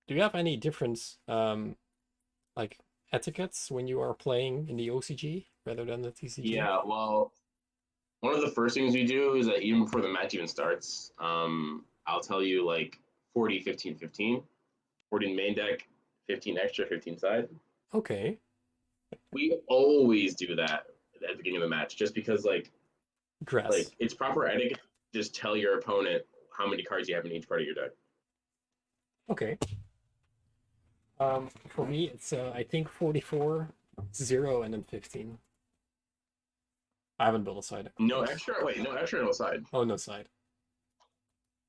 Do you have any different like etiquettes when you are playing in the OCG rather than the TCG? Yeah, well, one of the first things we do is that even before the match even starts, I'll tell you like 40, 15, 15. 40 main deck, 15 extra, 15 side. Okay. We always do that at the beginning of the match, just because Grass. it's proper etiquette. Just tell your opponent how many cards you have in each part of your deck. Okay. For me, it's I think 44, 0, and then 15. I haven't built a side. No extra. Wait, no extra, no side. Oh, no side.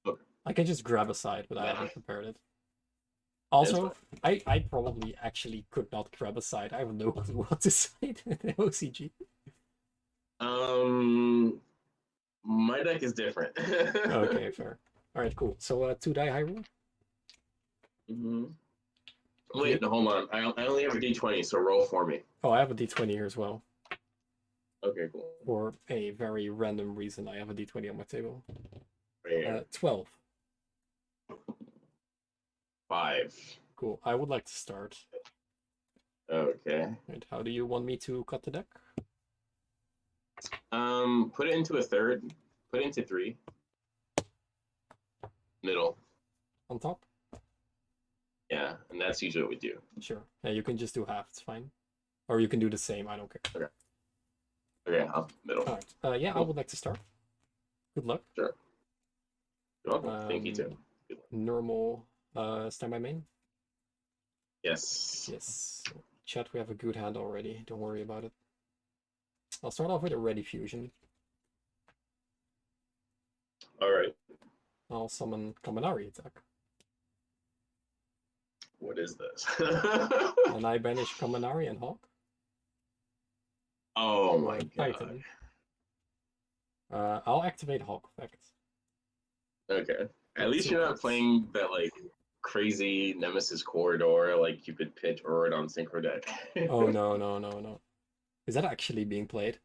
Okay. I can just grab a side, but I Nah, haven't prepared it. that's Also, fine. I probably actually could not grab a side. I have no clue what to side in the OCG. My deck is different. Okay, fair. All right, cool. So 2 die high roll. hmm Wait, no, hold on. I only have a D20, so roll for me. Oh, I have a D20 here as well. Okay, cool. For a very random reason, I have a D20 on my table. Right 12. 5. Cool. I would like to start. Okay. And how do you want me to cut the deck? Put it into a third. Put it into 3. Middle. On top? Yeah, and that's usually what we do. Sure. Yeah, you can just do half. It's fine. Or you can do the same. I don't care. Okay. Okay, middle. All right. Yeah, cool. I would like to start. Good luck. Sure. You're welcome. Thank you too. Normal standby main? Yes. Yes. Chat, we have a good hand already. Don't worry about it. I'll start off with a ready fusion. All right. I'll summon Kaminari attack. What is this? And I banish Kaminari and Hawk. Oh my god. Titan. I'll activate Hawk effect. Okay. At least you're not playing that like crazy Nemesis corridor like you could pitch on Synchro deck. Oh no. Is that actually being played?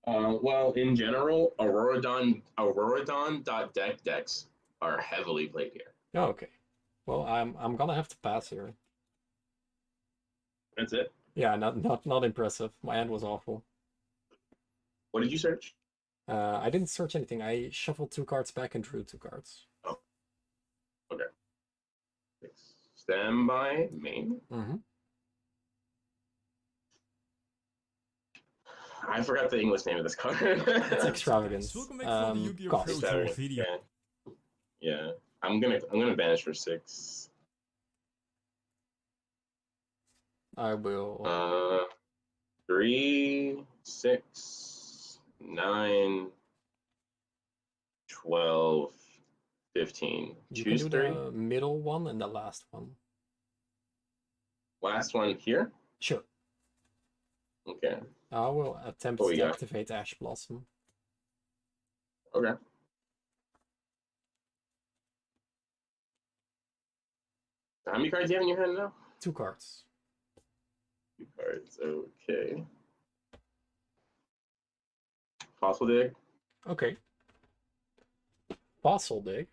Well, in general, Auroradon.deck decks are heavily played here. Oh, okay. Well, I'm gonna have to pass here. That's it. Yeah, not impressive. My hand was awful. What did you search? I didn't search anything. I shuffled 2 cards back and drew 2 cards. Oh. Okay. Standby main. Mm-hmm. I forgot the English name of this card. It's Extravagance. Cost. Yeah. I'm gonna banish for 6. I will 3, 6, 9, 12, 15. You Choose can do 3. the middle one and the last one. Last one here? Sure. Okay. I will attempt to activate Ash Blossom. Okay. How many cards do you have in your hand now? 2 cards. 2 cards, okay. Fossil Dig. Okay. Fossil Dig.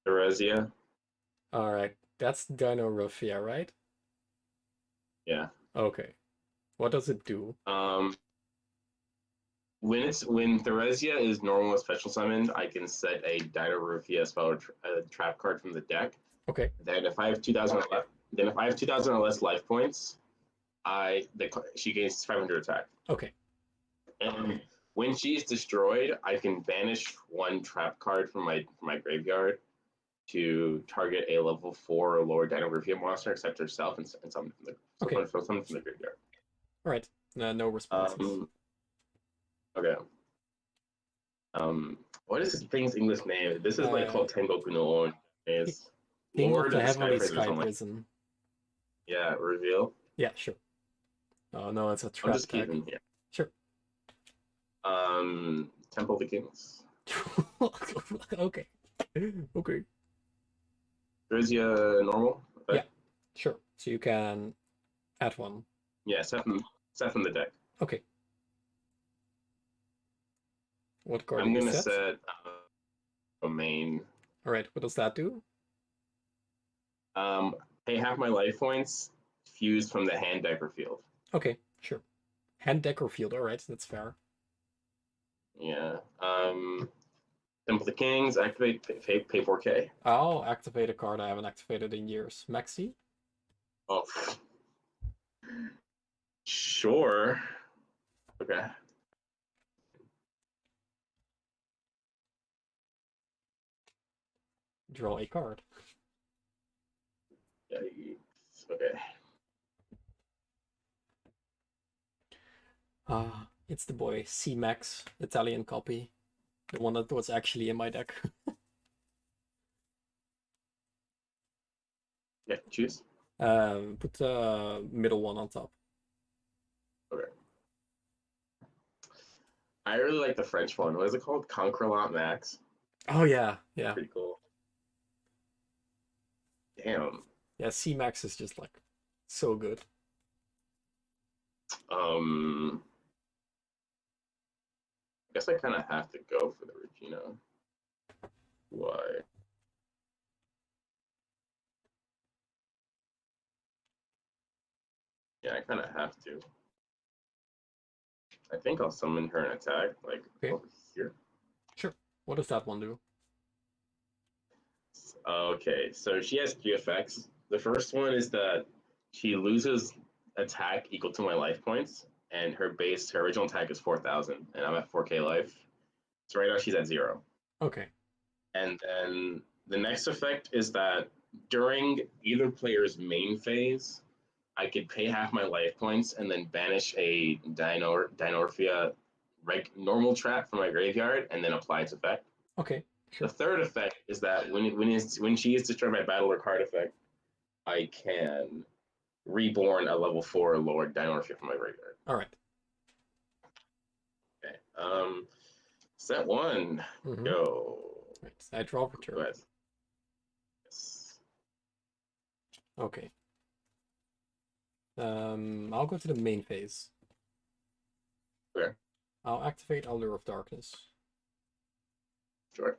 Theresia. Alright, that's Dynorphia, right? Yeah. Okay. What does it do? When Theresia is normal special summoned, I can set a Dynorphia spell trap card from the deck. Okay. Then if I have 2,000 left, then if I have 2,000 or less life points, she gains 500 attack. Okay. And when she's destroyed, I can banish 1 trap card from my graveyard to target a level 4 or lower Dynorphia monster, except herself, and summon from the graveyard. All right. No responses. Okay. What is this thing's English name? This is called Tengoku no On. It's King of the Heavenly Sky Prison. Yeah, reveal. Yeah, sure. Oh no, it's a trap. I'm just kidding. Yeah. Sure. Temple of the Kings. Okay. Okay. Theresia normal. Okay. Yeah. Sure. So you can add 1. Yeah, set from the deck. Okay. What card I'm do you gonna set? domain. All right, what does that do? Pay half my life points fused from the hand decker field. Okay, sure. Hand decker field. All right, that's fair. Yeah. Temple of the Kings, activate, pay 4K. I'll activate a card I haven't activated in years. Maxx C? Oh. Sure. Okay. Draw a card. Yikes. Okay. It's the boy C Maxx, Italian copy. The one that was actually in my deck. Yeah, choose. Put the middle one on top. Okay. I really like the French one. What is it called? Concrelat Max. Oh yeah, yeah. Pretty cool. Damn. Yeah, C Maxx is just like so good. I guess I kind of have to go for the Regina. Why? Yeah, I kind of have to. I think I'll summon her and attack, like over here. Sure. What does that one do? Okay, so she has 3 effects. The first one is that she loses attack equal to my life points, and her original attack is 4,000, and I'm at 4K life. So right now she's at 0. Okay. And then the next effect is that during either player's main phase, I could pay half my life points and then banish a Dynorphia normal trap from my graveyard and then apply its effect. Okay. Sure. The third effect is that when she is destroyed by battle or card effect, I can reborn a level 4 or lower Dynorphia from my graveyard. All right. Okay. Set 1. Go. Right. I draw for turn. Go ahead. Yes. Okay. I'll go to the main phase. Okay. I'll activate Allure of Darkness. Sure.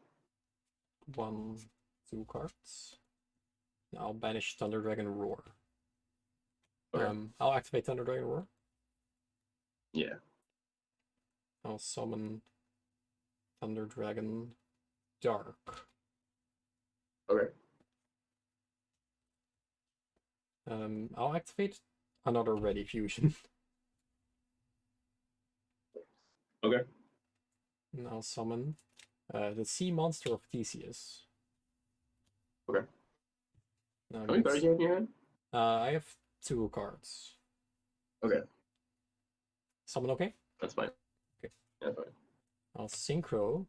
1, 2 cards. I'll banish Thunder Dragon Roar. Okay. I'll activate Thunder Dragon Roar. Yeah. I'll summon Thunder Dragon Dark. Okay. I'll activate another Ready Fusion. Okay. And I'll summon the Sea Monster of Theseus. Okay. How many cards do you have in your hand? I have 2 cards. Okay. Summon okay? That's fine. Okay. That's fine. I'll Synchro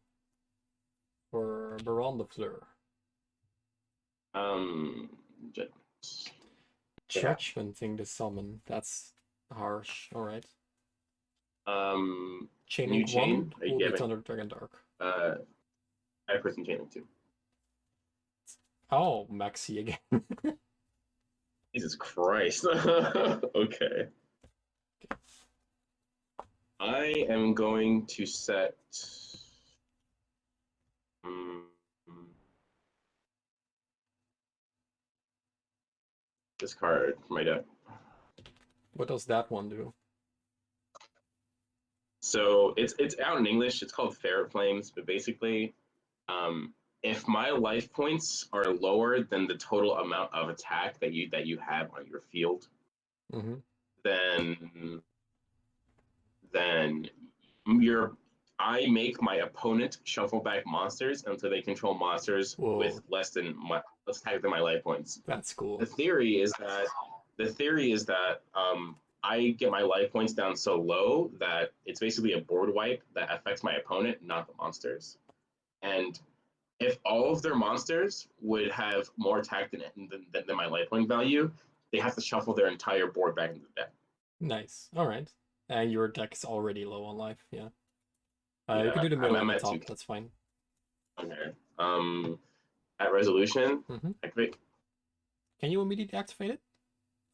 for Baron de Fleur. Judgmenting the summon. That's harsh. Alright. Chaining chain? 1 will be Thunder Dragon Dark. I have person chaining 2. Oh, Maxx C again. Jesus Christ. Okay. I am going to set this card for my deck. What does that one do? So it's out in English. It's called Ferret Flames, but basically, if my life points are lower than the total amount of attack that you have on your field, then I make my opponent shuffle back monsters until they control monsters with less attack than my life points. That's cool. The theory is that I get my life points down so low that it's basically a board wipe that affects my opponent, not the monsters. And if all of their monsters would have more attack than my life point value, they have to shuffle their entire board back into the deck. Nice. All right. And your deck is already low on life. Yeah. You can do the middle and the top. That's fine. Okay. At resolution, activate. Can you immediately activate it?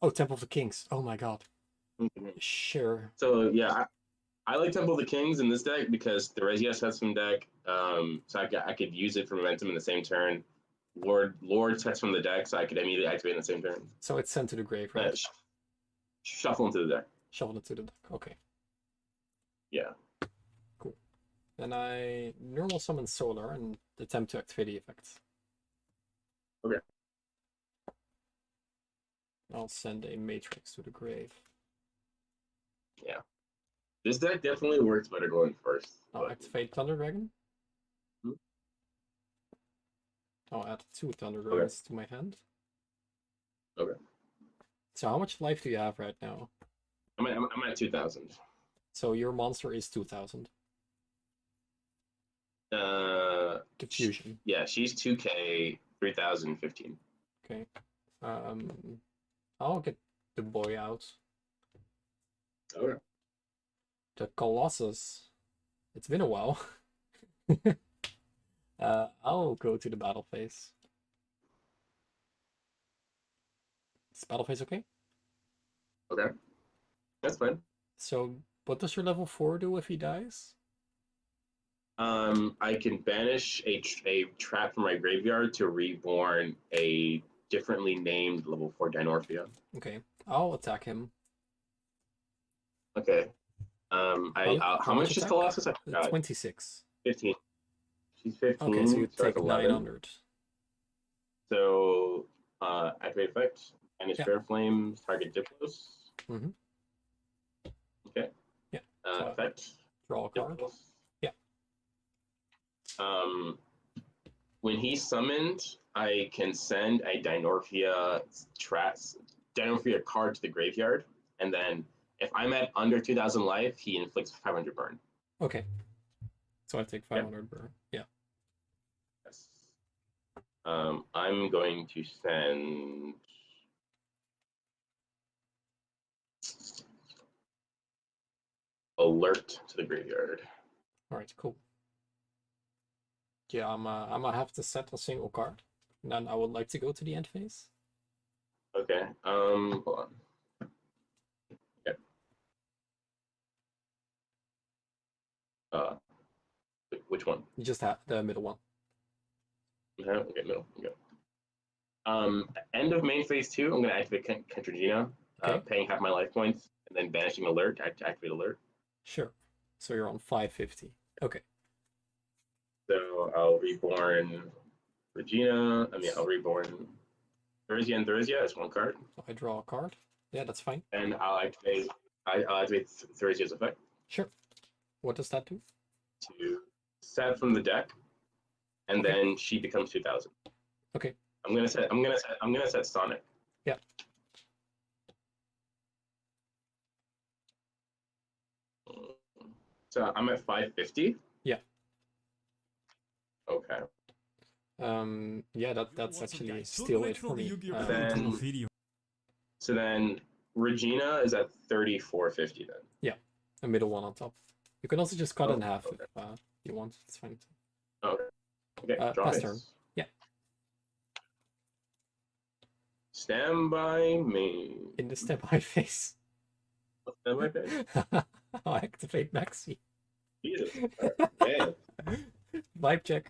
Oh, Temple of the Kings. Oh my god. Sure. So yeah, I like Temple of the Kings in this deck because the Regias has some deck, so I could use it for momentum in the same turn. Lord sets from the deck, so I could immediately activate in the same turn. So it's sent to the grave, right? Shuffle into the deck. Shuffle it to the deck. Okay. Yeah. Cool. Then I normal summon Solar and attempt to activate the effects. Okay. I'll send a Matrix to the grave. Yeah. This deck definitely works better going first. I'll activate Thunder Dragon. Hmm? I'll add 2 Thunder Dragons to my hand. Okay. So how much life do you have right now? I'm at 2,000. So your monster is 2,000. Diffusion. Yeah, she's 2K, 3,015. Okay. I'll get the boy out. Okay. The Colossus. It's been a while. I'll go to the battle phase. Is battle phase okay? Okay. That's fine. So what does your level 4 do if he dies? I can banish a trap from my graveyard to reborn a differently named level 4 Dynorphia. Okay, I'll attack him. Okay. How much is Colossus? 26. 15. She's 15. Okay, so you take 11. 900. So, activate effect. Banish Fair Flames, target Diplos. Mm-hmm. Okay. Yeah. Effect. Draw a card. Diplos. Yeah. When he's summoned, I can send a Dynorphia card to the graveyard, and then if I'm at under 2,000 life, he inflicts 500 burn. Okay. So I take 500 burn. Yeah. Yes. I'm going to send alert to the graveyard. All right. Cool. Yeah, I'm gonna have to set a single card, and then I would like to go to the end phase. Okay. Hold on. Okay. Which one? You just have the middle one. Okay, middle. Okay. End of main phase 2, I'm going to activate Kentragina, paying half my life points, and then banishing alert to activate alert. Sure. So you're on 550. Okay. So I'll reborn Regina. I'll reborn Thursday and Thursday as one card. I draw a card. Yeah, that's fine. And I'll activate Thursday's effect. Sure. What does that do? To set from the deck, and then she becomes 2,000. Okay. I'm gonna set Sonic. Yeah. So I'm at 550. Yeah. Okay. Yeah, that's actually still it for me. So then Regina is at 3450 then. Yeah, a middle one on top. You can also just cut it in half if you want. It's fine. Okay. Pass turn. Yeah. Stand by me. In the standby phase. Stand by phase. I'll activate Maxx C. Jesus. Man. Vibe check.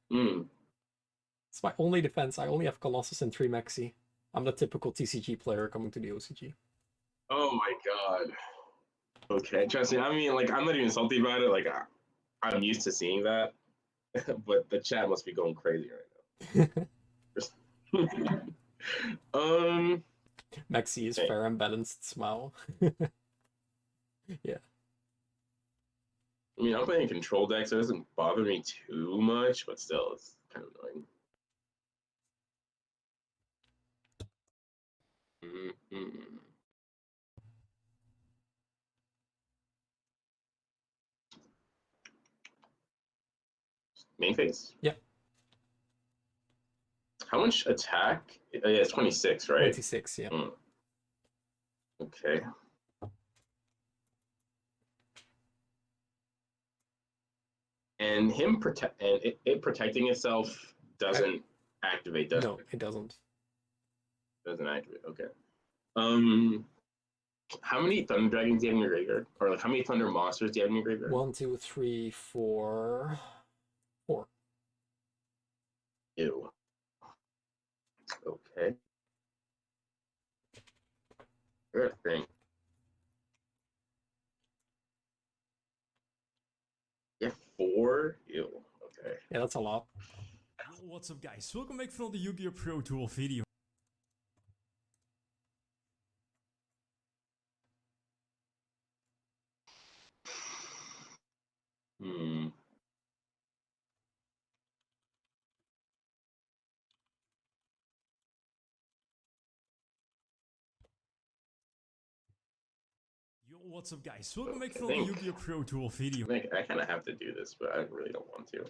It's my only defense. I only have Colossus and 3 Maxx C. I'm the typical TCG player coming to the OCG. Oh my god. Okay, trust me. I'm not even salty about it. I'm used to seeing that, but the chat must be going crazy right now. Maxx C is fair and balanced smile. Yeah. I'm playing a control deck, so it doesn't bother me too much, but still, it's kind of annoying. Main phase? Yeah. How much attack? Yeah, it's 26, right? 26, yeah. Okay. And it protecting itself doesn't activate, does it? No, it doesn't. Doesn't activate. Okay. How many Thunder Dragons do you have in your graveyard? Or like how many Thunder Monsters do you have in your graveyard? 1, 2, 3, 4, 4. Ew. Okay. Good thing. Yeah, 4? Ew. Okay. Yeah, that's a lot. Yo, what's up guys? Welcome back for another Yu-Gi-Oh! Pro Tour video. Hmm. Yo, what's up guys? Welcome back I for another think- Yu-Gi-Oh! Pro Tour video. I kind of have to do this, but I really don't want to.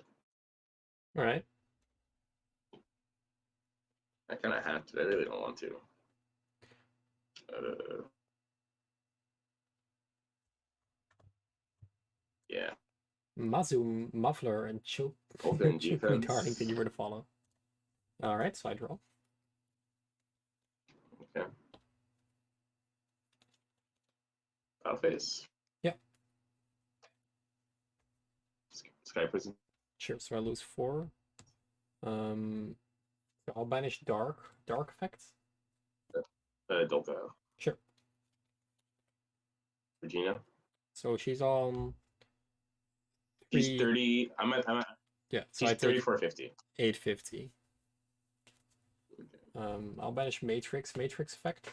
All right. I kind of have to. I really don't want to. Yeah. Mazum, Muffler, and Choke. Open Choke defense. Darlington, you were to follow. All right, side roll. Okay. Out face. Yeah. Sky Prison. Sure, so I lose 4. So I'll banish Dark effects. Dolka. Sure. Regina. So she's on. He's 3. 30. I'm at Yeah, so he's I take 34.50. 850. I'll banish Matrix effect.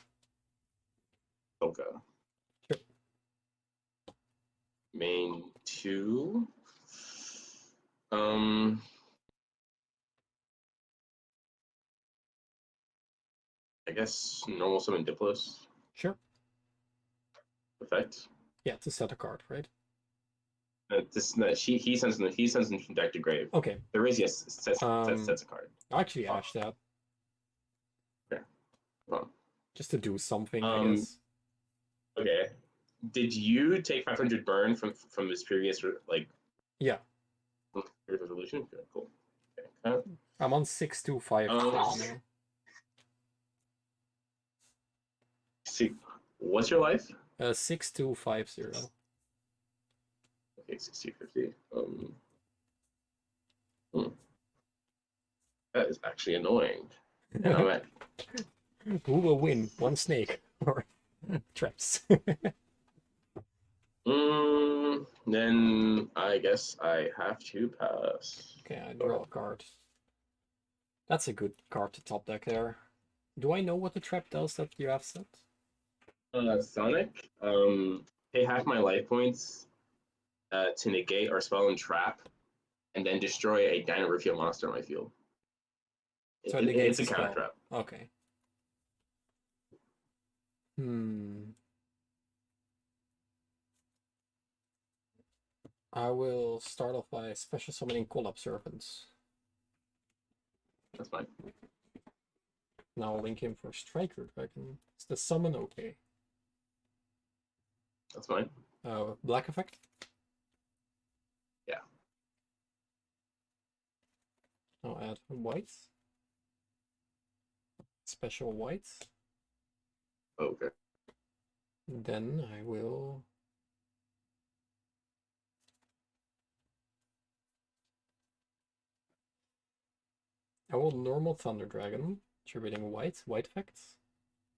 Dolka. Sure. Main 2. I guess normal summon Diplos Sure. effect. Yeah, to set a card, right? He sends them from deck to grave. Okay. There is sets a card. I'll actually ash that. Okay. Well, Just to do something, I Um, guess. okay. Did you take 500 burn from this previous Yeah. resolution? Okay, cool. Okay. I'm on 625 now. See, what's your life? 6250. Okay, 6050. That is actually annoying. And I'm at Who will win? One snake or traps? then I guess I have to pass. Okay, I draw a card. That's a good card to top deck there. Do I know what the trap does that you have set? Sonic. Pay half my life points to negate our spell and trap, and then destroy a Dynorphia monster on my field. So It's a spell. counter trap. Okay. I will start off by special summoning collabs servants. That's fine. Now I'll link him for Striker Dragon. Is the summon okay? That's fine. Black effect? Yeah. I'll add white. Special white. Okay. Then I will... normal Thunder Dragon, attributing white effects.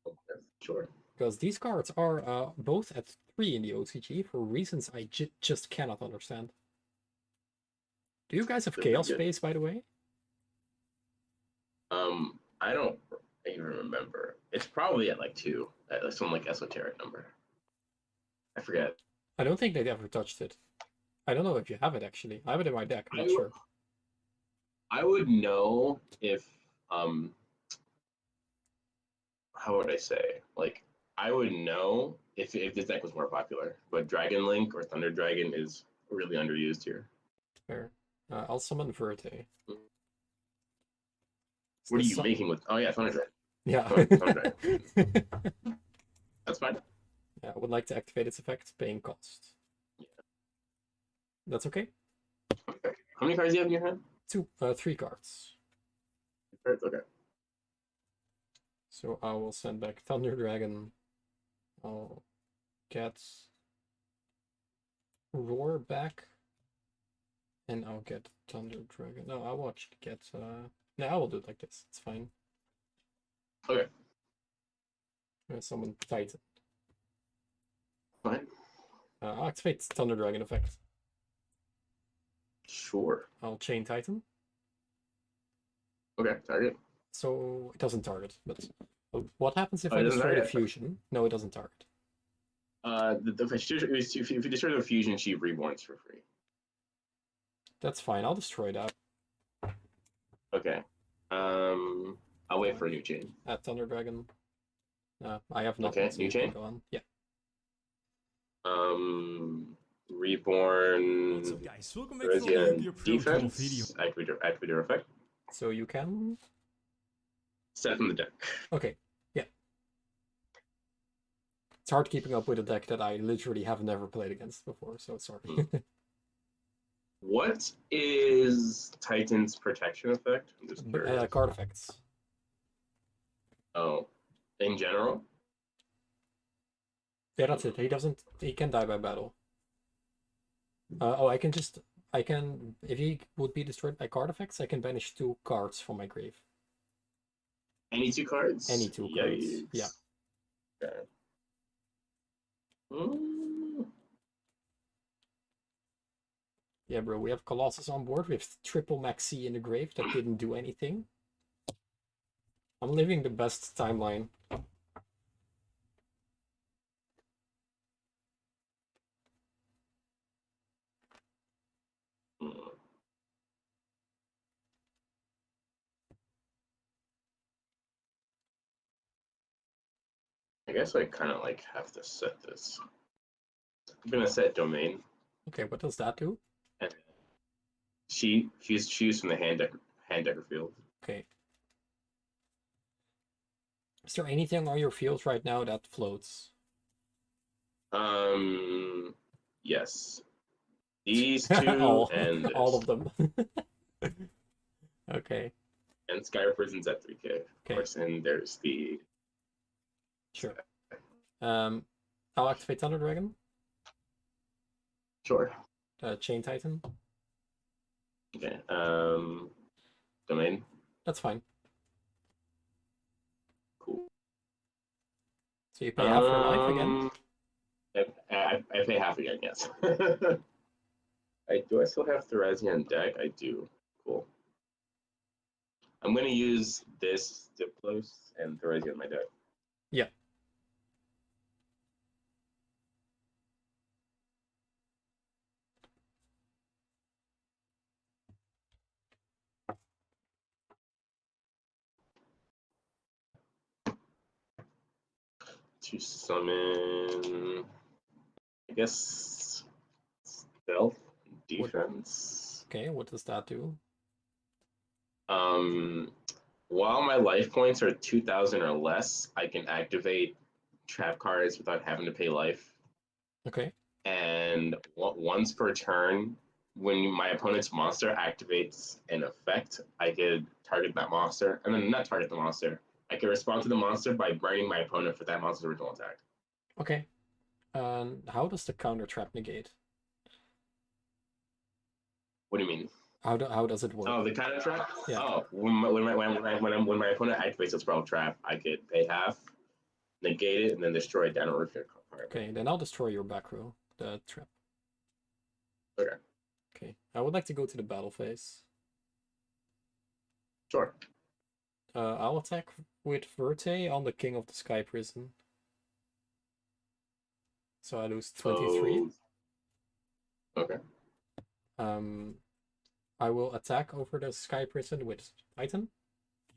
Okay. Sure. Because these cards are both at 3 in the OCG for reasons I just cannot understand. Do you guys have Chaos Space, by the way? I don't even remember. It's probably at like 2, at some like esoteric number. I forget. I don't think they'd ever touched it. I don't know if you have it actually. I have it in my deck. I'm not sure. I would know if how would I say? Like I would know if this deck was more popular. But Dragon Link or Thunder Dragon is really underused here. Fair. I'll summon Verte. What are you making with? Oh yeah, Thunder Dragon. Yeah. Thunder Dragon. That's fine. Yeah, I would like to activate its effect, paying cost. Yeah. That's okay? Okay. How many cards do you have in your hand? 3 cards. Okay. So I will send back Thunder Dragon. I'll get Roar back. And I'll get Thunder Dragon. No, I will actually get no, I will do it like this. It's fine. Okay. Summon Titan. Fine. I'll activate Thunder Dragon effect. Sure. I'll chain Titan. Okay, target. So it doesn't target, but what happens if Oh, I it doesn't destroy the target? fusion? No, it doesn't target. If you destroy the fusion, she reborns for free. That's fine. I'll destroy that. Okay. I'll wait for a new chain. At Thunder Dragon. I have nothing. Okay, So new you can chain? go on. Yeah. Reborn. What's up, guys? Welcome back to the Resian Yu-Gi-Oh! Pro Channel video. defense. Activator effect. So you can. Set from the deck. Okay. Yeah. It's hard keeping up with a deck that I literally have never played against before. So sorry. What is Titan's protection effect? I'm just curious. Card effects. Oh, in general? Yeah, that's it. He can die by battle. If he would be destroyed by card effects, I can banish 2 cards from my grave. Any 2 cards? Any 2 cards. Yeah. Okay. Mm. Yeah, bro, we have Colossus on board. We have triple Maxx C in the grave that didn't do anything. I'm living the best timeline. I guess I kind of like have to set this. I'm gonna set domain. Okay, what does that do? And choose from the hand decker field. Okay. Is there anything on your field right now that floats? Yes. These 2 and all this. of them. Okay. And Sky Prison's at 3K, of course, and there's the. Sure. I'll activate Thunder Dragon. Sure. Chain Titan. Okay. Domain. That's fine. Cool. So you pay half your life again? I pay half again, yes. Do I still have Therazi on deck? I do. Cool. I'm going to use this Diplos and Therazi on my deck. Yeah. To summon, I guess, stealth defense. Okay, what does that do? While my life points are 2,000 or less, I can activate trap cards without having to pay life. Okay. And once per turn, when my opponent's monster activates an effect, I could target that monster, and then not target the monster. I can respond to the monster by burning my opponent for that monster's original attack. Okay. How does the counter trap negate? What do you mean? How does it work? Oh, the counter trap? Yeah. Oh, when my opponent activates a spell trap, I could pay half, negate it, and then destroy a Dynorphia card. Okay, then I'll destroy your back row, the trap. Okay. Okay, I would like to go to the battle phase. Sure. I'll attack with Verte on the King of the Sky Prison. So I lose 23. Okay. I will attack over the Sky Prison with Titan.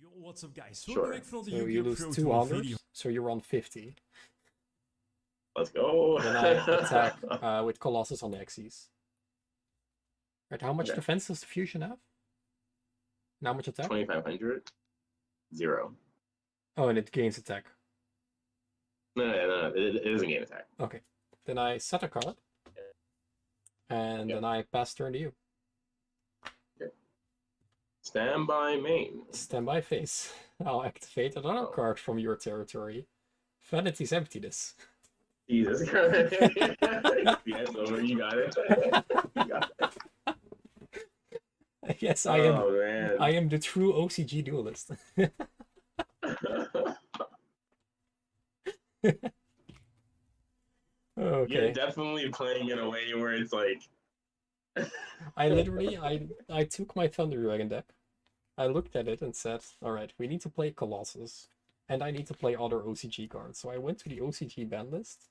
Yo, what's up, guys? Sure. Welcome back to the So you Yu-Gi-Oh! lose Pro 200, video. so you're on 50. Let's go. Then I attack with Colossus on the Xyz. Right, how much defense does the fusion have? And how much attack? 2,500. 0. Oh, and it gains attack. No. It doesn't gain attack. Okay. Then I set a card. And then I pass turn to you. Okay. Stand by main. Stand by phase. I'll activate another card from your territory. Vanity's Emptiness. Jesus Christ. Yes, over. You got it. You got it. Yes, Oh man. I am the true OCG duelist. You're Okay. definitely playing in a way where it's like I took my Thunder Dragon deck. I looked at it and said, all right, we need to play Colossus, and I need to play other OCG cards. So I went to the OCG ban list,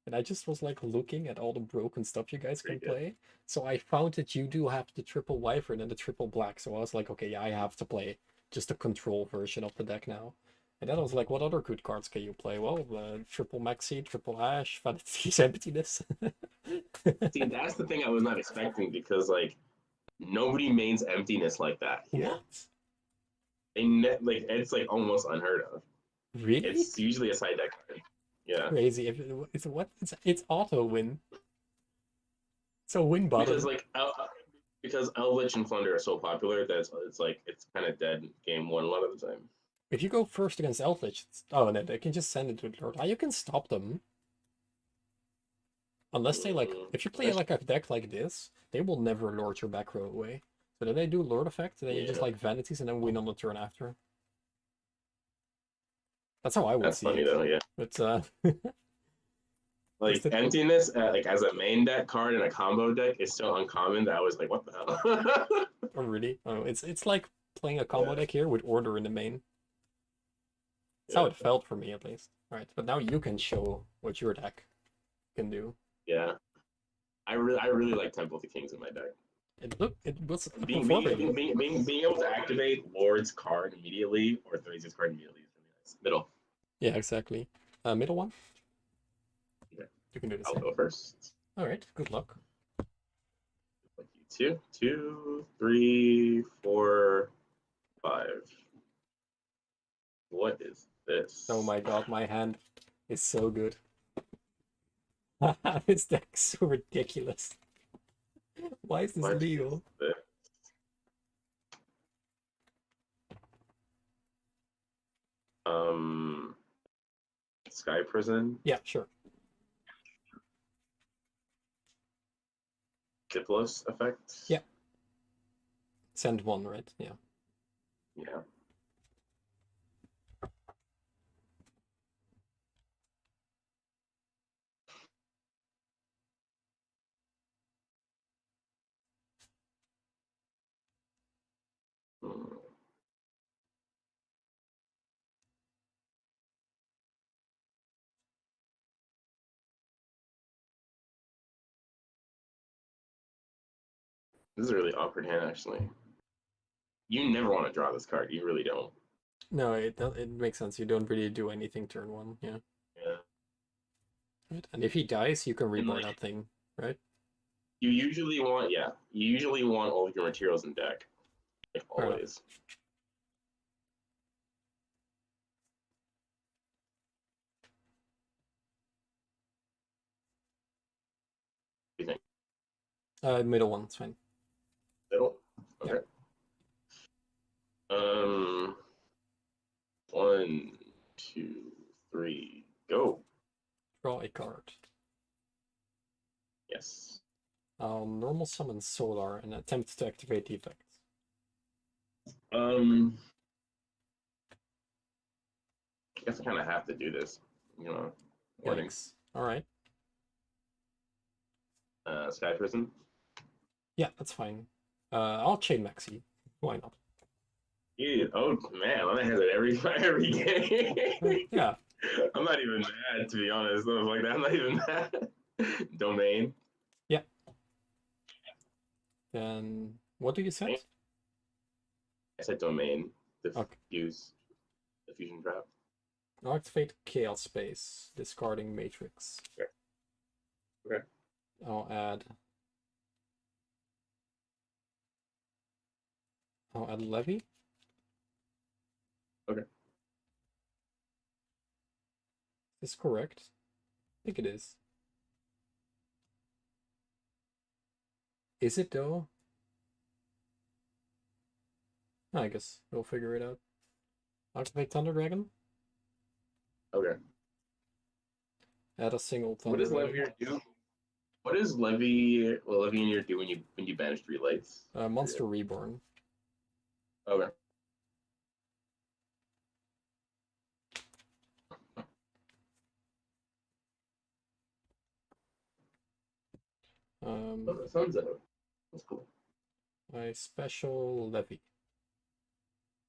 and I just was like looking at all the broken stuff you guys can pretty good. play. So I found that you do have the triple Wyvern and the triple black. So I was like, okay, yeah, I have to play just a control version of the deck now. And then I was like, what other good cards can you play? Well, triple Maxx C, triple Ash, Vanity's Emptiness. See, that's the thing I was not expecting because like nobody mains emptiness like that here. What? Like it's like almost unheard of. Really? It's usually a side deck card. Yeah. Crazy. It's auto win. So win bottom. Because like because Eldritch and Plunder are so popular that it's like it's kind of dead game one a lot of the time. If you go first against Eldritch, oh no, they can just send it to the Lord. You can stop them. Unless they like, if you play like a deck like this, they will never lord your back row away. So then they do Lord effect, and then you just like Vanities and then win on the turn after. That's how I would That's see funny it. though, yeah. But like Emptiness, like as a main deck card in a combo deck is so uncommon that I was like, what the hell? oh really? Oh, it's like playing a combo deck here with Order in the main. That's how it felt for me at least. Right, but now you can show what your deck can do. Yeah, I really like Temple of the Kings in my deck. It was Being able to activate Lord's card immediately or Thrace's card immediately is really nice. Middle. Yeah, exactly. Middle one. Okay. You can do the I'll same. go first. All right. Good luck. Like you 2, 3, 4, 5. What is this? Oh my god, my hand is so good. This deck's so ridiculous. Why is this What legal? is this? Sky Prison. Yeah, sure. Diplos effect. Yeah. Send one, right? Yeah. Yeah. Hmm. This is a really awkward hand, actually. You never want to draw this card. You really don't. No, it makes sense. You don't really do anything turn one. Yeah. Yeah. Right. And if he dies, you can reborn like, that thing, right? You usually want, you usually want all of your materials in deck. Like always. What do you think? Middle one, it's fine. Middle? Okay. Yeah. 1, 2, 3, go. Draw a card. Yes. I'll normal summon Solar and attempt to activate the effect. I guess I kind of have to do this, you know. Thanks. All right. Sky Prison. Yeah, that's fine. I'll chain Maxx C. Why not? Dude, oh man, my man has it every game. Yeah. I'm not even mad, to be honest. Stuff like that. I'm not even mad. Domain. Yeah. Then what do you set? I said domain. The Okay. the fusion trap. I'll activate Chaos Space, discarding Matrix. Okay. I'll add Levy. Okay. Is this correct? I think it is. Is it though? I guess we'll figure it out. I'll activate Thunder Dragon. Okay. Add a single What thunder. does Levier do? What does Levier do when you banish 3 lights? Monster Reborn. Okay. Oh, the sun's out. That's cool. My special Levy.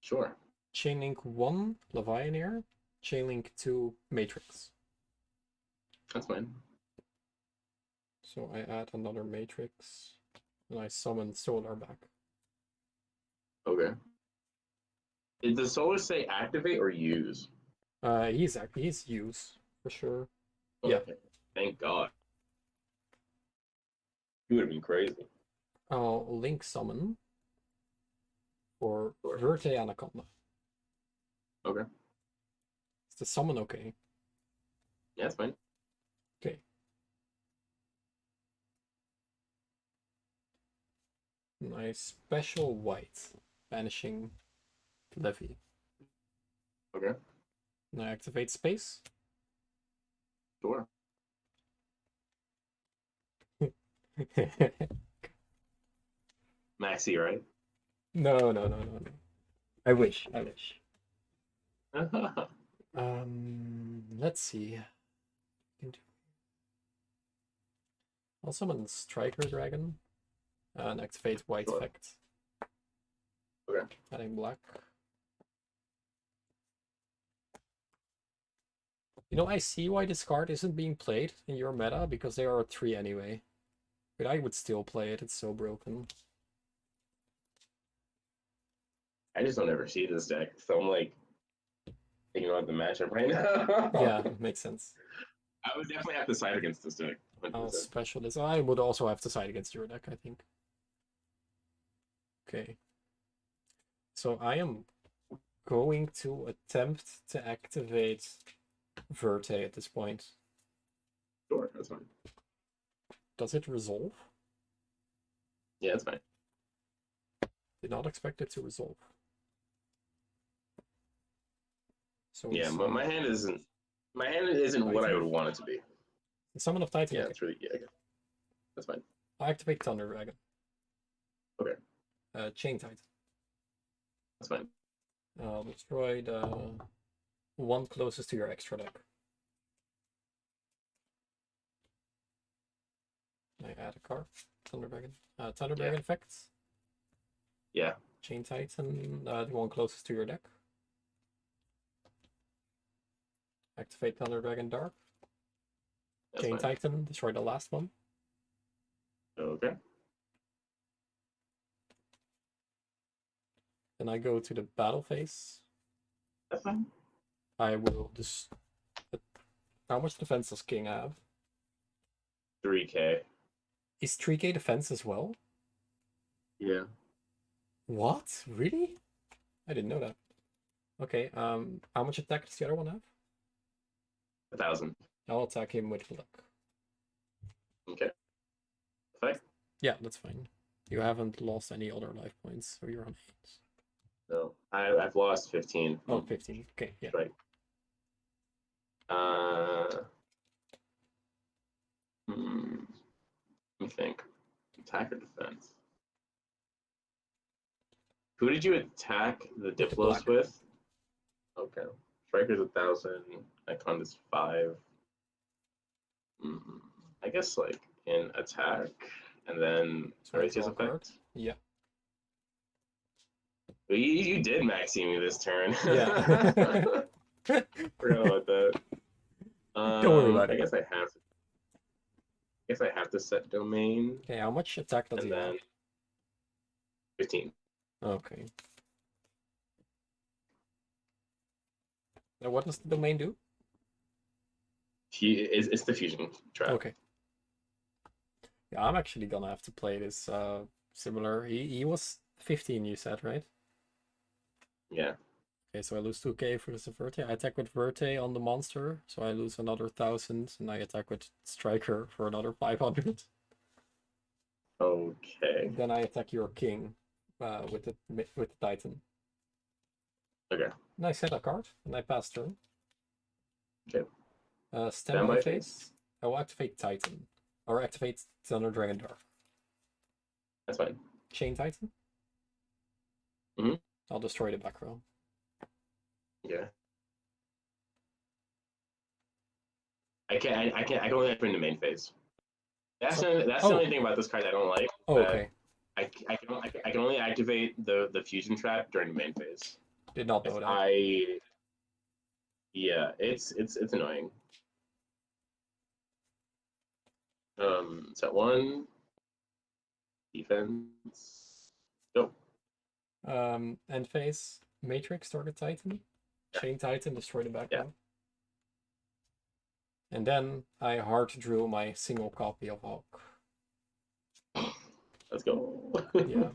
Sure. Chainlink 1, Levianeer. Chainlink 2, Matrix. That's fine. So I add another Matrix. And I summon Solar back. Okay. Does Solar say activate or use? He's use, for sure. Yeah. Okay. Thank God. He would have been crazy. I'll link summon for Verte Anaconda. Okay. Is the summon okay? Yeah, that's fine. Okay. Nice special white, banishing Levy. Okay. Now activate space. Sure. Maxx C, right? No. I wish. Let's see. I'll summon Striker Dragon and activate white Sure. effect. Okay. Adding black. You know, I see why this card isn't being played in your meta, because they are a 3 anyway. But I would still play it, it's so broken. I just don't ever see this deck, so I'm like thinking about the matchup right now. Yeah, makes sense. I would definitely have to side against this deck. 100%. I'll special this. I would also have to side against your deck, I think. Okay. So I am going to attempt to activate Verte at this point. Sure, that's fine. Does it resolve? Yeah, that's fine. Did not expect it to resolve. So Yeah, but my hand isn't what I would want it to be. Summon of Titan. Yeah, Okay. it's really okay. That's fine. I activate Thunder Dragon. Okay. Chain Titan. That's fine. I'll destroy the one closest to your extra deck. I add a card. Thunder Dragon. Thunder Dragon effects. Yeah. Chain Titan, the one closest to your deck. Activate Thunder Dragon Dark. That's Chain fine. Titan, destroy the last one. Okay. Then I go to the battle phase. That's fine. I will just. How much defense does King have? 3K. Is 3K defense as well? Yeah. What? Really? I didn't know that. Okay, how much attack does the other one have? 1,000. I'll attack him with luck. Okay. Effect? Yeah, that's fine. You haven't lost any other life points, so you're on 8. No. I've lost 15. Oh, 15. Okay, yeah. Right. Let me think. Attack or defense? Who did you attack the Diplos Black. with? Okay. Striker's 1,000. Anaconda's 5. I guess like in attack and then So Horatius draw a card. effect. Yeah. But you did Maxx C me this turn. Yeah. Forgot about that. Don't worry about I it. guess I have to set domain Okay, how much attack does and he have? then 15. Okay. Now what does the domain do? It's the fusion trap. Okay. Yeah, I'm actually gonna have to play this similar. He was 15, you said, right? Yeah. Okay, so I lose 2k for the Verte. I attack with Verte on the monster, so I lose another 1,000, and I attack with Striker for another 500. Okay. Then I attack your king with the Titan. Okay. And I set a card, and I pass turn. Okay. Standby phase. I will activate Titan. Or activate Thunder Dragon Dark. That's fine. Chain Titan? Mhm. I'll destroy the back row. Yeah. I can only activate the main phase. That's the only thing about this card I don't like. Oh, okay. I can only activate the fusion trap during the main phase. Did not know that. Yeah, it's annoying. Set 1. Defense. Go. End phase. Matrix, target Titan. Yeah. Chain Titan, destroy the back Yeah. row. And then I hard drew my single copy of Hawk. Let's go. Yeah.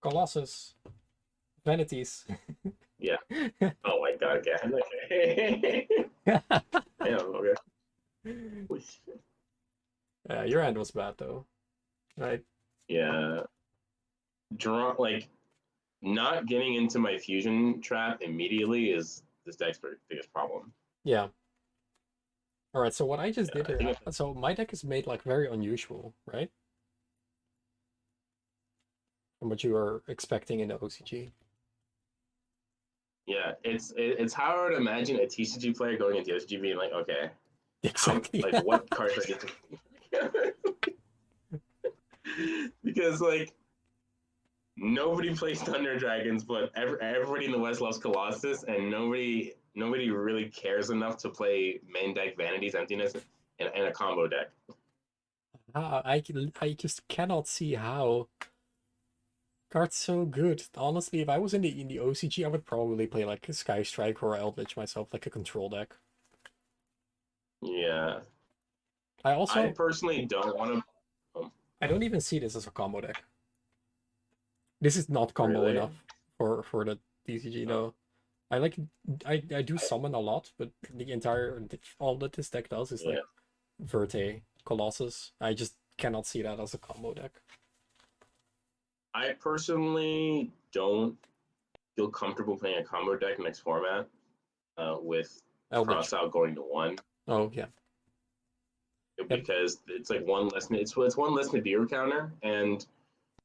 Colossus. Vanities. Yeah. Oh my god, again. Okay. Yeah, okay. Your end was bad though. Right? Yeah. Not getting into my fusion trap immediately is this deck's biggest problem. Yeah. Alright, so what I just Yeah, did here, so my deck is made like very unusual, right? From what you were expecting in the OCG. Yeah, it's how I would imagine a TCG player going into OCG being like, okay, Exactly. what cards do I get to because like nobody plays Thunder Dragons, but everybody in the West loves Colossus, and nobody really cares enough to play main deck Vanity's Emptiness and a combo deck. I just cannot see how. Card's so good. Honestly, if I was in the OCG, I would probably play like a Sky Strike or Eldritch myself, like a control deck. Yeah. I personally don't want to. I don't even see this as a combo deck. This is not combo Really? enough for the TCG. No, I do summon a lot, but all that this deck does is like Verte, Colossus. I just cannot see that as a combo deck. I personally don't feel comfortable playing a combo deck next format with cross out going to 1. Oh yeah. Because it's like one less. It's one less Nibiru counter. And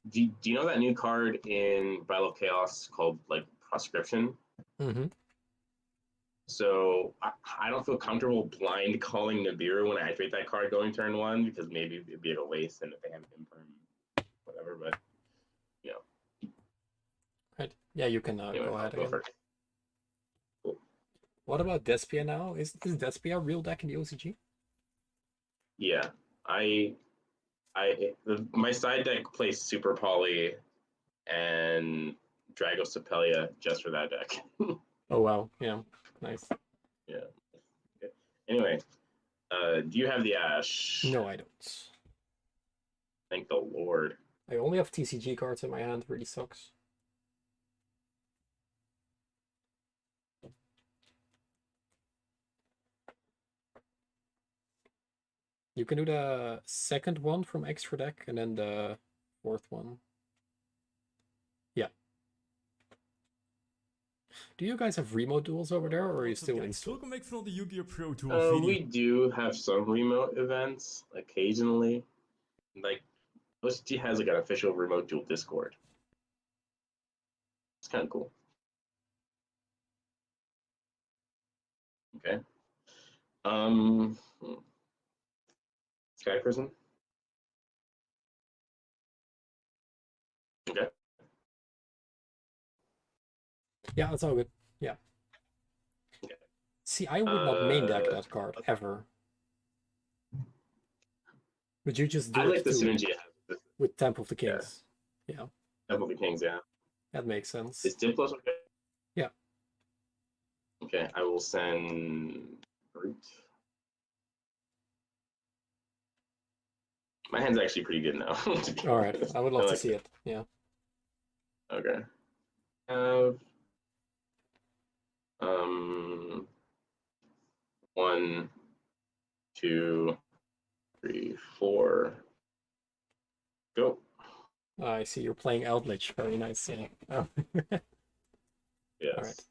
do you know that new card in Battle of Chaos called like Proscription? Mm-hmm. So I don't feel comfortable blind calling Nibiru when I activate that card going turn 1 because maybe it'd be a waste, and if they have imperm, whatever. But Right. Yeah, you can anyway, go ahead go again. first. Cool. What about Despia now? Is Despia a real deck in the OCG? Yeah, my side deck plays Super Poly and Dragocepelia just for that deck. Oh wow, yeah, nice. Yeah. Okay. Anyway, do you have the Ash? No, I don't. Thank the Lord. I only have TCG cards in my hand. Really sucks. You can do the second one from extra deck and then the fourth one. Yeah. Do you guys have remote duels over there, or are you still in? Welkom back van de Yu-Gi-Oh! Pro Tour video. We do have some remote events occasionally. Like OCG has like an official remote duel Discord. It's kind of cool. Okay. Sky Prison. Okay. Yeah, that's all good. Yeah. Okay. See, I would not main deck that card ever. But you just do I it like the synergy with Temple of the Kings. Yeah. Temple of the Kings, yeah. That makes sense. Is Diplos okay? Yeah. Okay, I will send Root. My hand's actually pretty good now. All right, I would love to see it. Yeah. Okay. Have 1, 2, 3, 4. Go. I see you're playing Eldritch. Very nice. Yeah. Oh. Yes. All right.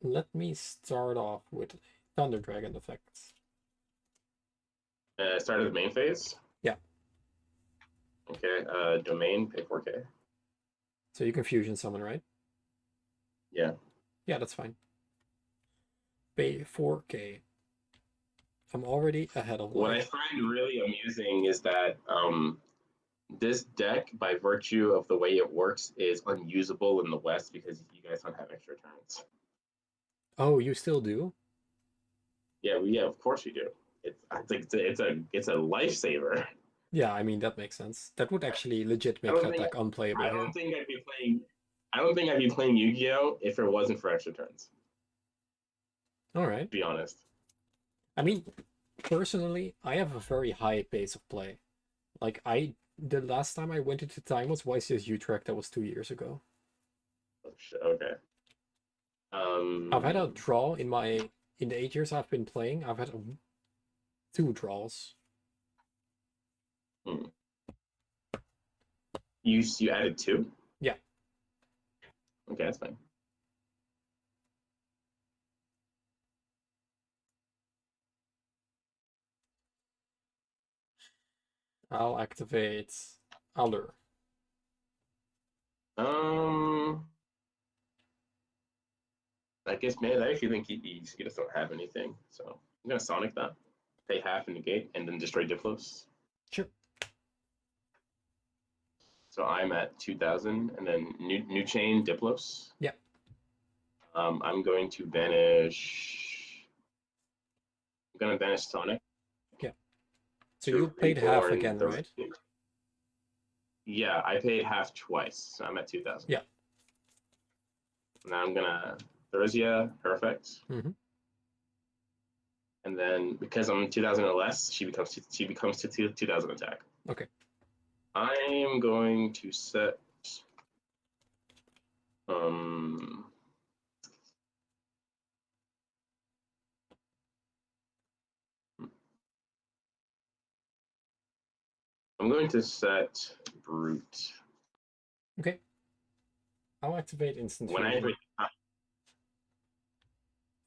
Let me start off with Thunder Dragon effects. Start of the main phase. Yeah. Okay. Domain, pay 4K. So you can fusion summon, right? Yeah. Yeah, that's fine. Pay 4K. I'm already ahead of What I life. find really amusing is that this deck, by virtue of the way it works, is unusable in the West because you guys don't have extra turns. Oh, you still do? Yeah, of course we do. It's a lifesaver. Yeah, I mean, that makes sense. That would actually legit make that deck unplayable I here. don't think I'd be playing. I don't think I'd be playing Yu-Gi-Oh if it wasn't for extra turns. All right. To be honest. I mean, personally, I have a very high pace of play. Like, the last time I went into time was YCS Utrecht. That was 2 years ago. Oh, shit, okay. I've had a draw in the 8 years I've been playing. I've had 2 draws. You added 2? Yeah. Okay, that's fine. I'll activate Alur. I guess, man, I actually think you just don't have anything. So I'm gonna Sonic that, pay half in the gate, and then destroy Diplos. Sure. So I'm at 2,000, and then new chain Diplos. Yeah. I'm going to banish. I'm gonna banish Sonic. Yeah. So you paid half reborn again, right? Yeah, I paid half twice, so I'm at 2,000. Yeah. Now I'm gonna Theresia, perfect. Mm-hmm. And then because I'm 2,000 or less, she becomes to 2,000 attack. Okay. I'm going to set I'm going to set Brute. Okay. I'll activate instant When fusion.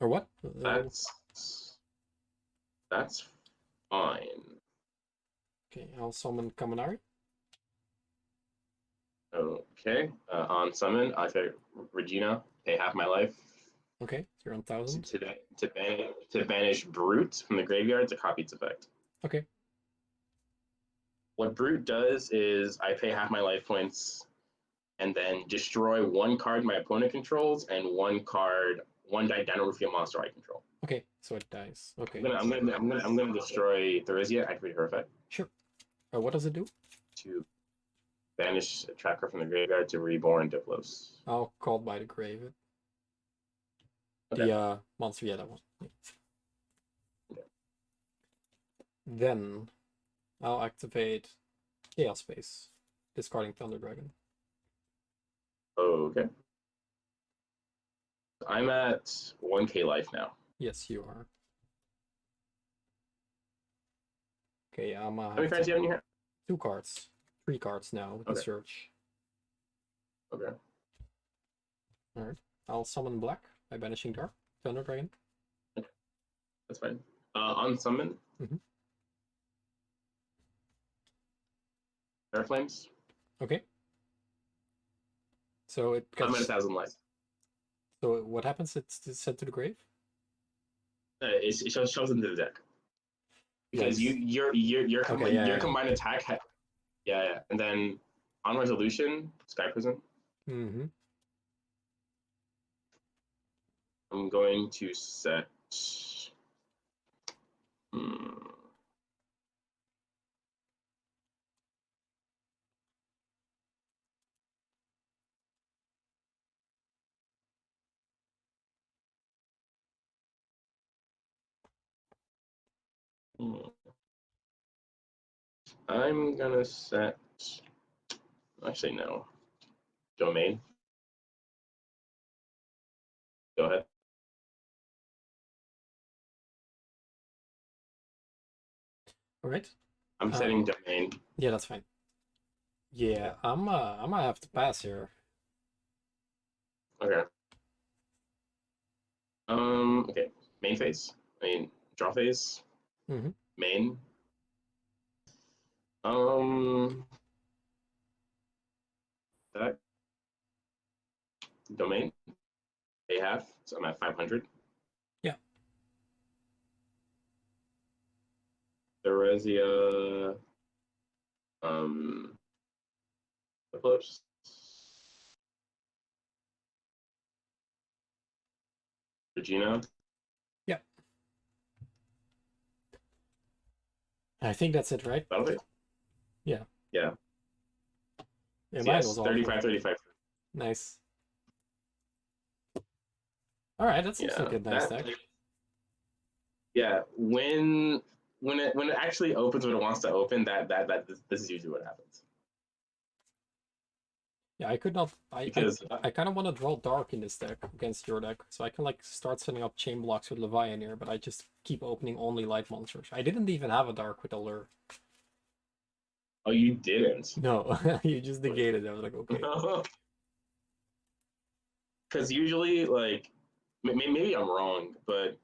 Or what? That's fine. Okay, I'll summon Kaminari. Okay. On summon, I say Regina, pay half my life. Okay, you're on 1,000. To banish Brute from the graveyard to copy its effect. Okay. What Brute does is I pay half my life points and then destroy one card my opponent controls and one Dynorphia monster I control. Okay, so it dies. Okay. I'm gonna destroy Theresia, activate her effect. Sure. What does it do? To banish a tracker from the graveyard to reborn Diplos. I'll call by the grave it. Okay. The monster, yeah, that one. Yeah. Okay. Then I'll activate Chaos Space, discarding Thunder Dragon. Okay. I'm at 1k life now. Yes, you are. Okay, I'm How many cards do you have in your hand? 2 cards. 3 cards now with the Okay. search. Okay. Alright. I'll summon black by banishing Dark. Thunder Dragon. Okay. That's fine. On summon. Air Flames. Okay. So it gets... I'm at 1,000 life. So what happens? It's sent to the grave? It shows into the deck. Because Yes. your Okay, combined attack yeah. And then on resolution, Sky Prison. Mm-hmm. I'm going to set I'm gonna set, actually no, domain. Go ahead. All right. I'm setting domain. Yeah, that's fine. Yeah, I'm gonna have to pass here. Okay. Okay. Main phase. I mean, draw phase, Mhm. main. That domain, they have. So I'm at 500. Yeah. Theresia, Eclipse. Regina. Yeah. I think that's it, right? That'll be. Yeah. Yeah. Yeah, So mine yes, was all 35, 35. nice. All right, that's also a Yeah. good nice That. deck. Yeah. When it actually opens when it wants to open, this is usually what happens. Yeah, I could not. Because I kind of want to draw dark in this deck against your deck, so I can like start setting up chain blocks with Leviathan here, but I just keep opening only light monsters. I didn't even have a dark with Allure. oh, you didn't. No, you just negated it. I was like, okay. Because usually, like, maybe I'm wrong, but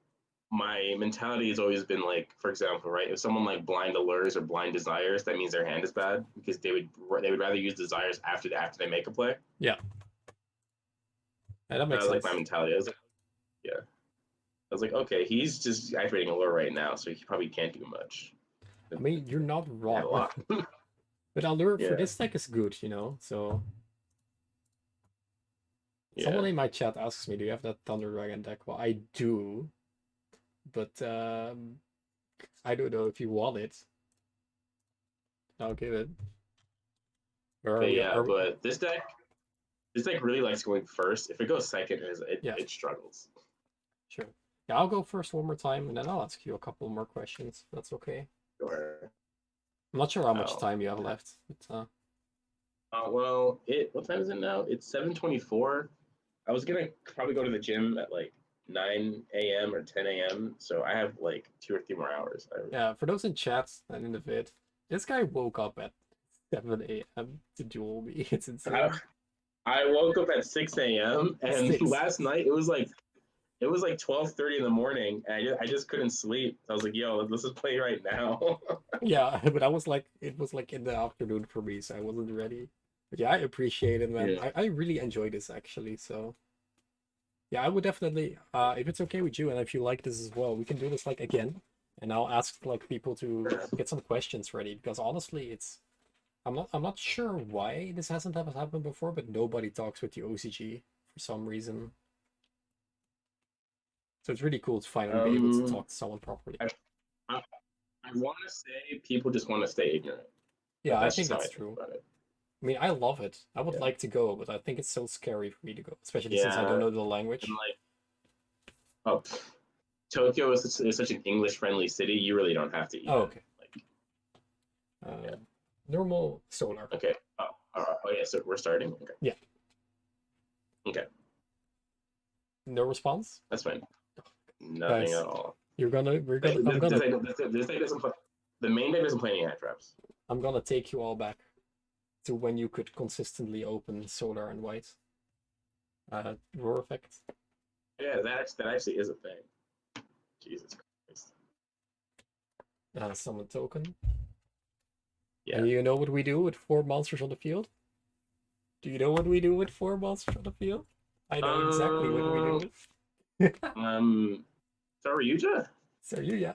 my mentality has always been like, for example, right? If someone like blind allures or blind desires, that means their hand is bad because they would rather use desires after they make a play. Yeah. Yeah, that That makes was sense. like my mentality. I was like, yeah. I was like, okay, he's just activating allure right now, so he probably can't do much. I mean, you're not A wrong. lot. But Allure for Yeah. this deck is good, you know. So Yeah. someone in my chat asks me, "Do you have that Thunder Dragon deck?" Well, I do, but I don't know if you want it. I'll give it. Or are Okay, we? yeah, Are we? but this deck really likes going first. If it goes second, Yeah. it struggles. Sure. Yeah, I'll go first one more time, and then I'll ask you a couple more questions. That's okay. Sure. I'm not sure how much Oh. time you have left, but Well, what time is it now? It's 7:24. I was gonna probably go to the gym at like 9 a.m. or 10 a.m. So I have like 2 or 3 more hours. yeah. For those in chats and in the vid, this guy woke up at 7 a.m. to duel me. It's insane. I woke up at 6 a.m. and 6. last night it was like 12:30 in the morning, and I just couldn't sleep. I was like, "Yo, let's just play right now." Yeah, but I was like, it was like in the afternoon for me, so I wasn't ready. But yeah, I appreciate it, man. Yeah. I really enjoy this actually. So yeah, I would definitely, if it's okay with you, and if you like this as well, we can do this like again, and I'll ask like people to get some questions ready because honestly, I'm not sure why this hasn't ever happened before, but nobody talks with the OCG for some reason. So it's really cool to finally be able to talk to someone properly. I want to say people just want to stay ignorant. Yeah, I That's think just how that's I think true. about it. I mean, I love it. I would Yeah. like to go, but I think it's so scary for me to go, especially since I Yeah. don't know the language. And like, Tokyo is such an English-friendly city. You really don't have to even. Oh, okay. Like, Yeah. Normal solar. okay. Oh, yeah. So we're starting. Okay. Yeah. Okay. No response? That's fine. Nothing Guys, at all. we're gonna I'm gonna This deck doesn't play. The main deck doesn't play any hand traps. I'm gonna take you all back to when you could consistently open solar and white. Roar effect. Yeah, that actually is a thing. Jesus Christ. Summon token. Yeah. And you know what we do with 4 monsters on the field? Do you know what we do with 4 monsters on the field? I know exactly what we do. Saryuja? So you, yeah.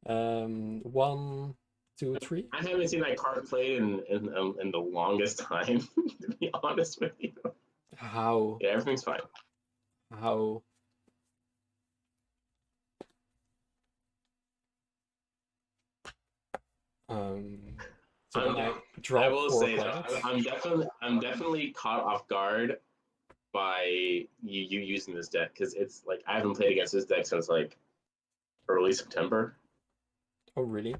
1, 2, 3. I haven't seen that card played in the longest time, to be honest with you. How? Yeah, everything's fine. How? So when I draw I will 4 say cards, I'm definitely caught off guard by you using this deck because it's like I haven't played against this deck since like early September. oh really?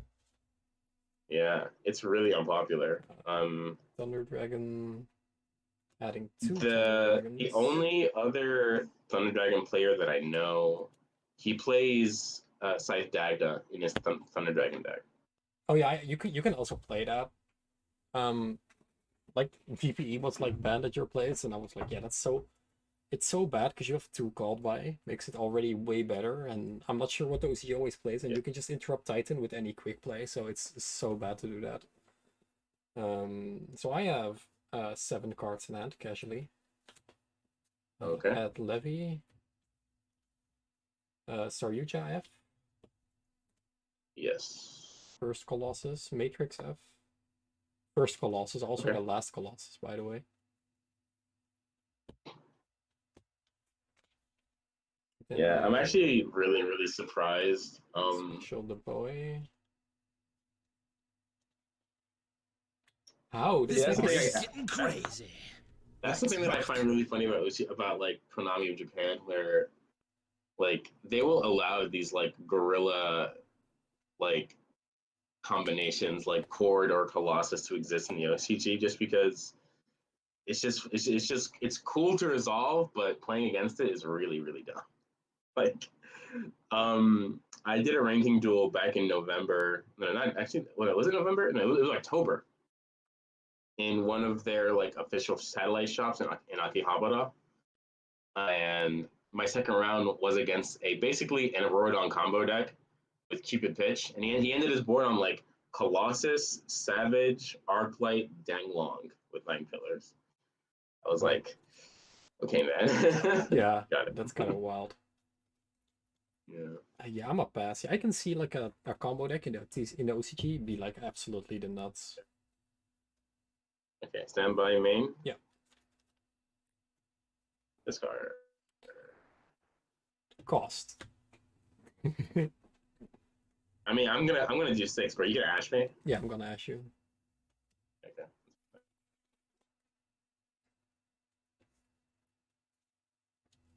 Yeah, it's really unpopular. Thunder Dragon, adding 2 Thunder The Dragons. only other Thunder Dragon player that I know, he plays Scythe Dagda in his Thunder Dragon deck. Oh yeah, you can also play that. Like VPE was like banned at your place, and I was like, yeah, that's so it's so bad because you have 2 called by, makes it already way better, and I'm not sure what the OCG always plays, and Yeah. you can just interrupt Titan with any quick play, so it's so bad to do that. So I have 7 cards in hand, casually. Okay. At Levy. Saryuja F. Yes. First Colossus, Matrix F. First Colossus, also Okay. the last Colossus, by the way. Then Yeah, I'm I actually really surprised. Special the boy. How? This Yeah, This that's the party's thing. is getting crazy. That's the thing that I find really funny about like Konami of Japan, where like they will allow these like guerrilla like combinations like Chord or Colossus to exist in the OCG just because it's cool to resolve, but playing against it is really dumb. Like I did a ranking duel back in November. No, not actually. What was it? November? No, it was October. In one of their like official satellite shops in Akihabara, and my second round was against a basically an Auroradon combo deck with Cupid Pitch, and he ended his board on like Colossus, Savage, Arclight, Danglong with 9 pillars. I was like, okay, man. yeah, Got it. that's kind of wild. Yeah. Yeah, I'm a pass. I can see like a combo deck in the OCG be like absolutely the nuts. Okay, stand by main. Yeah. Discard. Cost. I mean, I'm gonna do 6, bro. You gonna ash me? Yeah, I'm gonna ask you. Okay.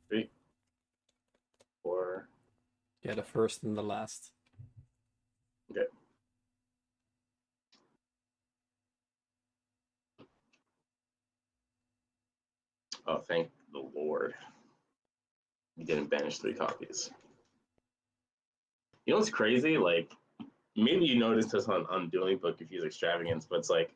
3, 4. Yeah, the first and the last. Okay. Oh, thank the Lord. You didn't banish 3 copies. You know what's crazy? Like, maybe you noticed this on Dueling Book if you use Extravagance, but it's like,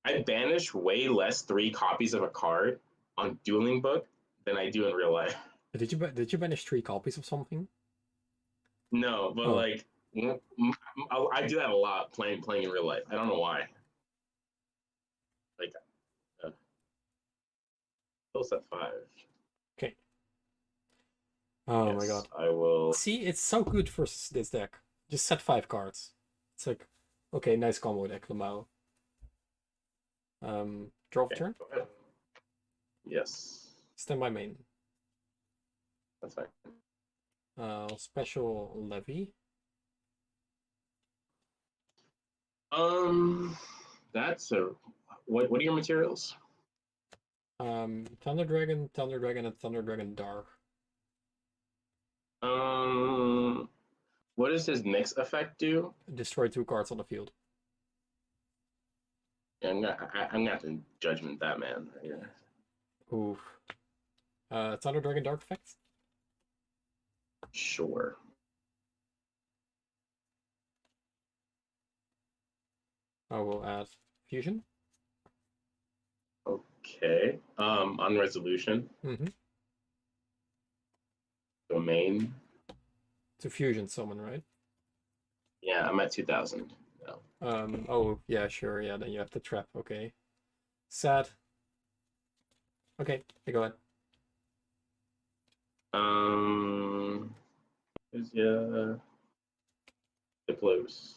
I banish way less 3 copies of a card on Dueling Book than I do in real life. Did you banish 3 copies of something? No, but Oh. like, I do that a lot playing in real life. I don't know why. Like, still set 5. Okay. Oh Yes, my god. I will. See, it's so good for this deck. Just set 5 cards. It's like, okay, nice combo deck, Lamau. Draw Okay, turn. go ahead. Yes, Stand by main. that's fine. Special Levy. That's a. What are your materials? Thunder Dragon, and Thunder Dragon Dark. What does his mix effect do? Destroy 2 cards on the field. Yeah, I'm gonna have to judgment that man right here. Oof. Thunder Dragon Dark effect. Sure. I will add Fusion. Okay. On resolution. Mm-hmm. Domain. To Fusion summon, right? Yeah, I'm at 2,000. No. Oh, yeah, sure. Yeah, then you have to trap. Okay. Sad. Okay, go ahead. Yeah. The close.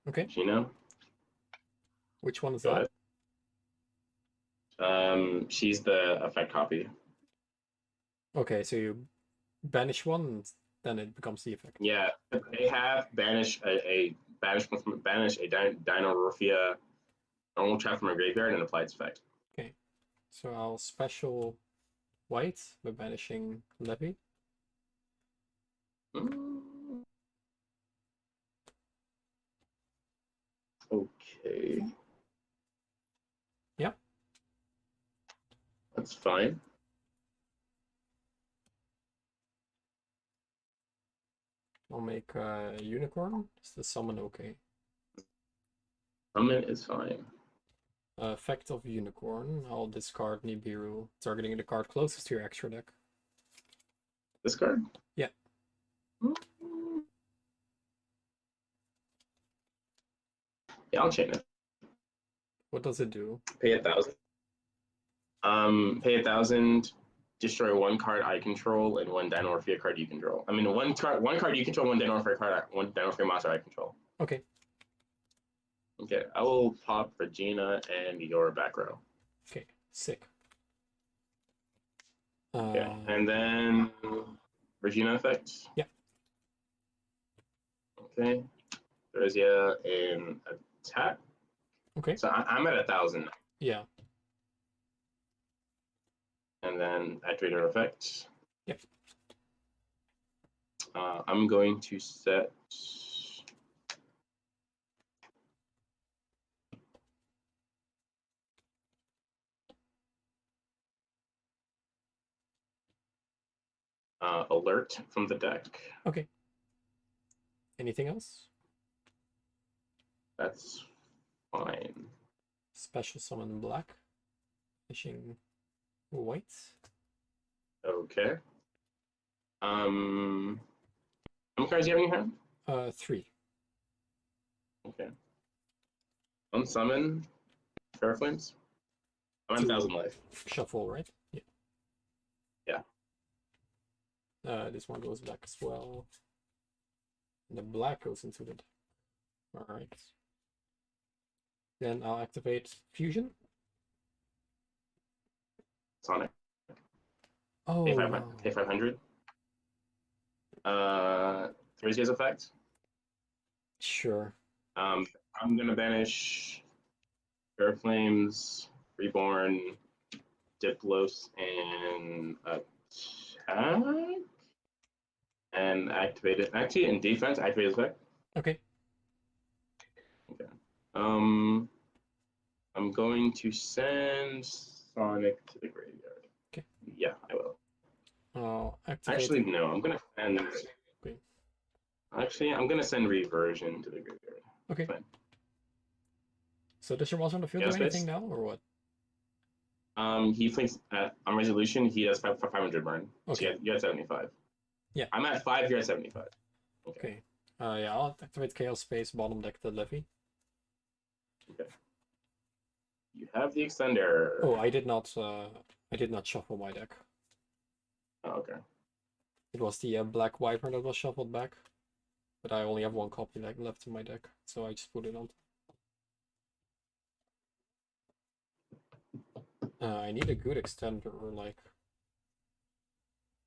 Okay. Gino. Which one is Go that? ahead. She's the effect copy. Okay, so you banish one, and then it becomes the effect. Yeah, they have banish a Dynorphia normal trap from a graveyard and apply its effect. Okay. So I'll special white by banishing Levy. Okay. Yep. That's fine. I'll make a unicorn. Is the summon okay? Summon is fine. Effect of unicorn. I'll discard Nibiru, targeting the card closest to your extra deck. This card? Yeah. Yeah, I'll chain it. What does it do? Pay 1,000. Pay 1,000. Destroy one card I control and one Dynorphia card you control. I mean, one card you control, one Dynorphia monster I control. Okay. Okay, I will pop Regina and your back row. Okay, sick. Okay, and then Regina effect. Yeah. Okay, Theresia in attack. Okay. So I'm at 1,000. Yeah. And then activate her effect. Yep. I'm going to set alert from the deck. Okay. Anything else? That's fine. Special summon black. Fishing white. Okay. How many cards do you have in your hand? 3. Okay. Unsummon Fair Flames. I'm at 1,000 life. Shuffle, right? Yeah. Yeah. This one goes back as well. And the black goes into the deck. Alright. Then I'll activate Fusion. Sonic. Oh, Pay wow. 500. Thursday's effect. Sure. I'm gonna banish Fair Flames, Reborn, Diplos, and attack, and activate it. Actually, in defense, activate his effect. Okay. Okay. I'm going to send Sonic to the graveyard. Okay. Yeah, I will. I'll activate. Actually, no. I'm gonna send. Okay. Actually, I'm gonna send Reversion to the graveyard. Okay. Fine. So does your monster on the field Yeah, do anything space. now, or what? He thinks on resolution he has 500 burn. Okay. So you're at 75. Yeah. I'm at 5. You're at 75. Okay. Yeah, I'll activate Chaos Space, bottom deck the Levy. Okay. You have the extender. Oh, I did not shuffle my deck. Oh, okay. It was the Black Wyvern that was shuffled back. But I only have one copy left in my deck, so I just put it on. I need a good extender, or like...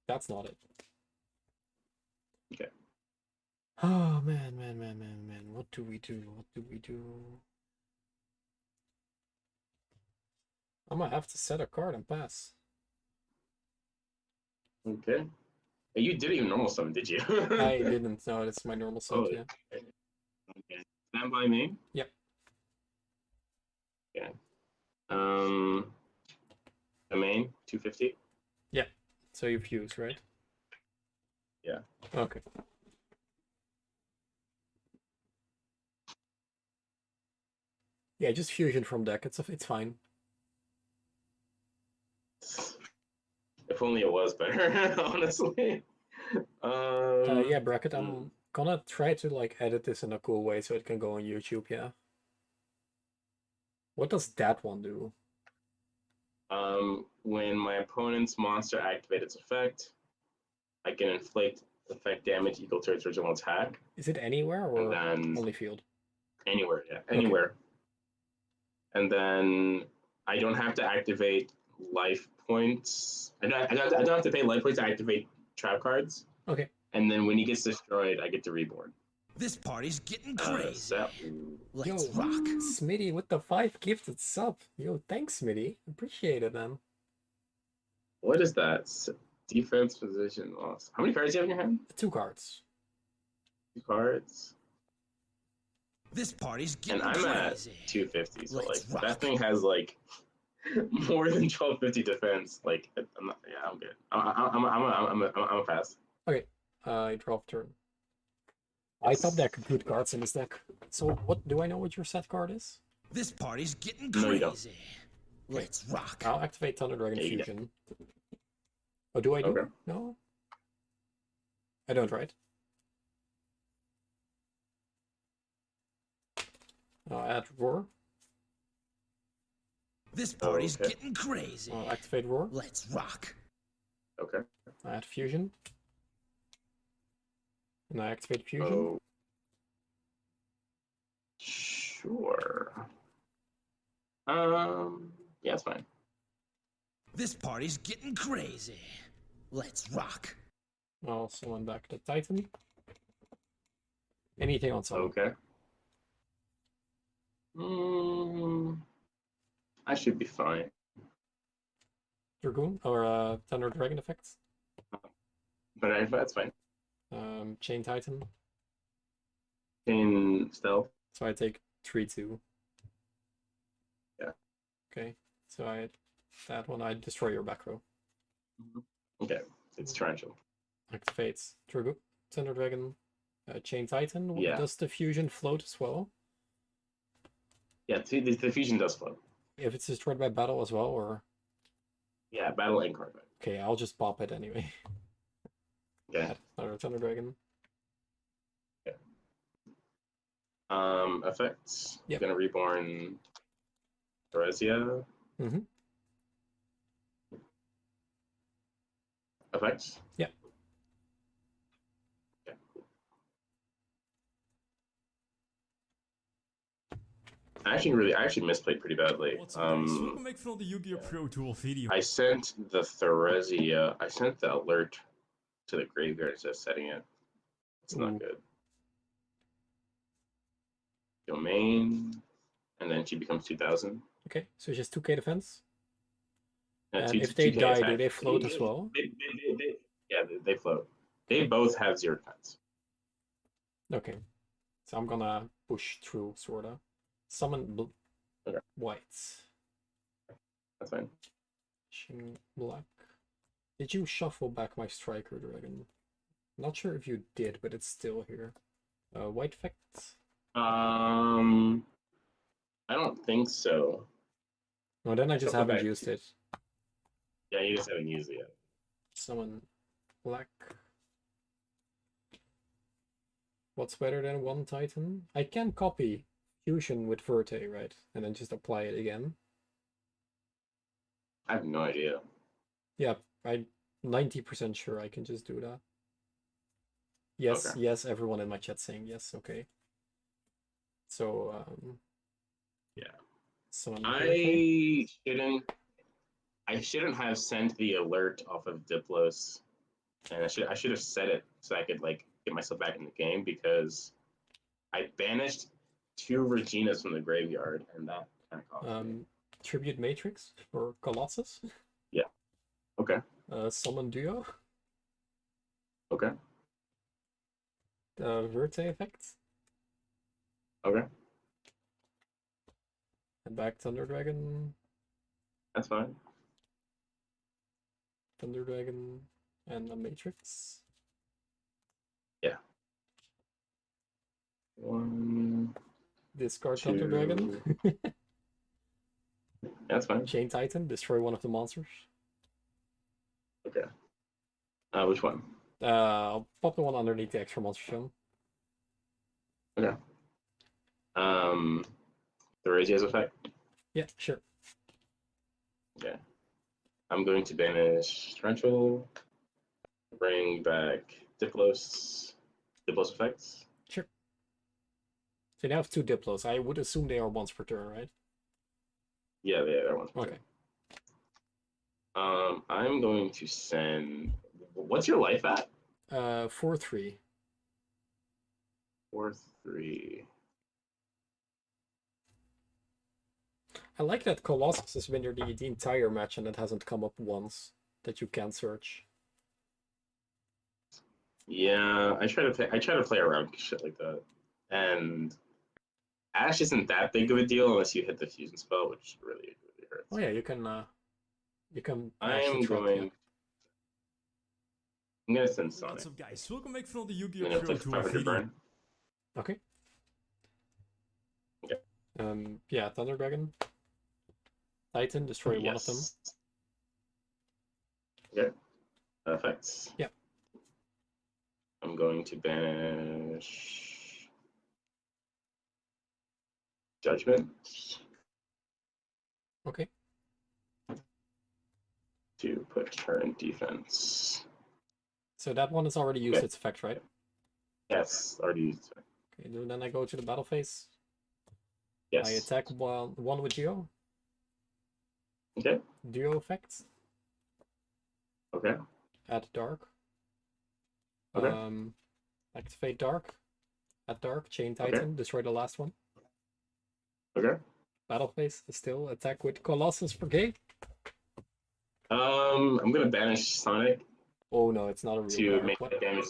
That's not it. Okay. Oh, man. What do we do? I'm gonna have to set a card and pass. Okay. Hey, you didn't even normal summon, did you? I didn't know. It's my normal set, Oh, yeah. Okay. Stand by me. Yep. Okay. Domain 250. Yeah. So you fuse, right? Yeah. Okay. Yeah, just fusion from deck. It's fine. If only it was better, honestly. Yeah, bracket. I'm gonna try to like edit this in a cool way so it can go on YouTube. Yeah. What does that one do? When my opponent's monster activates its effect, I can inflict effect damage equal to its original attack. Is it anywhere or then only field? Anywhere, yeah, anywhere. Okay. And then I don't have to activate life points. I don't have to pay life points to activate trap cards. Okay. And then when he gets destroyed, I get to reborn. This party's getting crazy. So, Let's rock. Smitty with the 5 gifted sub. Yo, thanks, Smitty. Appreciate it, man. What is that? Defense position loss. How many cards do you have in your hand? 2 cards. 2 cards. This party's getting and I'm crazy. at 250, so Let's like rock. that thing has like more than 1250 defense. Like, I'm not. Yeah, I'm good. I'm a pass. Okay, I draw off turn. I top deck good cards in this deck. So what do I know what your set card is? This party's getting No, you don't. crazy. Let's rock. I'll activate Thunder Dragon Yeah, you Fusion. Oh, do I do? Okay. No? I don't, right? Add Roar. This party's Okay. getting crazy. Activate Roar. Let's rock. Okay. Add Fusion. And I activate Fusion. Oh. Sure. Yeah, it's fine. This party's getting crazy. Let's rock. I'll summon back the Titan. Anything on summon. Okay. I should be fine. Dragoon or Thunder Dragon effects. But that's fine. Chain Titan. In stealth. So I take 3/2. Yeah. Okay. So that one I destroy your back row. Okay. It's torrential. Activates Dragoon, Thunder Dragon, Chain Titan. Yeah. Does the fusion float as well? Yeah, the fusion does flow. If it's destroyed by battle as well, or Yeah, battle and card. okay, I'll just pop it anyway. Okay. Thunder Dragon. Effects. Yep. Gonna reborn Theresia. Mhm. Effects. Yep. Okay. I actually misplayed pretty badly. What's up, guys? Welcome back from the Yu-Gi-Oh! Pro Tour video. I sent the Theresia. I sent the alert to the graveyard instead of setting it. It's Ooh. not good. Domain, and then she becomes 2000. Okay, so it's just 2k defense. And And two- if they 2K die, attack. do they float as well? They float. They both have 0 defense. Okay, so I'm gonna push through sorta. Summon Okay. whites. That's fine. Pushing black. Did you shuffle back my striker dragon? Not sure if you did, but it's still here. White effects. I don't think so. No, then I just Shuffle haven't back. used it. Yeah, you just haven't used it yet. Summon black. What's better than one Titan? I can copy Fusion with Verte, right? And then just apply it again. I have no idea. Yeah, I'm 90% sure I can just do that. Yes, Okay. yes, everyone in my chat saying yes, okay. So, Yeah. summon I shouldn't have sent the alert off of Diplos, and I should have set it so I could like get myself back in the game because I banished 2 Reginas from the graveyard, and that kind of cost me. Tribute Matrix for Colossus. Okay. Summon Duo. Okay. Verte effect. Okay. And back Thunder Dragon. That's fine. Thunder Dragon and a Matrix. One. Discard Thunder Dragon. That's fine. Chain Titan. Destroy one of the monsters. Okay. Which one? I'll pop the one underneath the extra monster shown. Okay. Theresia's effect. Yeah, sure. Okay. I'm going to banish Torrential. Bring back Diplos effects. Sure. So you now have 2 Diplos. I would assume they are once per turn, right? Yeah, that one's Okay. I'm going to send. What's your life at? 4/3. 4/3. I like that Colossus has been here the entire match and it hasn't come up once that you can search. Yeah, I try to play around with shit like that, and Ash isn't that big of a deal unless you hit the fusion spell, which really is a hurts. Oh yeah, you can I actually am trap, going. yeah. I'm gonna send Sonic. What's up, guys? Welcome back from the Yu-Gi-Oh! I'm gonna Pro play to 500 video. burn. Okay. Okay. Yeah, Thunder Dragon. Titan, destroy one of them. Okay. Effects. Yep. I'm going to banish Judgment Okay. to put her in defense. So that one has already used Okay. its effect, right? Yes, already used it. Okay, then I go to the battle phase. Yes. I attack one with Geo. Okay. Duo effects. Okay. Add dark. Okay. Activate dark. Add dark. Chain Titan. Destroy the last one. Okay. Battle phase. Still attack with Colossus for gay. I'm gonna banish Sonic Oh no, it's not a real to card. make What? the damage.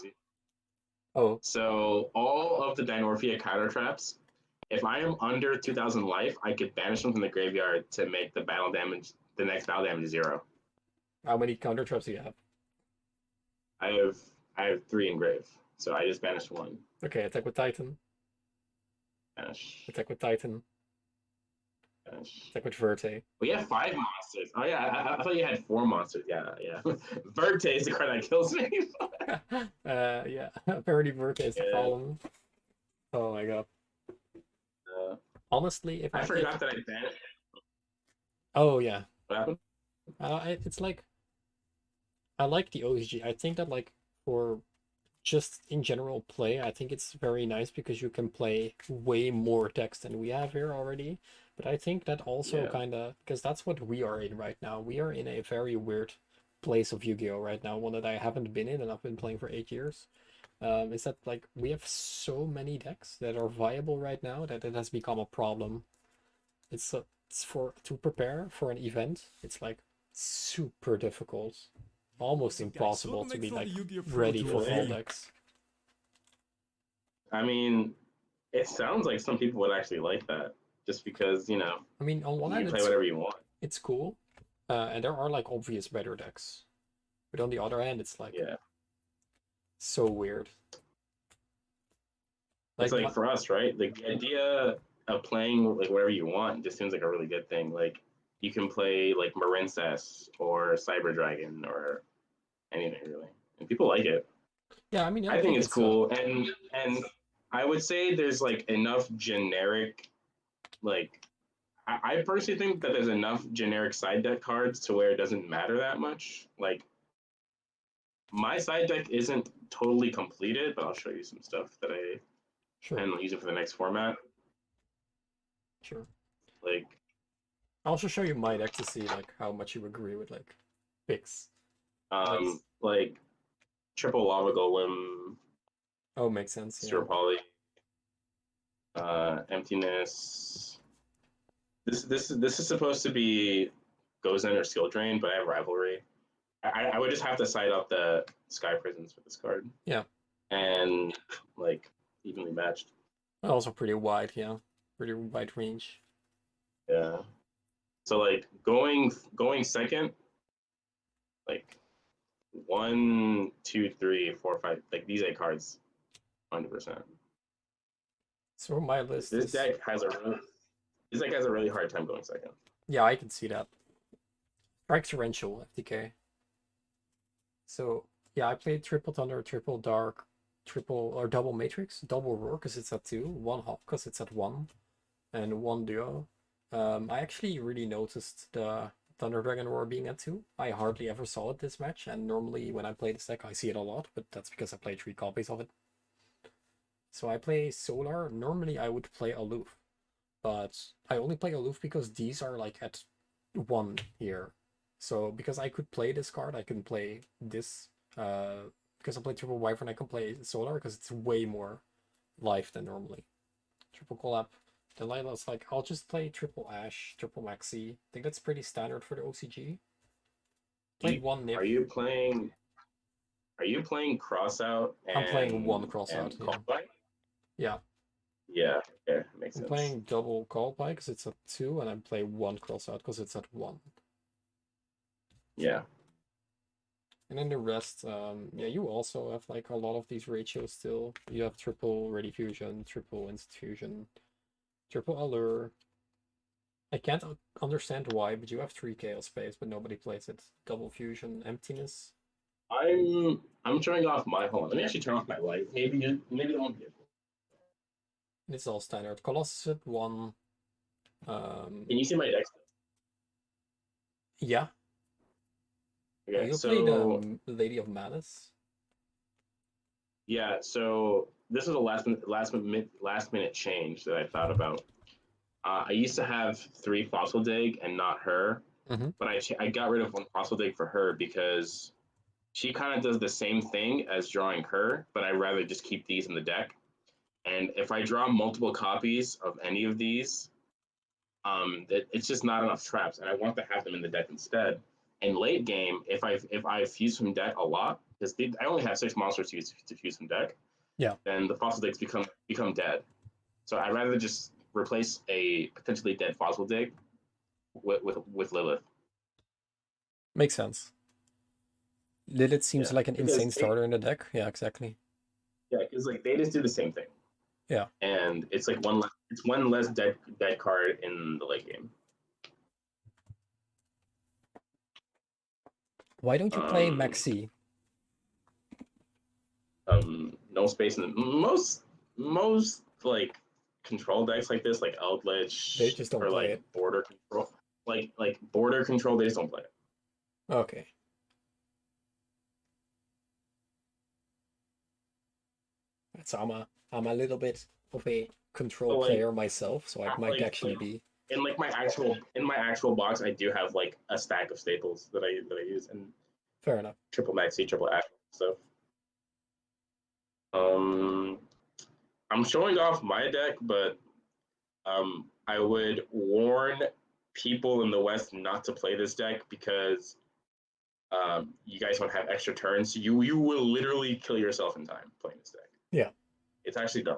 Oh, So all of the Dynorphia counter traps, if I am under 2,000 life, I could banish them from the graveyard to make the battle damage, the next battle damage 0. how many counter traps do you have? I have 3 engrave, so I just banished 1. Okay, attack with Titan. Banish. Attack with Titan. Banish. Attack with Verte. We have 5 monsters. Oh yeah, I thought you had 4 monsters. Yeah. Verte is the card that kills me. Yeah, apparently Verte is the Yeah. problem. Oh my god. Honestly, if I I forgot that I banished. Oh yeah. What happened? It's like I like the OCG. I think that like for just in general play, I think it's very nice because you can play way more decks than we have here already. But I think that also Yeah. kind of because that's what we are in right now. We are in a very weird place of Yu-Gi-Oh right now, one that I haven't been in and I've been playing for 8 years. Is that like we have so many decks that are viable right now that it has become a problem. It's to prepare for an event. It's like super difficult, almost What's up, guys? impossible Welcome to back be from like the Yu-Gi-Oh! Pro ready to for all video. decks. I mean, it sounds like some people would actually like that, just because I mean, on one you hand, can play whatever you want. it's cool, and there are like obvious better decks, but on the other hand, it's like Yeah. so weird. It's like what- for us, right? The idea of playing like whatever you want just seems like a really good thing. Like you can play like Marincess or Cyber Dragon or anything really, and people like it. yeah, I mean, I think it's cool, and I would say there's like enough generic, like I personally think that there's enough generic side deck cards to where it doesn't matter that much. Like my side deck isn't totally completed, but I'll show you some stuff that I Sure, plan on using for the next format. sure. Like I'll also show you my deck to see like how much you agree with like picks. like triple lava golem, Oh, makes sense. Yeah. Steel Poly, emptiness. This is supposed to be Gozen or Skill Drain, but I have rivalry. I would just have to side up the Sky Prisons for this card. Yeah. And like evenly matched. Also pretty wide, yeah. Pretty wide range. Yeah. So like going second, like 1, 2, 3, 4, 5, like these 8 cards, 100%. So my list This is deck has a really hard time going second. yeah, I can see that. Strike Torrential FTK. So yeah, I played triple Thunder, triple Dark, triple or double Matrix, double Roar because it's at 2, one Hop because it's at 1, and one Duo. I actually really noticed the Thunder Dragon Roar being at 2. I hardly ever saw it this match, and normally when I play this deck I see it a lot, but that's because I play 3 copies of it. So I play Solar. Normally I would play Aloof, but I only play Aloof because these are like at 1 here. So because I could play this card, I can play this. Because I play triple Wyvern, I can play Solar because it's way more life than normally. Triple Collab. Then Lila's like, I'll just play triple Ash, triple Maxx C. I think that's pretty standard for the OCG. Played one Nip. Are you playing Crossout? I'm playing one Crossout. Yeah. Callback? Yeah. Yeah, okay, makes I'm sense. playing double call pie because it's at 2, and I play 1 cross out because it's at 1. Yeah. And then the rest, yeah, you also have like a lot of these ratios still. You have triple ready fusion, triple institution, triple allure. I can't understand why, but you have 3 chaos space, but nobody plays it. Double fusion, emptiness. I'm turning off my hold on. Let me actually turn off my light. Maybe that won't be it. It's all standard. Colossus at 1. Can you see my deck? Yeah. Okay, You so played Lady of Malice. yeah, so this is a last minute change that I thought about. I used to have 3 fossil dig and not her, Mhm. but I got rid of 1 fossil dig for her because she kind of does the same thing as drawing her, but I'd rather just keep these in the deck. And if I draw multiple copies of any of these, it's just not enough traps, and I want to have them in the deck instead. In late game, if I fuse from deck a lot, because I only have 6 monsters to fuse from deck, Yeah. then the fossil digs become dead. So I'd rather just replace a potentially dead fossil dig with Lilith. Makes sense. Lilith seems Yeah, like an because insane starter in the deck. Yeah, exactly. yeah, because like they just do the same thing. Yeah. And it's like one less dead card in the late game. Why don't you play Maxx C? No space in the most like control decks like this, like Eldritch They just don't or play like it. border control, like border control, they just don't play it. Okay. So I'm a little bit of a control So, like, player myself, so I might actually be. in like my actual box, I do have like a stack of staples that I use and Fair enough. triple Maxx C, triple Ash stuff. Um, I'm showing off my deck, but I would warn people in the West not to play this deck because you guys don't have extra turns. You will literally kill yourself in time playing this deck. Yeah. It's actually dumb.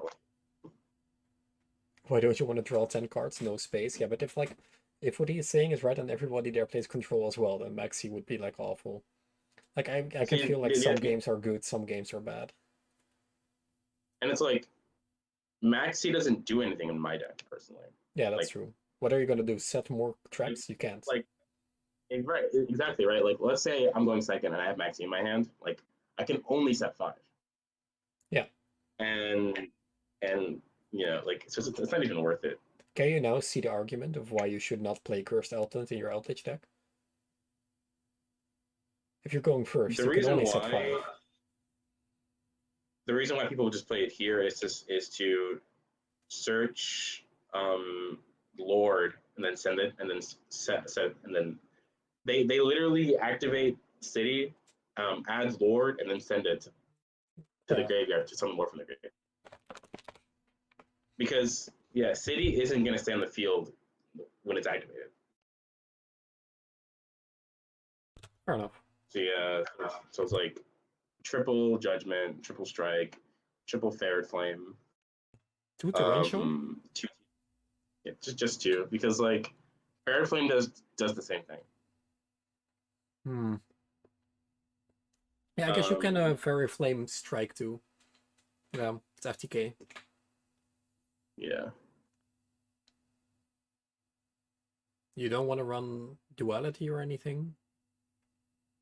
Why don't you want to draw 10 cards? No space. Yeah, but if what he is saying is right and everybody there plays control as well, then Maxx C would be like awful. Like I can See, feel like yeah, some games are good, some games are bad. and it's like Maxx C doesn't do anything in my deck personally. Yeah, that's Like, true. What are you gonna do? Set more traps? You can't. like right, exactly right. Like let's say I'm going second and I have Maxx C in my hand. Like I can only set 5. Yeah. And like it's not even worth it. Can you now see the argument of why you should not play Cursed Eldritch in your Eldritch deck? If you're going first, The you can reason only set why 5. the reason why people just play it here is to search Lord and then send it and then set and then they literally activate City, adds Lord and then send it to the graveyard to summon more from the graveyard. Because yeah, City isn't gonna stay on the field when it's activated. Fair enough. So yeah, so it's like triple Judgment, triple Strike, triple Ferret Flame. 2 torrential? 2, yeah, just 2 because like Ferret Flame does the same thing. Hmm. Yeah, I guess you can Fairy Flame Strike too. Yeah, it's FTK. Yeah. You don't want to run Duality or anything?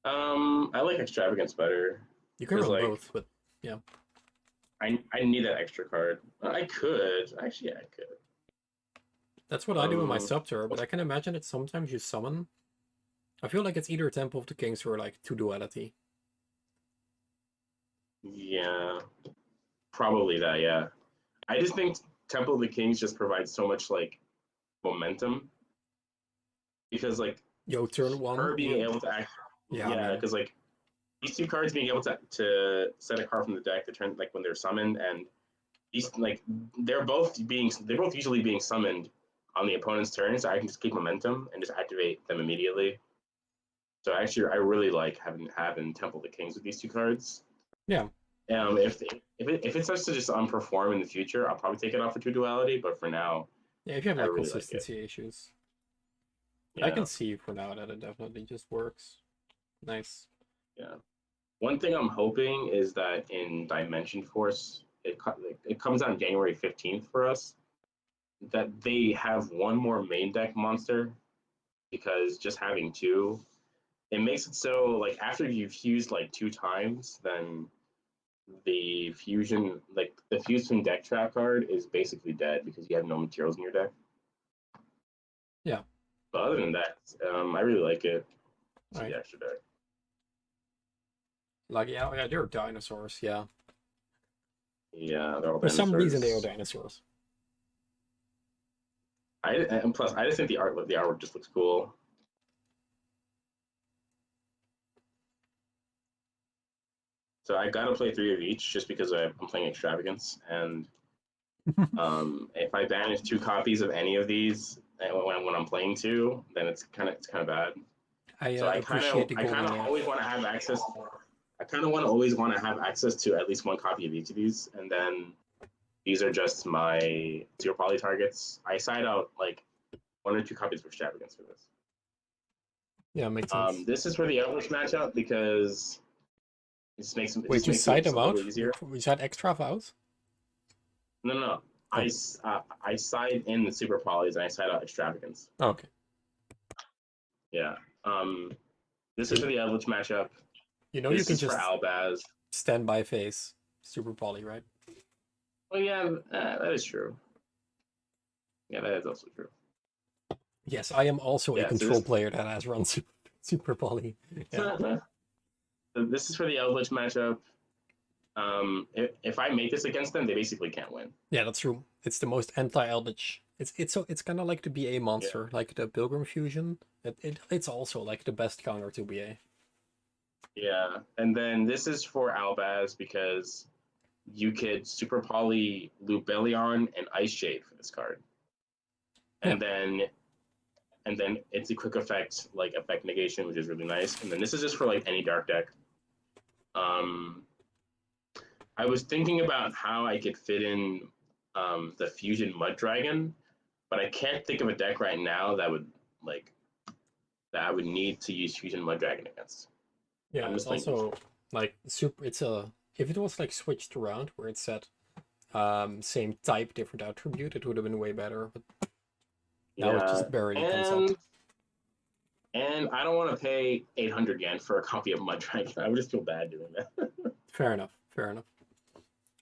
I like Extravagance better. You can run like, both, but yeah. I need that extra card. I could. Actually, yeah, I could. That's what I do in my Subter, but I can imagine that sometimes you summon. I feel like it's either Temple of the Kings or like 2 Duality. Yeah. Probably that, yeah. I just think Temple of the Kings just provides so much like momentum. Because like Yo, turn 1. her being able to act Yeah, because like these 2 cards being able to set a card from the deck to turn like when they're summoned and these like they're both usually being summoned on the opponent's turn, so I can just keep momentum and just activate them immediately. So actually I really like having Temple of the Kings with these 2 cards. Yeah. If it starts to just unperform in the future, I'll probably take it off for two duality. But for now, Yeah, if you have I like really like it. consistency issues. I Yeah, can see for now that it definitely just works. Nice. yeah. One thing I'm hoping is that in Dimension Force, it comes out on January 15th for us. That they have one more main deck monster, because just having two, it makes it so like after you've fused like two times, then the fusion, like the fused from deck trap card, is basically dead because you have no materials in your deck. Yeah. But other than that, I really like it. All right. The extra deck. Like yeah, they're dinosaurs. Yeah. Yeah, they're all For some reason, they are dinosaurs. dinosaurs. And plus, I just think the artwork just looks cool. So I gotta play 3 of each just because I'm playing Extravagance, and if I banish 2 copies of any of these when I'm playing 2, then it's kind of bad. I So appreciate the I kind golden of age. always want to have access. I kind of want to always want to have access to at least one copy of each of these, and then these are just my 0 poly targets. I side out like 1 or 2 copies of Extravagance for this. Yeah, makes sense. This is for the Elvish matchup because it just makes Wait, you side them a out? little easier. You side extra out? No. Oh. I side in the super polys and I side out Extravagance. Oh, okay. Yeah. This is for the Eldritch matchup. You know This you can is just for Albaz. stand by face super poly, right? Well, yeah, that is true. Yeah, that is also true. Yes, I am also a Yeah, so control this- player that has run super poly. Yeah. So this is for the Eldritch matchup. If I make this against them, they basically can't win. Yeah, that's true. It's the most anti-eldritch. It's kind of like the BA monster, like the Pilgrim Fusion. It's also like the best counter to BA. Yeah, and then this is for Albaz because you could super poly Lubellion and Ice Shade for this card, and then it's a quick effect like effect negation, which is really nice. And then this is just for like any dark deck. I was thinking about how I could fit in the Fusion Mud Dragon, but I can't think of a deck right now that would I would need to use Fusion Mud Dragon against. Yeah, I'm it's just thinking. also like super. It's a if it was like switched around where it said same type, different attribute, it would have been way better. But now it just barely comes up. And I don't want to pay 800 yen for a copy of Mud Dragon. I would just feel bad doing that. Fair enough. Fair enough.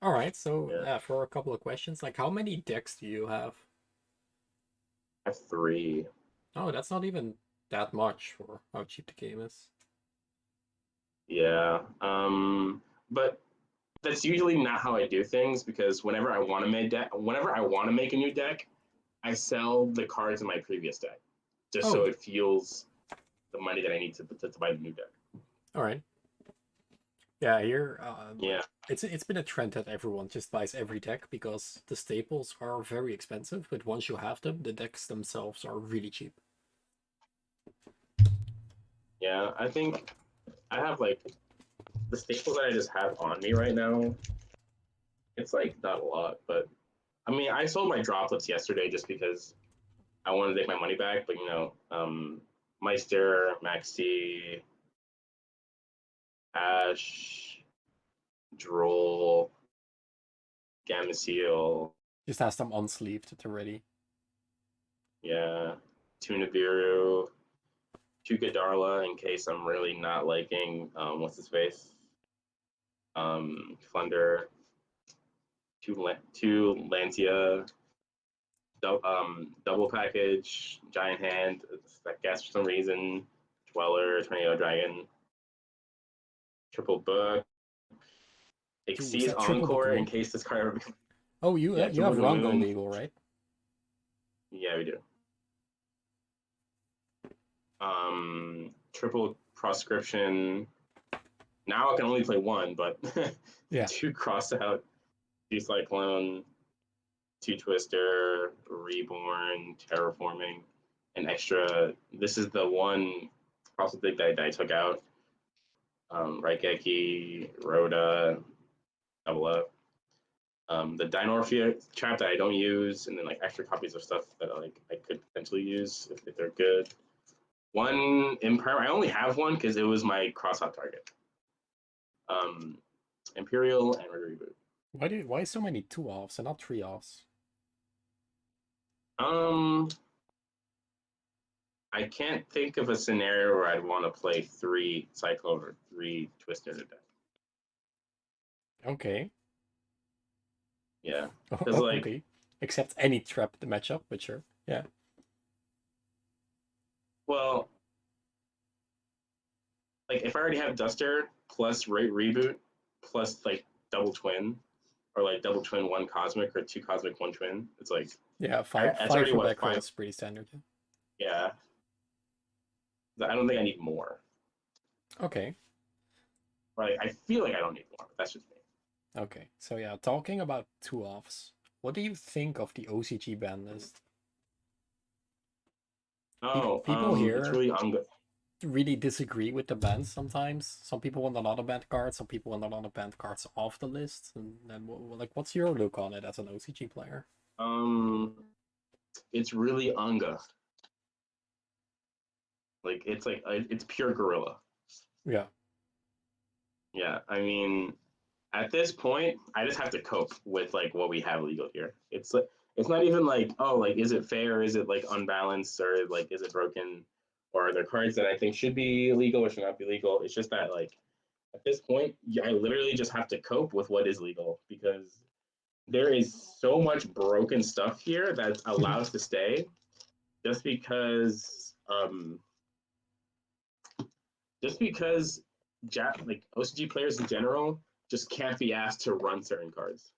All right. So Yeah. for a couple of questions, like how many decks do you have? I have 3. Oh, that's not even that much for how cheap the game is. Yeah. But that's usually not how I do things because whenever I want to make a new deck, I sell the cards in my previous deck, just so Oh. it feels the money that I need to buy the new deck. All right. Yeah, here. Yeah. It's been a trend that everyone just buys every deck because the staples are very expensive, but once you have them, the decks themselves are really cheap. Yeah, I think I have like the staples that I just have on me right now. It's like not a lot, but I mean, I sold my droplets yesterday just because I wanted to take my money back. But Meister, Maxx C, Ash, Droll, Gamma Seal, Just has them unsleeved at the ready. yeah, Tunabiru, 2 Gadarla in case I'm really not liking what's his face, Flunder, 2 Lancia, double package, Giant Hand, I guess for some reason, Dweller, Tornado Dragon, triple book, Exceed that triple book Encore in rule? case this card ever. Oh, you Yeah, you have triple Rongo Moon. legal, right? Yeah, we do. Triple Proscription. Now I can only play 1, but Yeah. 2 cross out, 2 Cyclone, 2 Twister, Reborn, Terraforming, an extra. This is the one also big that I took out. Raigeki, Rhoda, double up. The Dynorphia trap that I don't use, and then like extra copies of stuff that I could potentially use if they're good. One Empire, I only have one because it was my cross-out target. Imperial and Reboot. Why so many 2-offs and not 3-offs? I can't think of a scenario where I'd want to play 3 Cyclone or 3 Twister to death. Okay. Yeah. Oh, 'Cause, like- okay. Except any trap the matchup, but sure. Yeah. Well, like if I already have Duster plus Reboot plus like double twin, or like double twin 1 cosmic or 2 cosmic 1 twin, it's like Yeah, that's five already for what, back row 5? is pretty standard. Yeah. I don't think I need more. Okay. Right? I feel like I don't need more, but that's just me. Okay. So yeah, talking about 2-offs, what do you think of the OCG ban list? Oh, people here- it's really ungood. Really disagree with the bans sometimes. Some people want a lot of banned cards, some people want a lot of banned cards off the list. And then, like, what's your look on it as an OCG player? It's really unga. Like it's pure gorilla. Yeah. Yeah, I mean, at this point, I just have to cope with like what we have legal here. It's like it's not even like, oh, like is it fair? Is it like unbalanced, or like is it broken? Or are there cards that I think should be legal or should not be legal? It's just that like at this point, I literally just have to cope with what is legal, because there is so much broken stuff here that's allowed to stay just because like OCG players in general just can't be asked to run certain cards.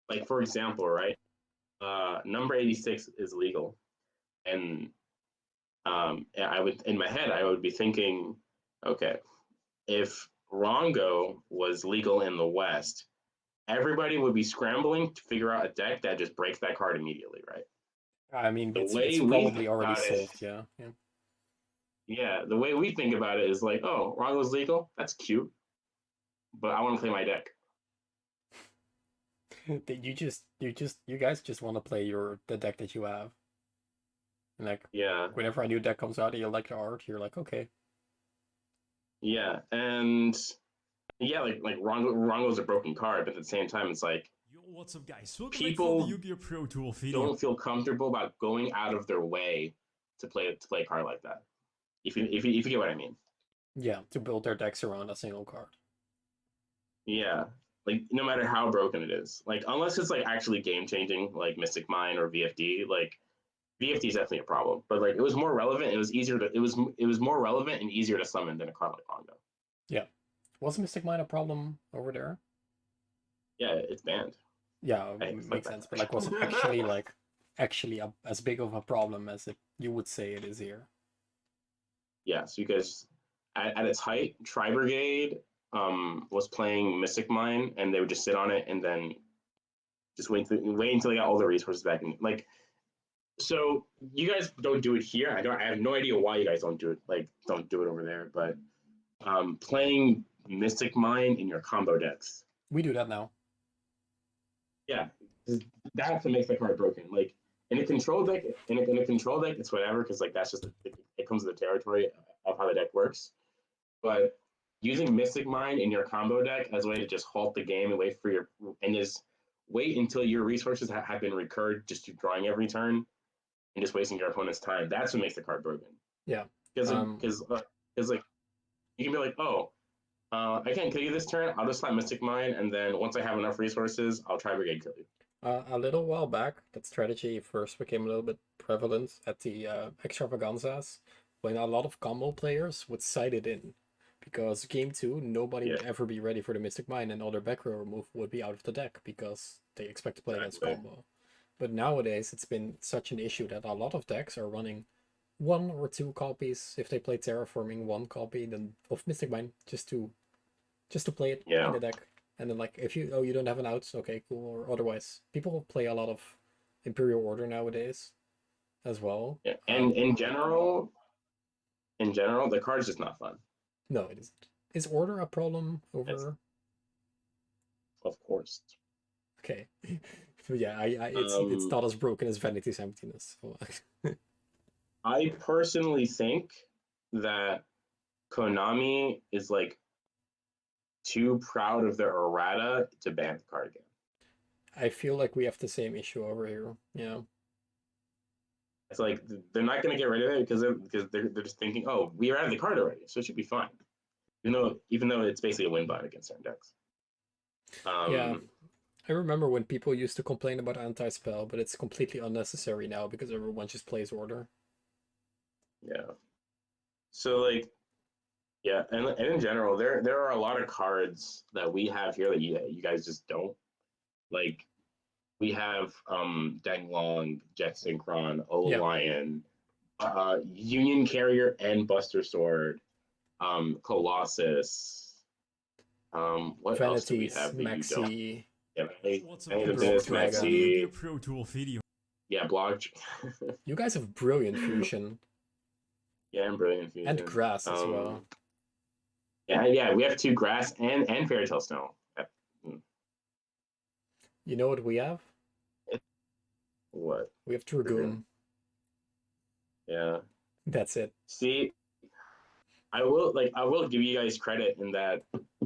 Like for example, right? Number 86 is legal, and I would, in my head, I would be thinking, okay, if Rongo was legal in the West, everybody would be scrambling to figure out a deck that just breaks that card immediately, right? I mean, The it's way we probably think already about it- solved, yeah. Yeah, the way we think about it is like, oh, Rongo's legal, that's cute, but I want to play my deck. You guys just want to play the deck that you have. And like, Yeah, whenever a new deck comes out and you like the art, you're like, okay. yeah, and yeah, like Rongo's a broken card, but at the same time, it's like Yo, what's up guys? Welcome People back for the Yu-Gi-Oh! Pro Tour video. don't feel comfortable about going out of their way to play a card like that. If you get what I mean. Yeah, to build their decks around a single card. Yeah, like no matter how broken it is, like unless it's like actually game changing, like Mystic Mine or VFD, like VFD is definitely a problem. But like it was more relevant. It was easier to. It was more relevant and easier to summon than a card like Rongo. Was Mystic Mine a problem over there? Yeah, it's banned. Yeah, Hey, makes fuck that. sense. But like, was it actually as big of a problem as you would say it is here? Yeah, so because at its height, Tri Brigade was playing Mystic Mine, and they would just sit on it and then just wait until they got all the resources back. And like, so you guys don't do it here. I have no idea why you guys don't do it. Like, don't do it over there. But playing Mystic Mine in your combo decks, We do that now. yeah, that's what makes the card broken. Like in a control deck, in a control deck, it's whatever, because like that's just it comes with the territory of how the deck works. But using Mystic Mine in your combo deck as a way to just halt the game and just wait until your resources have been recurred, just drawing every turn and just wasting your opponent's time. That's what makes the card broken. Yeah. Because like you can be like, oh, I can't kill you this turn. I'll just slap Mystic Mine, and then once I have enough resources, I'll try Brigade kill you. A little while back, that strategy first became a little bit prevalent at the extravaganzas, when a lot of combo players would side it in. Because game 2, nobody would ever be ready for the Mystic Mine, and all their back row move would be out of the deck because they expect to play against combo. But nowadays, it's been such an issue that a lot of decks are running 1 or 2 copies. If they play Terraforming, 1 copy then of Mystic Mine just to play it in the deck. And then like if you don't have an out, okay, cool. Or otherwise, people play a lot of Imperial Order nowadays as well. Yeah, and in general, the card's just not fun. No, it isn't. Is Order a problem over? of course. Okay. But yeah, it's not as broken as Vanity's Emptiness. So. I personally think that Konami is like too proud of their errata to ban the card again. I feel like we have the same issue over here. Yeah. It's like they're not going to get rid of it because they're just thinking, oh, we are out of the card already, so it should be fine. Even though it's basically a win button against certain decks. Yeah. I remember when people used to complain about anti-spell, but it's completely unnecessary now because everyone just plays order. Yeah. So like, yeah, and in general, there are a lot of cards that we have here that you guys just don't. Like, we have Danglong, Jet Synchron, Lion, Union Carrier and Buster Sword, Colossus. What else do we Vanities, have that Maxx you don't? C. Yeah, What's up, Emptiness, guys? Maxx Welcome to the C. Yu-Gi-Oh! Pro Duel video. Yeah, Blog. You guys have brilliant fusion. Yeah, and Brilliant Fusion. And grass as well. Yeah, we have 2 grass and Fairy Tale Snow. You know what we have? What? We have Dragoon. Yeah. That's it. See, I will give you guys credit in that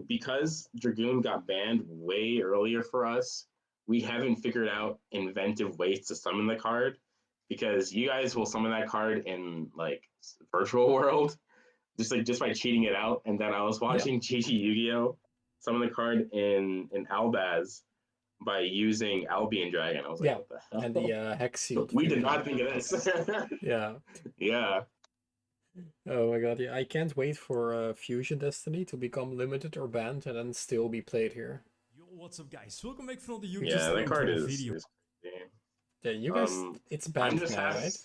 because Dragoon got banned way earlier for us, we haven't figured out inventive ways to summon the card, because you guys will summon that card in like virtual world just by cheating it out. And then I was watching GG Yu-Gi-Oh! Summon the card in Albaz by using Albion Dragon. I was like, what the hell? And the Hex Sealed. We did not think of this. Yeah. Yeah. Oh my god, yeah. I can't wait for Fusion Destiny to become limited or banned and then still be played here. Yo, what's up, guys? Welcome back from the Yu-Gi-Oh! Yeah, that card is video. Yeah, you guys, it's banned now, right?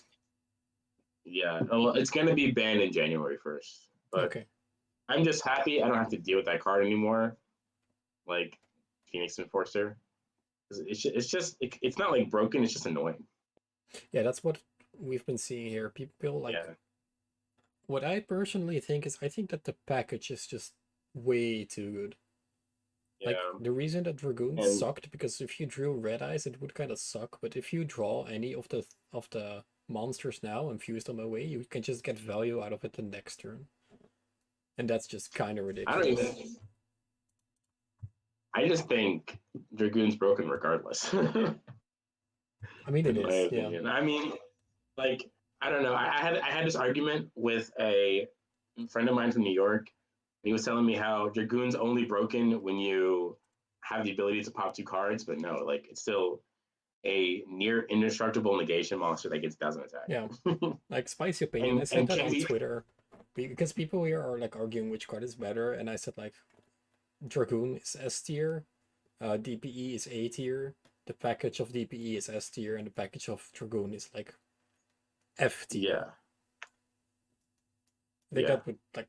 Yeah, well, it's going to be banned in January 1st. But Okay. I'm just happy I don't have to deal with that card anymore. Like Phoenix Enforcer. It's not like broken, it's just annoying. Yeah, that's what we've been seeing here. People like... Yeah. What I personally think is, I think that the package is just way too good. Like, the reason that Dragoon sucked, because if you drew Red Eyes, it would kind of suck, but if you draw any of the monsters now and fuse them away, you can just get value out of it the next turn. And that's just kind of ridiculous. I just think Dragoon's broken regardless. I mean, it is, yeah. I mean, like, I don't know. I had this argument with a friend of mine from New York. He was telling me how Dragoon's only broken when you have the ability to pop 2 cards, but no, like, it's still a near indestructible negation monster that gets 1,000 attack. Yeah, like Spicy Opinion. I said that on Twitter because people here are like arguing which card is better, and I said like Dragoon is S tier, DPE is A tier, the package of DPE is S tier, and the package of Dragoon is like F tier. Yeah. They got with like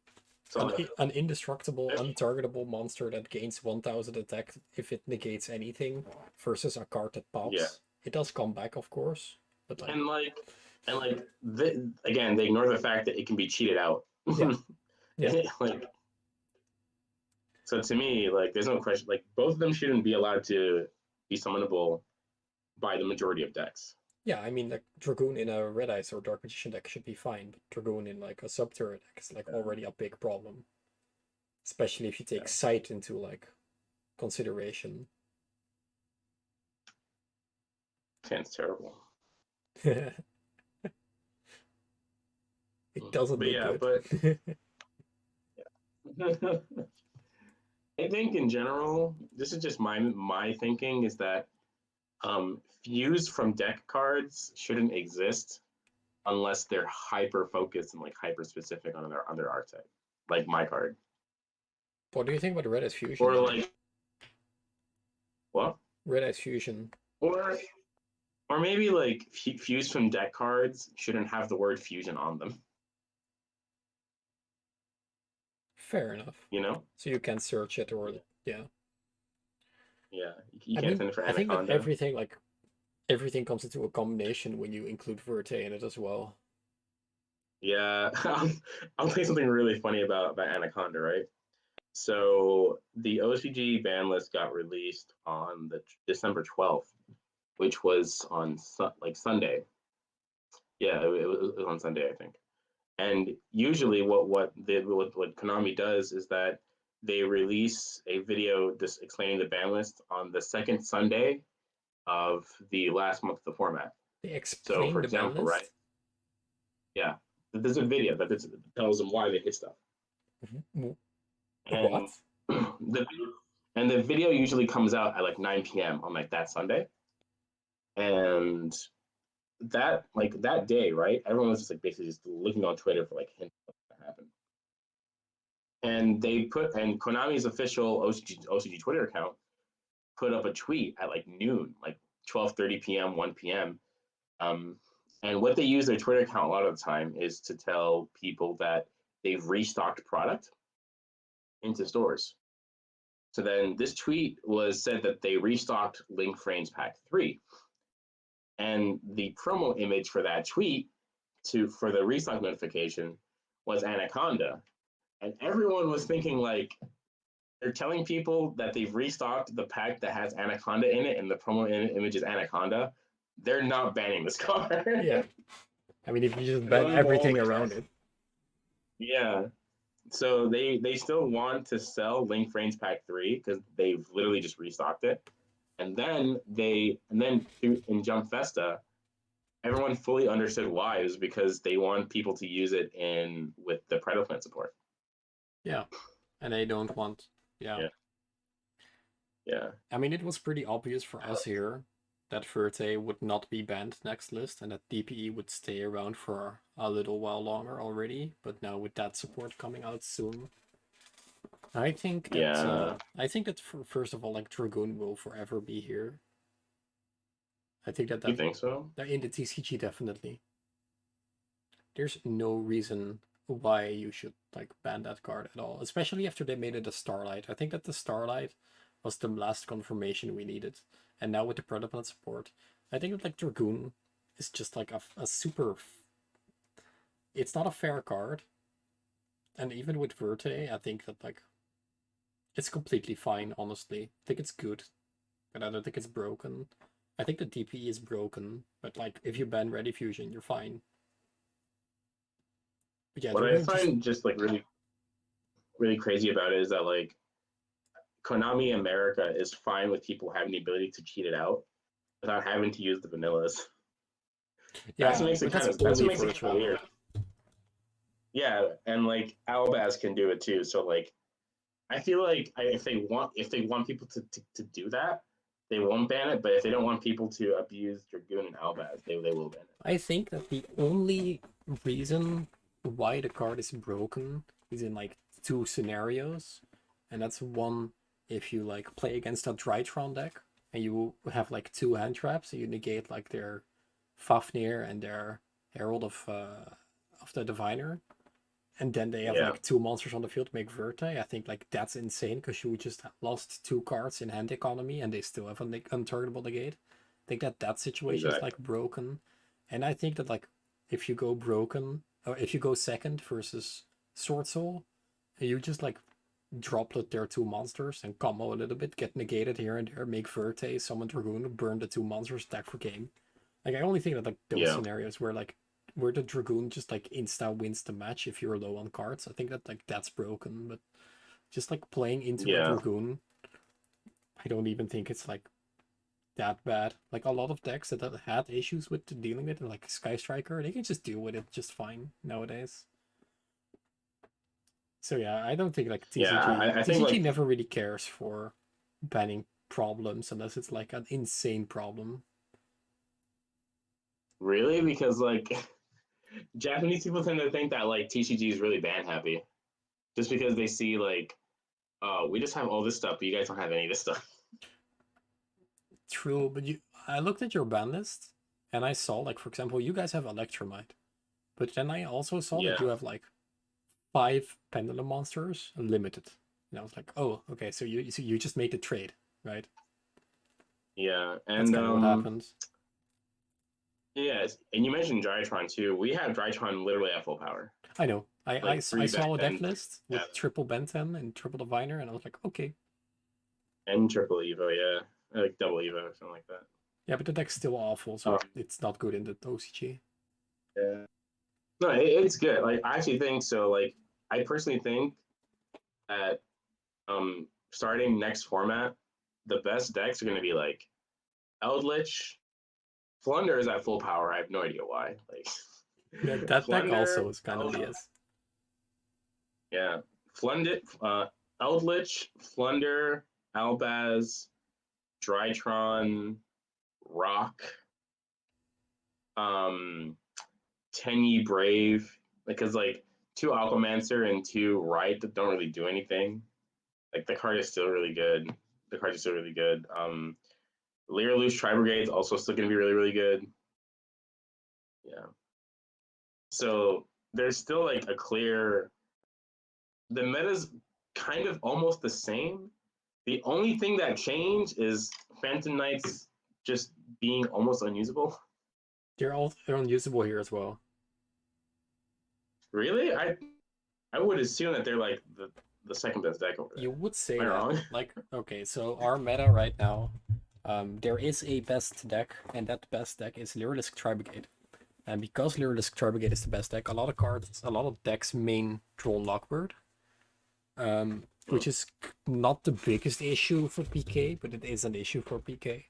an indestructible, untargetable monster that gains 1,000 attack if it negates anything versus a card that pops. Yeah. It does come back, of course, but like again, they ignore the fact that it can be cheated out. Yeah. Yeah. Like, so to me, like, there's no question. Like, both of them shouldn't be allowed to be summonable by the majority of decks. Yeah, I mean, like, Dragoon in a Red Eyes or Dark Magician deck should be fine, but Dragoon in, like, a Subterra deck is, like, already a big problem. Especially if you take Sight into, like, consideration. Sounds terrible. It doesn't look good. But... I think in general, this is just my thinking, is that fuse from deck cards shouldn't exist unless they're hyper focused and like hyper specific on their archetype, like my card. What do you think about Red Eyes Fusion? Or like what? Red Eyes Fusion. Or maybe like fuse from deck cards shouldn't have the word fusion on them. Fair enough. You know? So you can search it, or Yeah, you can't send it for Anaconda. I think that everything comes into a combination when you include Verte in it as well. Yeah, I'll tell you something really funny about Anaconda, right? So the OCG ban list got released on the December 12th, which was on like Sunday. Yeah, it was on Sunday, I think. And usually, what Konami does is that they release a video just explaining the ban list on the second Sunday of the last month of the format. They So, explain for the ban example, list? right? Yeah, there's a video that tells them why they hit stuff. And What? the video usually comes out at like 9 p.m. on like that Sunday. And that day, right? Everyone was just like basically just looking on Twitter for like hints of what happened. And Konami's official OCG Twitter account put up a tweet at like noon, like 12:30 p.m., 1 p.m. And what they use their Twitter account a lot of the time is to tell people that they've restocked product into stores. So then this tweet said that they restocked Link Frames Pack 3. And the promo image for that tweet for the restock notification was Anaconda. And everyone was thinking like, they're telling people that they've restocked the pack that has Anaconda in it and the promo image is Anaconda. They're not banning this card. Yeah. I mean, if you just ban everything around it. Yeah. So they still want to sell Link Frames Pack 3 because they've literally just restocked it. And then in Jump Festa, everyone fully understood why. It was because they want people to use it with the Predoplant support. Yeah. And they don't want Yeah. I mean, it was pretty obvious for us here that Verte would not be banned next list and that DPE would stay around for a little while longer already. But now with that support coming out soon, I think that first of all, like Dragoon will forever be here. I think that You think so? In the TCG definitely. There's no reason why you should like ban that card at all, especially after they made it a Starlight. I think that the Starlight was the last confirmation we needed, and now with the Predoplant support, I think that like Dragoon is just like a super. It's not a fair card, and even with Verte, I think that like it's completely fine. Honestly, I think it's good, but I don't think it's broken. I think the DPE is broken, but like if you ban Ready Fusion, you're fine. But yeah, what I find just like really, really crazy about it is that like Konami America is fine with people having the ability to cheat it out without having to use the vanillas. Yeah, that's what makes it kind of weird. Yeah, and like Albaz can do it too. So like, I feel like if they want people to do that, they won't ban it. But if they don't want people to abuse Dragoon and Albaz, they will ban it. I think that the only reason why the card is broken is in like two scenarios, and that's one if you like play against a Drytron deck and you have like two hand traps and you negate like their Fafnir and their Herald of the Diviner, and then they have like two monsters on the field to make Verte. I think like that's insane because you just lost two cards in hand economy and they still have an untargetable negate. I think that situation is like broken, and I think that like if you go broken or if you go second versus Sword Soul, you just like droplet their two monsters and combo a little bit, get negated here and there, make Verte, summon Dragoon, burn the two monsters, attack for game. Like I only think that like those scenarios where the Dragoon just like insta wins the match if you're low on cards, I think that like that's broken. But just like playing into a Dragoon, I don't even think it's like that bad. Like a lot of decks that had issues with dealing with it, like Sky Striker, they can just deal with it just fine nowadays. So yeah, I don't think like TCG, I think TCG like, never really cares for banning problems unless it's like an insane problem. Really? Because like Japanese people tend to think that like TCG is really ban happy, just because they see like, oh, we just have all this stuff, but you guys don't have any of this stuff. True, but I looked at your ban list and I saw like, for example, you guys have Electromite, but then I also saw that you have like 5 Pendulum monsters limited. And I was like, oh, okay, so you just made the trade, right? Yeah, and that's what happens. Yes, and you mentioned Drytron too. We have Drytron literally at full power. I know. like, I three saw a deck Benten, list with yeah. triple Bentham and triple Diviner, and I was like, okay. and triple Evo, yeah, like double Evo or something like that. Yeah, but the deck's still awful, so Um, it's not good in the OCG. Yeah. No, it's good. Like I actually think so. Like I personally think that starting next format, the best decks are going to be like Eldritch. Flunder is at full power. I have no idea why. Like Yeah, that deck Flunder, also is kind of BS. yeah, Flunder, Eldritch, Flunder, Albaz, Drytron, Rock, Tenyi Brave, because like two Alchemancer and two Right that don't really do anything. Like the card is still really good. The card is still really good. Leerluce Tri-Brigade is also still going to be really, really good. Yeah. So there's still like a clear. The meta's kind of almost the same. The only thing that changed is Phantom Knights just being almost unusable. They're unusable here as well. Really? I would assume that they're like the second best deck over there. You would say Am I that. wrong? Like, okay, so our meta right now, there is a best deck, and that best deck is Lyrilisc Tri-Brigade. And because Lyrilisc Tri-Brigade is the best deck, a lot of decks main Troll Lockbird. Which is not the biggest issue for PK, but it is an issue for PK.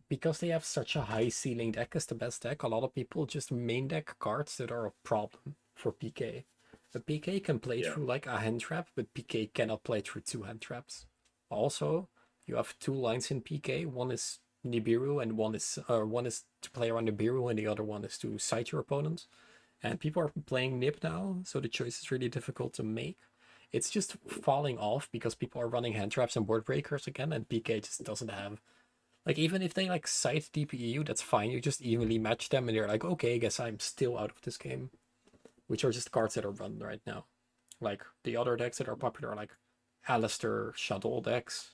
Because they have such a high ceiling deck as the best deck, a lot of people just main deck cards that are a problem for PK. The PK can play through like a hand trap, but PK cannot play through two hand traps. Also, you have two lines in PK. One is Nibiru, and one is to play around Nibiru, and the other one is to side your opponent. And people are playing Nib now, so the choice is really difficult to make. It's just falling off because people are running hand traps and board breakers again, and PK just doesn't have. Like, even if they like side DPU, that's fine. You just evenly match them, and you're like, okay, I guess I'm still out of this game. Which are just cards that are run right now. Like the other decks that are popular, like Alistair Shuttle decks.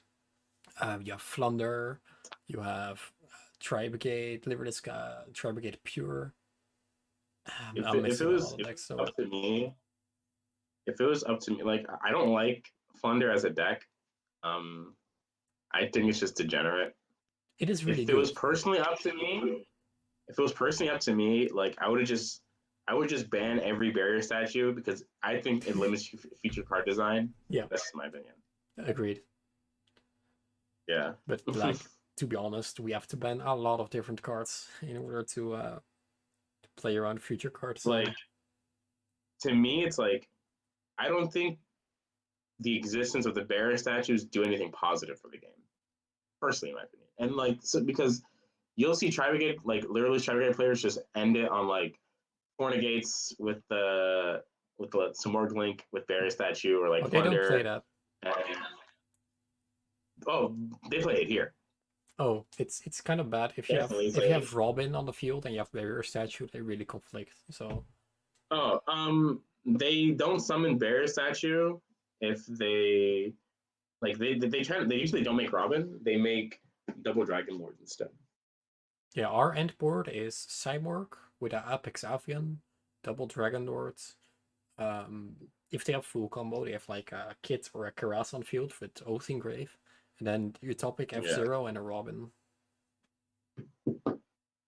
You have Flunder. You have Tri-Brigade, Lyrilisc, Tri-Brigade Pure. I'm If it missing a was lot of decks. So up to me, if it was up to me, like I don't like Flunder as a deck. I think it's just degenerate. it is really If it good. was personally up to me, like I would just ban every barrier statue because I think it limits feature card design. Yeah, that's my opinion. agreed. Yeah, But like, to be honest, we have to ban a lot of different cards in order to play around future cards. like to me, it's like I don't think the existence of the barrier statues do anything positive for the game. Personally, in my opinion, and like so because you'll see Tri-Brigade, like literally Tri-Brigade players just end it on like Fornigates with the Simorg Link with barrier statue or like they don't play Flunder. that. And, oh, they play it here. Oh, it's kind of bad if you have Robin on the field and you have barrier statue, they really conflict. So they don't summon barrier statue if they like they usually don't make Robin, they make double Dragon Lord instead. yeah, our end board is Cyborg with an Apex Avian, double Dragon Lords. If they have full combo, they have like a Kit or a Karas on field with Oath Engrave, and then Utopic F-Zero and a Robin.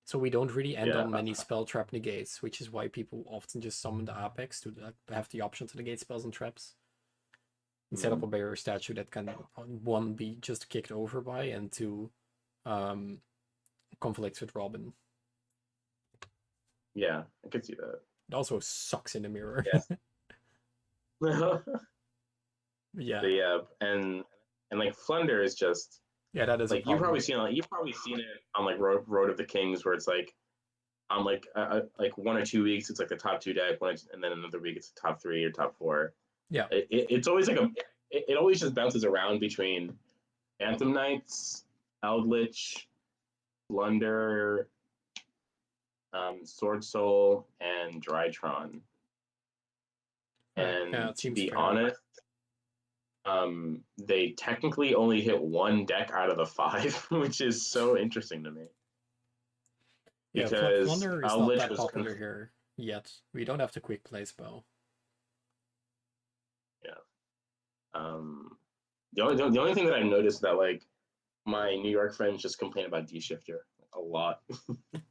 So we don't really end on many spell trap negates, which is why people often just summon the Apex to have the option to negate spells and traps. Instead of a barrier statue that can, one, be just kicked over by, and two, conflicts with Robin. Yeah, I could see that. It also sucks in the mirror. Yes. Yeah. Yeah, and like Flunder is just that is like you've probably seen it on like Road of the Kings, where it's like on like 1 or 2 weeks it's like the top 2 deck, and then another week it's the top 3 or top 4. Yeah, it's always like it always just bounces around between Phantom Knights, Eldritch, Flunder, Sword Soul, and Drytron. And to be honest, they technically only hit 1 deck out of the 5, which is so interesting to me. Yeah, because Flunder is not that popular here yet. We don't have the quick play spell. The only thing that I noticed that like my New York friends just complain about D Shifter a lot.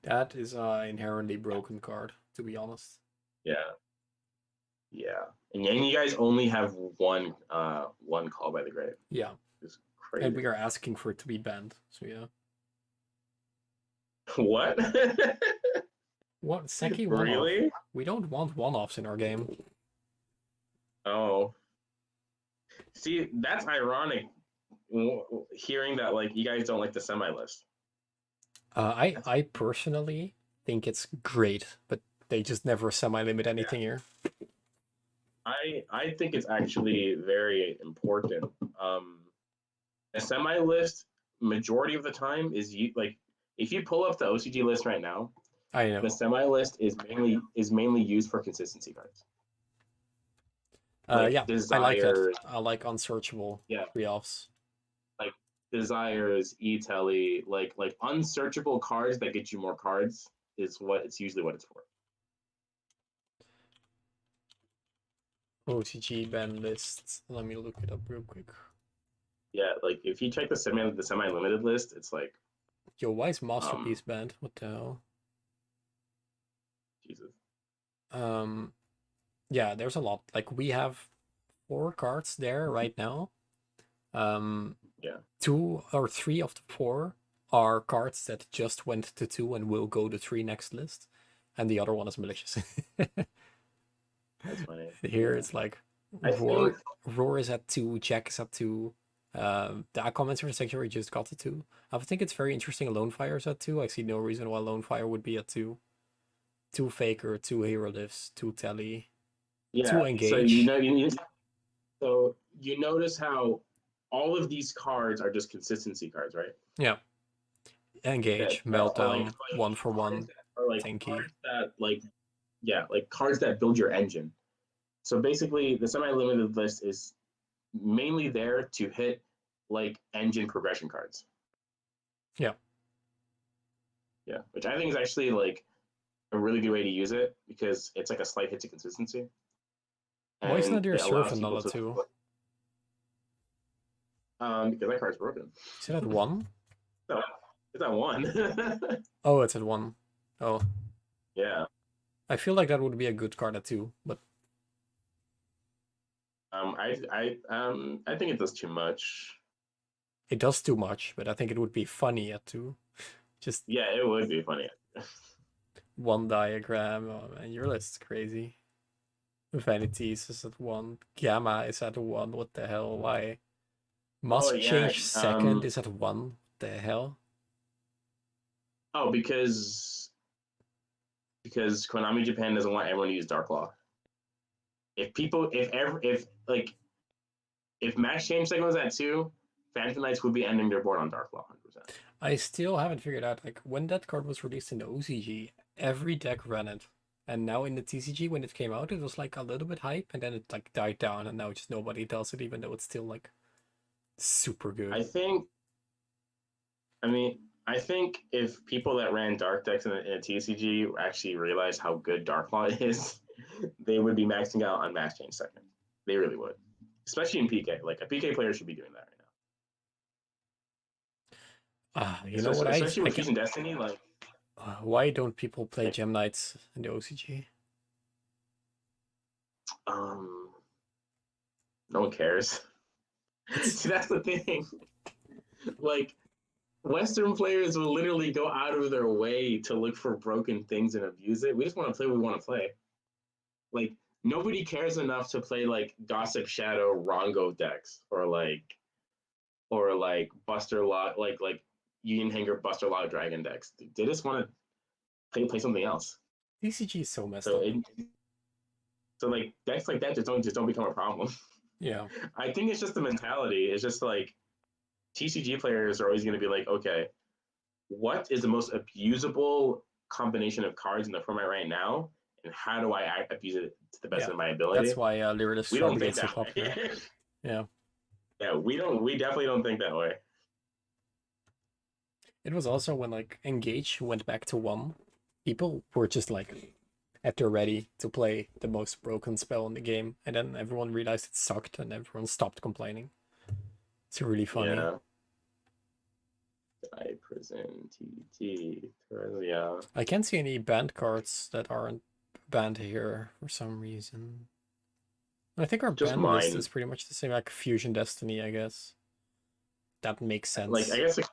That is an inherently broken card, to be honest. Yeah. Yeah. And you guys only have one call by the grave. Yeah. It's crazy. And we are asking for it to be banned, so yeah. What? What? Seki one-off? Really? We don't want one-offs in our game. Oh. See, that's ironic hearing that like you guys don't like the semi list. I personally think it's great, but they just never semi-limit anything here. I think it's actually very important. A semi list majority of the time is like if you pull up the OCG list right now, I know. the semi list is mainly used for consistency cards. Like Yeah, I like that. I like unsearchable Yeah. re-offs. Like desires, e-telly, like unsearchable cards that get you more cards is what it's usually what it's for. OCG ban lists. Let me look it up real quick. Yeah, like if you check the semi limited list, it's like Yo, why is Masterpiece banned? What the hell? Jesus. Yeah, there's a lot. Like we have 4 cards there right now. Yeah. 2 or 3 of the 4 are cards that just went to 2 and will go to 3 next list, and the other one is malicious. That's funny. Here it's like Roar is at 2, Jack is at 2. The comments for the sanctuary just got to 2. I think it's very interesting. Lone Fire is at 2. I see no reason why Lone Fire would be at 2. 2 Faker, 2 Hero Lifts, 2 Telly, 2 Engage. So you notice how all of these cards are just consistency cards, right? Yeah. Engage, Meltdown, like 1 for 1, Tanky. Cards that like cards that build your engine. So basically, the semi-limited list is mainly there to hit like engine progression cards. Yeah. Yeah, which I think is actually like a really good way to use it because it's like a slight hit to consistency. Why isn't that your Surf Vanilla too? Because that card's broken. Is it at 1? No, it's at 1. Oh, it's at 1. Oh. Yeah. I feel like that would be a good card at 2, but I think it does too much. It does too much, but I think it would be funny at 2. Just yeah, it would be funny. 1 diagram. Oh man, your list's crazy. Vanities is at 1. Gamma is at 1. What the hell? Why? Must change second is at 1. What the hell? Oh, because Konami Japan doesn't want everyone to use Dark Law. If Maxx change second was at 2, Phantom Knights would be ending their board on Dark Law 100%. I still haven't figured out, like, when that card was released in the OCG, every deck ran it. And now in the TCG, when it came out, it was like a little bit hype, and then it like died down, and now just nobody does it, even though it's still like super good. I think if people that ran dark decks in a TCG actually realized how good Dark Law is, they would be maxing out on Maxx change second. They really would, especially in PK. Like a PK player should be doing that right now. You know what? Especially with Fusion Destiny, like. Why don't people play Gem Knights in the OCG? No one cares. See, that's the thing. Like, Western players will literally go out of their way to look for broken things and abuse it. We just want to play what we want to play. Like, nobody cares enough to play like Gossip Shadow Rongo decks or like Buster Lock, like Union Hanger Buster Lock Dragon decks. They just want to play something else. TCG is so messed up. So like decks like that just don't become a problem. Yeah. I think it's just the mentality. It's just like TCG players are always going to be like, okay, what is the most abusable combination of cards in the format right now, and how do I abuse it to the best of my ability? That's why Lyric we don't think gets so that popular. way. Yeah. Yeah, we definitely don't think that way. It was also when like Engage went back to 1, people were just like at their ready to play the most broken spell in the game, and then everyone realized it sucked and everyone stopped complaining. It's really funny. Yeah. I prison TT. Yeah. I can't see any banned cards that aren't banned here for some reason. I think our Just ban list mine. is pretty much the same, like Fusion Destiny, I guess. That makes sense. Like I guess like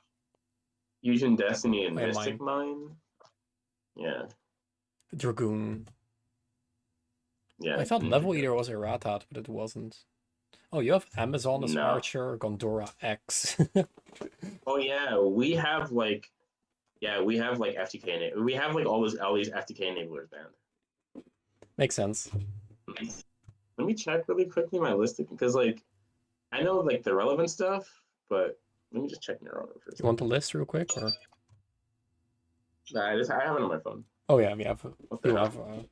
Fusion Destiny and Yeah, Mystic Mine. Yeah. Dragoon. Yeah. I thought Level Eater was errated, but it wasn't. Oh, you have Amazon as No. Archer, Gondora X. Oh yeah, we have like FTK. We have like all these FTK enablers banned. Makes sense. Let me check really quickly my list because like I know like the relevant stuff, but let me just check Neuro first. You want the list real quick, or? Nah, I have it on my phone. Oh yeah, we have. What the You hell? have.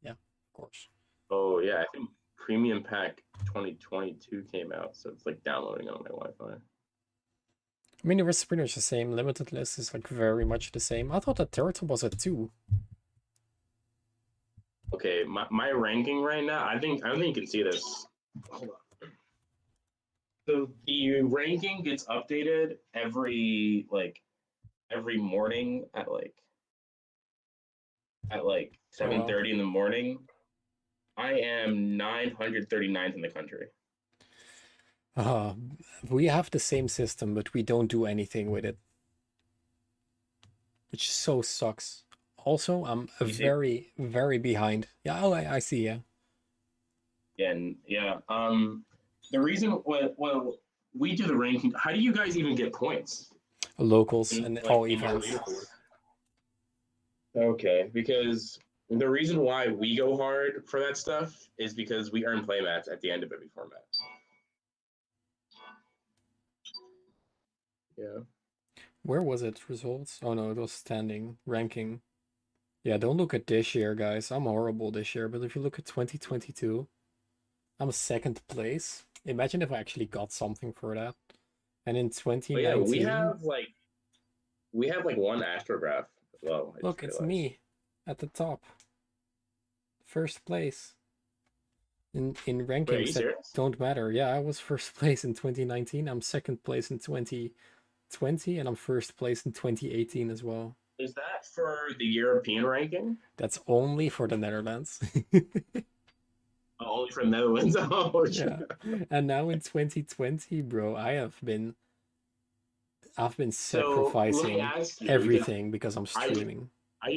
Yeah, of course. Oh yeah, I think Premium Pack 2022 came out, so it's like downloading on my Wi-Fi. I mean, it was pretty much the same. Limited list is like very much the same. I thought that Turtle was a 2. Okay, my ranking right now, I don't think you can see this. Hold on. So the ranking gets updated every morning at 7:30 in the morning. I am 939th in the country. We have the same system, but we don't do anything with it, which so sucks. Also, I'm very, very behind. Yeah, oh, I see. Yeah. And yeah, the reason well we do the ranking. How do you guys even get points? Locals and Like, all in our events. leaderboard? Okay, because the reason why we go hard for that stuff is because we earn playmats at the end of every format. Yeah. Where was it? Results? Oh no, it was standing ranking. Yeah, don't look at this year, guys. I'm horrible this year, but if you look at 2022, I'm 2nd place. Imagine if I actually got something for that. And in 2019, But yeah, we have like one astrograph as well. Look, it's me at the top. 1st place. In rankings Wait, are you that serious? don't matter. Yeah, I was 1st place in 2019. I'm 2nd place in 2020, and I'm 1st place in 2018 as well. Is that for the European ranking? That's only for the Netherlands. Oh, only for the Netherlands. Oh, Yeah. And now in 2020, bro, I've been So, let me sacrificing ask you, everything because I'm streaming. I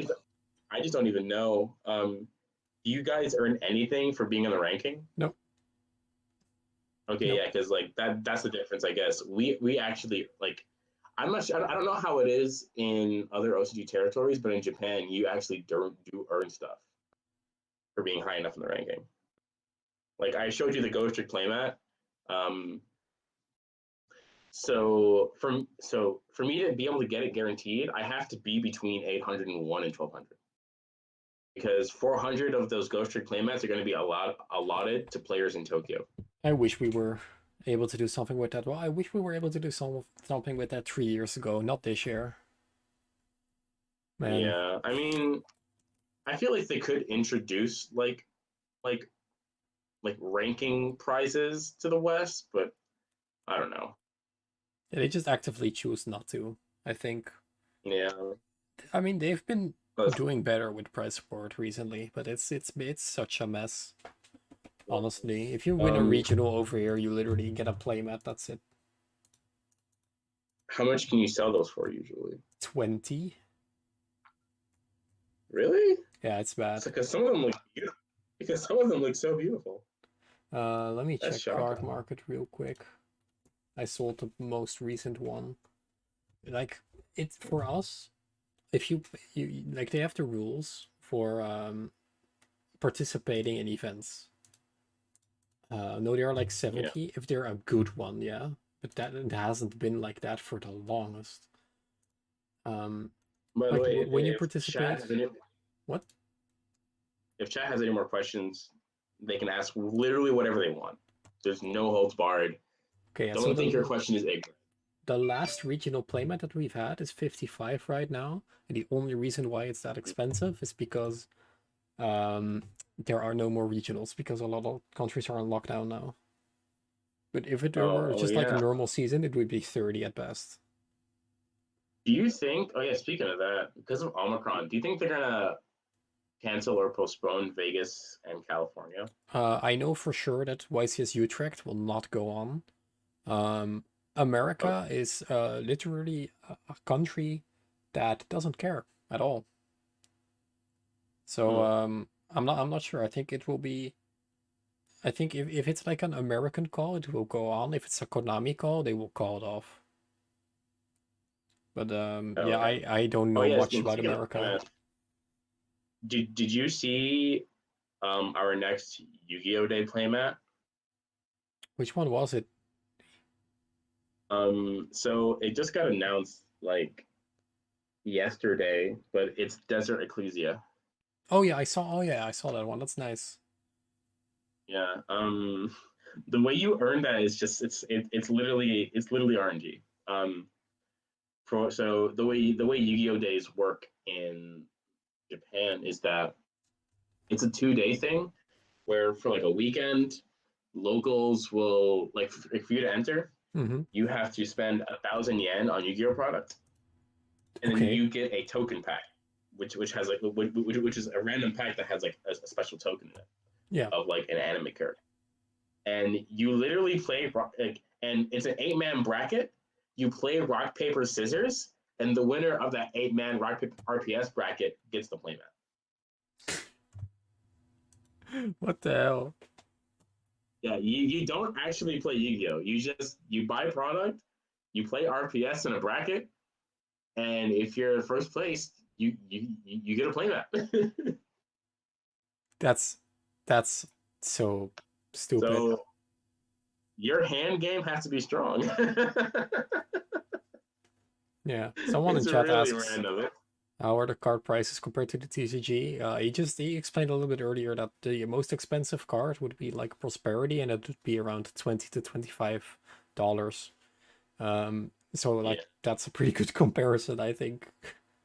just don't even know. Do you guys earn anything for being on the ranking? Nope. Okay, Nope. yeah, because like that's the difference, I guess. We actually like I'm not sure, I don't know how it is in other OCG territories, but in Japan you actually do earn stuff for being high enough in the ranking. Like I showed you the Ghost Trick playmat. So for me to be able to get it guaranteed, I have to be between 801 and 1200. Because 400 of those Ghost Trick playmats are going to be allotted to players in Tokyo. I wish we were able to do something with that. Well, I wish we were able to do something with that 3 years ago, not this year. Man. Yeah, I mean, I feel like they could introduce like ranking prizes to the West, but I don't know. Yeah, they just actively choose not to, I think. Yeah. I mean, they've been doing better with prize support recently, but it's such a mess. Honestly, if you win a regional over here, you literally get a playmat. That's it. How much can you sell those for usually? 20. Really? Yeah, it's bad. Because some of them look beautiful. Because some of them look so beautiful. Let me That's check card shocking. market real quick. I sold the most recent one. Like, it's for us. If you like, they have the rules for participating in events. No, they are like 70 if they're a good one, yeah. But that it hasn't been like that for the longest. By the Like, way, when you if participate, chat has any, what? if chat has any more questions, they can ask literally whatever they want. There's no holds barred. Okay, yeah, Don't so think your question is ignorant. the last regional playmat that we've had is 55 right now, and the only reason why it's that expensive is because there are no more regionals because a lot of countries are on lockdown now. But if it Oh, were oh just like a yeah. normal season, it would be 30 at best. Do you think? Oh yeah. Speaking of that, because of Omicron, do you think they're gonna cancel or postpone Vegas and California? I know for sure that YCS Utrecht will not go on. Um, Okay. America is literally a country that doesn't care at all. So Hmm. I'm not sure. I think it will be. I think if it's like an American call, it will go on. If it's a Konami call, they will call it off. But Oh, yeah, okay. I don't Oh know yeah. much about Speaking of America. that, did you see our next Yu-Gi-Oh Day playmat? Which one was it? So it just got announced like yesterday, but it's Desert Ecclesia. Oh yeah, I saw. Oh yeah, I saw that one. That's nice. Yeah. The way you earn that is just it's literally RNG. So the way Yu-Gi-Oh days work in Japan is that it's a 2 day thing where for like a weekend, locals will like for you to enter, Mm-hmm. you have to spend 1,000 yen on Yu-Gi-Oh product, and then Okay. you get a token pack, which has like which is a random pack that has like a special token in it Yeah. of like an anime character, and you literally play like, and it's an 8-man bracket. You play rock paper scissors, and the winner of that 8-man rock paper RPS bracket gets the playmat. What the hell? Yeah, you don't actually play Yu-Gi-Oh. You buy product, you play RPS in a bracket, and if you're first place, you get a playmat. That's that's so stupid. So your hand game has to be strong. Yeah. Someone in It's chat really asks, random. how are the card prices compared to the TCG? He explained a little bit earlier that the most expensive card would be like Prosperity, and it would be around $20 to $25. So Yeah, like that's a pretty good comparison, I think.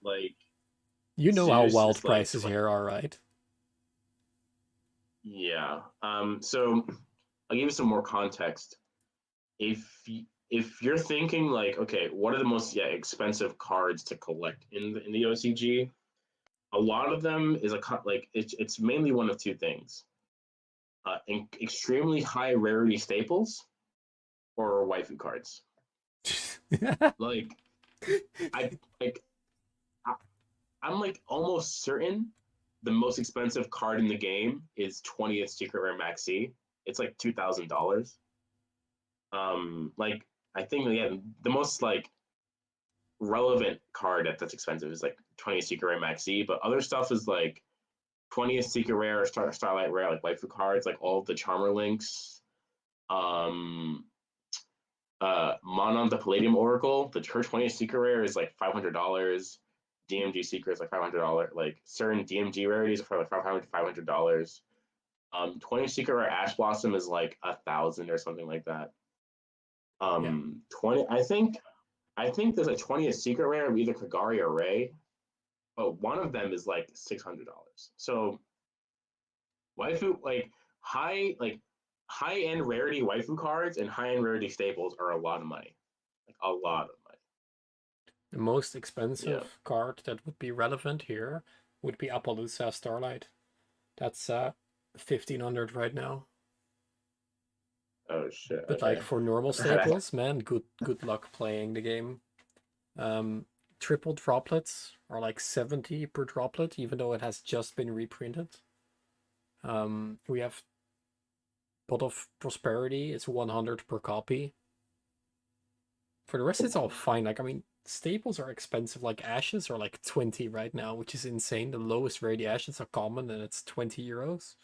like You know how serious. wild It's like prices here are, right? yeah. So I'll give you some more context. If you're thinking like, okay, what are the most expensive cards to collect in the OCG? A lot of them is like it's mainly one of two things: extremely high rarity staples or waifu cards. Like I like I, I'm like almost certain the most expensive card in the game is 20th Secret Rare Maxx C. It's like $2,000. Like I think the most like relevant card that's expensive is like 20th Secret Rare Maxx C, but other stuff is like 20th Secret Rare, Starlight Rare, like waifu cards, like all of the Charmer links. Um, Monon the Palladium Oracle, her 20th Secret Rare is like $500. DMG Secret is like $500. Like certain DMG rarities are for like $500. 20 Secret Rare Ash Blossom is like 1,000 or something like that. Yeah. 20. I think there's a 20th Secret Rare of either Kagari or Ray, but one of them is like $600. So waifu high end rarity waifu cards and high end rarity staples are a lot of money, like a lot of money. The most Yeah. expensive card that would be relevant here would be Appaloosa Starlight. That's 1,500 right now. Oh shit. But like Okay. for normal staples, man, good luck playing the game. Triple droplets are like 70 per droplet, even though it has just been reprinted. We have Pot of Prosperity, it's 100 per copy. For the rest, it's all fine. Like, I mean, staples are expensive. Like, ashes are like 20 right now, which is insane. The lowest rarity ashes are common, and it's 20 euros.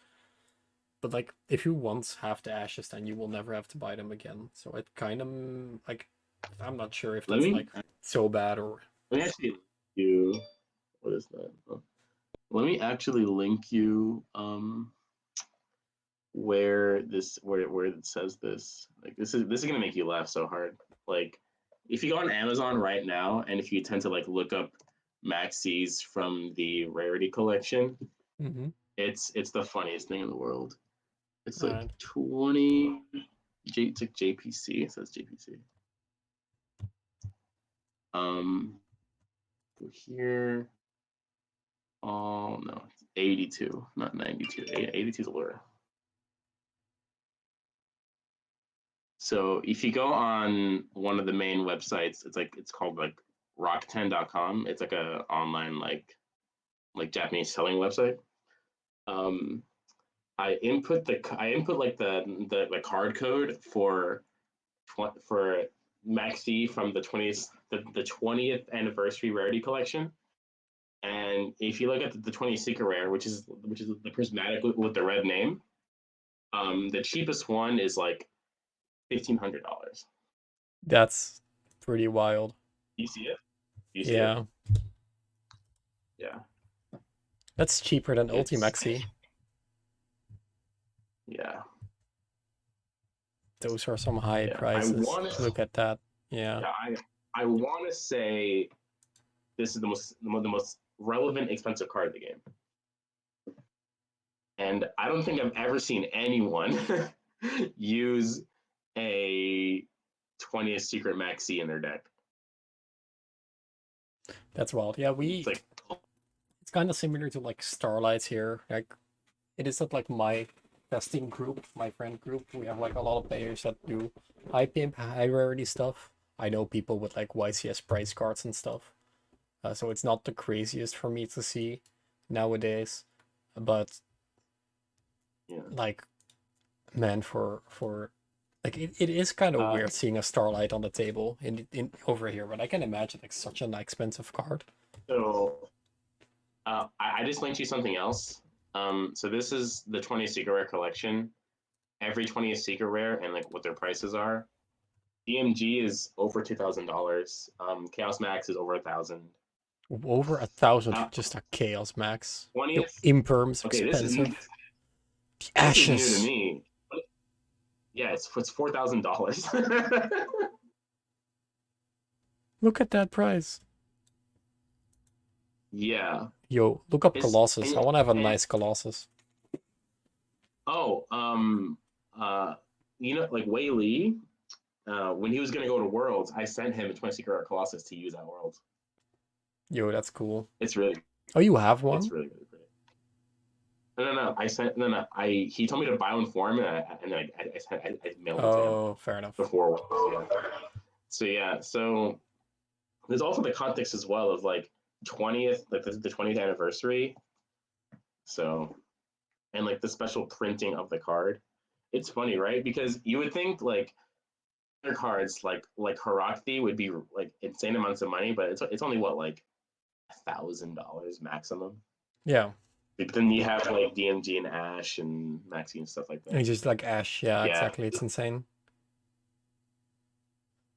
But like, if you once have the ashes, then you will never have to buy them again. So it kind of like, I'm not sure if let that's me like so bad or. let me actually link you. What is that? Let me actually link you where it says this. Like this is gonna make you laugh so hard. Like if you go on Amazon right now and if you tend to like look up Maxx C's from the rarity collection, Mm-hmm. It's the funniest thing in the world. It's like Alright. 20. It's like JPC. It says JPC. Go here. Oh no, it's 82, not 92. 82 is a lure. So if you go on one of the main websites, it's called like rock10.com. It's like a online like Japanese selling website. I input like the card code for Maxx C from the 20th anniversary rarity collection. And if you look at the 20 secret rare, which is the prismatic with the red name, the cheapest one is like $1,500. That's pretty wild. You see it? You see Yeah. it? Yeah. That's cheaper than It's- Maxx C. Yeah. Those are some high Yeah, prices. wanna- Look at that. Yeah. Yeah, I want to say this is the most relevant, expensive card of the game. And I don't think I've ever seen anyone use a 20th secret Maxx C in their deck. That's wild. Yeah, It's like, it's kind of similar to like Starlights here. Like, it is not like my testing group, my friend group. We have like a lot of players that do high pimp, high rarity stuff. I know people with like YCS price cards and stuff. So it's not the craziest for me to see nowadays. But yeah. like, man, for like it is kind of weird seeing a Starlight on the table in over here, but I can imagine like such an expensive card. So I just linked you something else. So this is the 20th secret rare collection. Every 20th secret rare and like what their prices are. DMG is over $2,000. Chaos Max is over 1,000. Over 1,000 for just a Chaos Max. 20th. Imperm's Okay, expensive. this is The This is new ashes. to me. Yeah, it's $4,000. Look at that price. Yeah. Yo, look up It's- Colossus. I want to have a and- nice Colossus. Oh, like Wei Li, when he was gonna go to Worlds, I sent him a 20 secret rare Colossus to use at Worlds. Yo, that's cool. It's really, Oh, you have one? it's really, really great. No. He told me to buy one for him, and I mailed it to him Oh, fair enough. before Worlds. Yeah. So there's also the context as well of like 20th, like the 20th anniversary. So, and like the special printing of the card. It's funny, right? Because you would think like other cards like Harakti would be like insane amounts of money, but it's only what, like $1,000 maximum. Yeah. But then you have like DMG and Ash and Maxi and stuff like that. It's just like Ash. Yeah, Yeah. exactly. It's insane.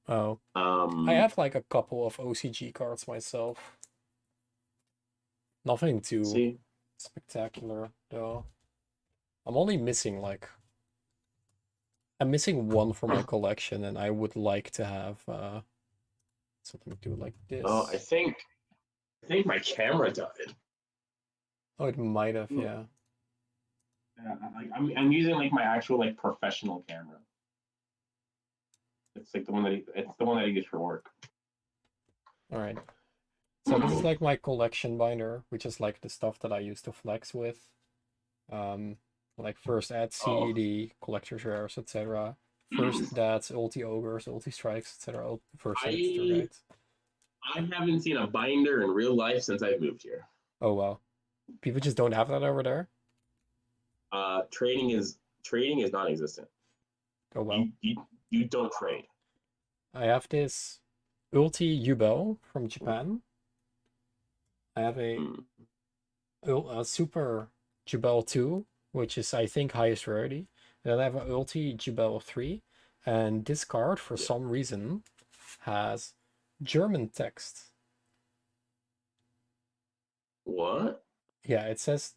Oh. I I have like a couple of OCG cards myself. Nothing too see. spectacular though. I'm only missing like I'm missing one for my collection, and I would like to have something to do like this. Oh, I think my camera died. Oh, it might have, Hmm. yeah. Yeah, I'm using like my actual like professional camera. It's like the one that I use for work. All right. So this is like my collection binder, which is like the stuff that I used to flex with. Like first add Oh. CED, collector's rares, etc. First that's ulti ogres, ulti strikes, etc. First extra, I- right? I haven't seen a binder in real life since I moved here. Oh wow. People just don't have that over there? Trading is non-existent. Oh well. You don't trade. I have this ulti Yubel from Japan. I have a super Jubel 2, which is I think highest rarity. And then I have an ulti Jubel 3, and this card for some reason has German text. What? Yeah, it says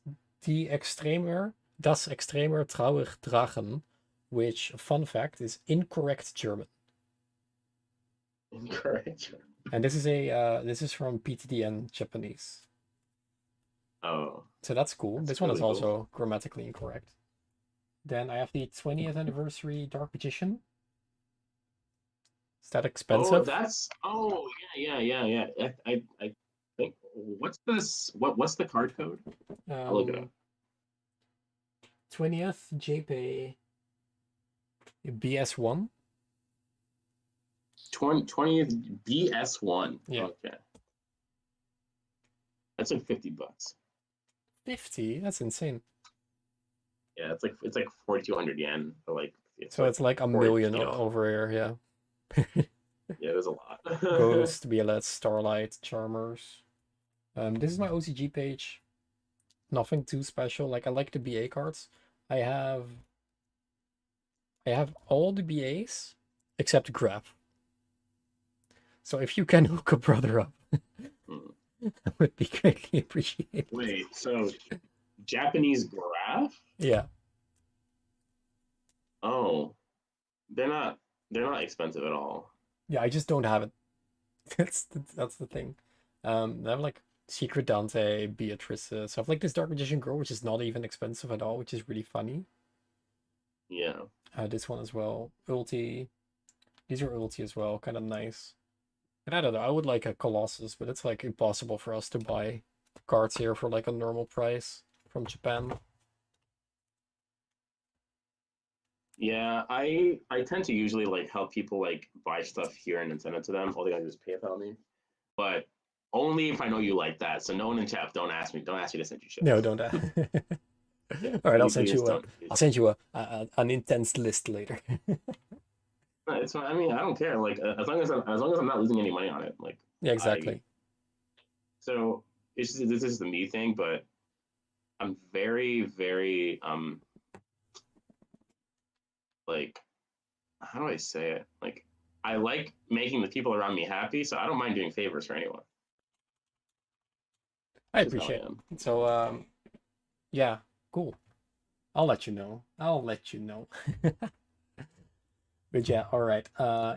das extremer traurig dragen, which, fun fact, is incorrect German. Incorrect. And this is from PTDN Japanese. Oh. So that's cool. That's This one is really cool. also grammatically incorrect. Then I have the 20th anniversary Dark Magician. Is that Oh, expensive? that's yeah. I think what's this? What's the card code? I'll look it up. 20th JPay BS1. 20th BS1. Yeah. Okay. That's like $50. 50? That's insane. Yeah, it's like 4,200 yen for like. So it's like a 40, million you know. over here, yeah. Yeah, there's a lot. Ghost, BLS, Starlight, Charmers. This is my OCG page. Nothing too special. Like I like the BA cards. I have all the BAs except Graph. So if you can hook a brother up, that would be greatly appreciated. Wait, so Japanese graph? Yeah. Oh, they're not expensive at all. Yeah, I just don't have it. That's the thing. I have like Secret Dante, Beatrice. So I have like this Dark Magician Girl, which is not even expensive at all, which is really funny. Yeah. This one as well. Ulti. These are Ulti as well, kind of nice. And I don't know, I would like a Colossus, but it's like impossible for us to buy cards here for like a normal price from Japan. Yeah, I tend to usually like help people like buy stuff here and then send it to them. All they gotta do is PayPal me. But only if I know you like that. So no one in chat, don't ask me to send you shit. No, don't. Yeah, All right, I'll please send you don't. I'll send you an intense list later. No, it's fine. I mean, I don't care. Like as long as I'm not losing any money on it. Like Yeah, exactly. So this is the me thing, but I'm very, very like, how do I say it? Like, I like making the people around me happy, so I don't mind doing favors for anyone. I That's how appreciate am. it. So yeah, cool. I'll let you know. But yeah, all right.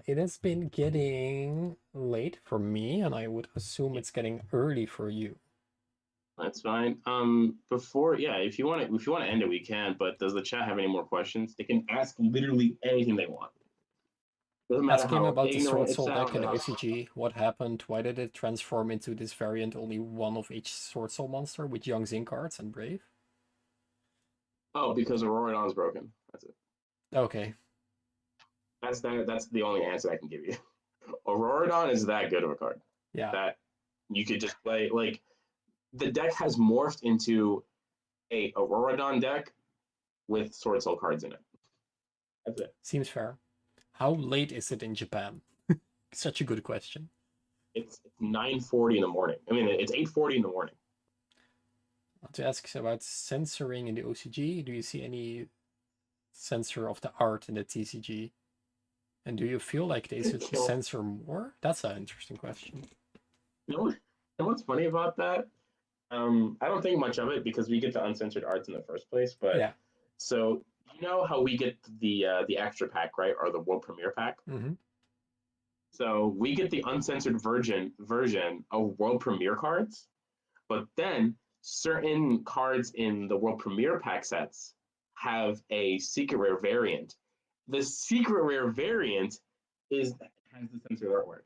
It has been getting late for me, and I would assume it's getting early for you. That's fine. If you want to end it, we can. But does the chat have any more questions? They can ask literally anything they want. Doesn't matter Ask him how about the ignorant Sword it Soul deck in the sounds. OCG. What happened? Why did it transform into this variant? Only one of each Sword Soul monster with Young Zing cards and Brave? Oh, because Auroradon's broken. That's it. Okay. That's the only answer I can give you. Auroradon is that good of a card. Yeah. That you could just play. Like, the deck has morphed into a Auroradon deck with Sword Soul cards in it. That's it. Seems fair. How late is it in Japan? Such a good question. It's 9:40 in the morning. I mean, it's 8:40 in the morning. I want to ask about censoring in the OCG. Do you see any censor of the art in the TCG? And do you feel like they should censor more? That's an interesting question. You know what's funny about that? I don't think much of it because we get the uncensored arts in the first place. But yeah. So you know how we get the extra pack, right, or the world premiere pack? Mm-hmm. So we get the uncensored version of world premiere cards, but then certain cards in the world premiere pack sets have a secret rare variant. The secret rare variant has the censored artwork.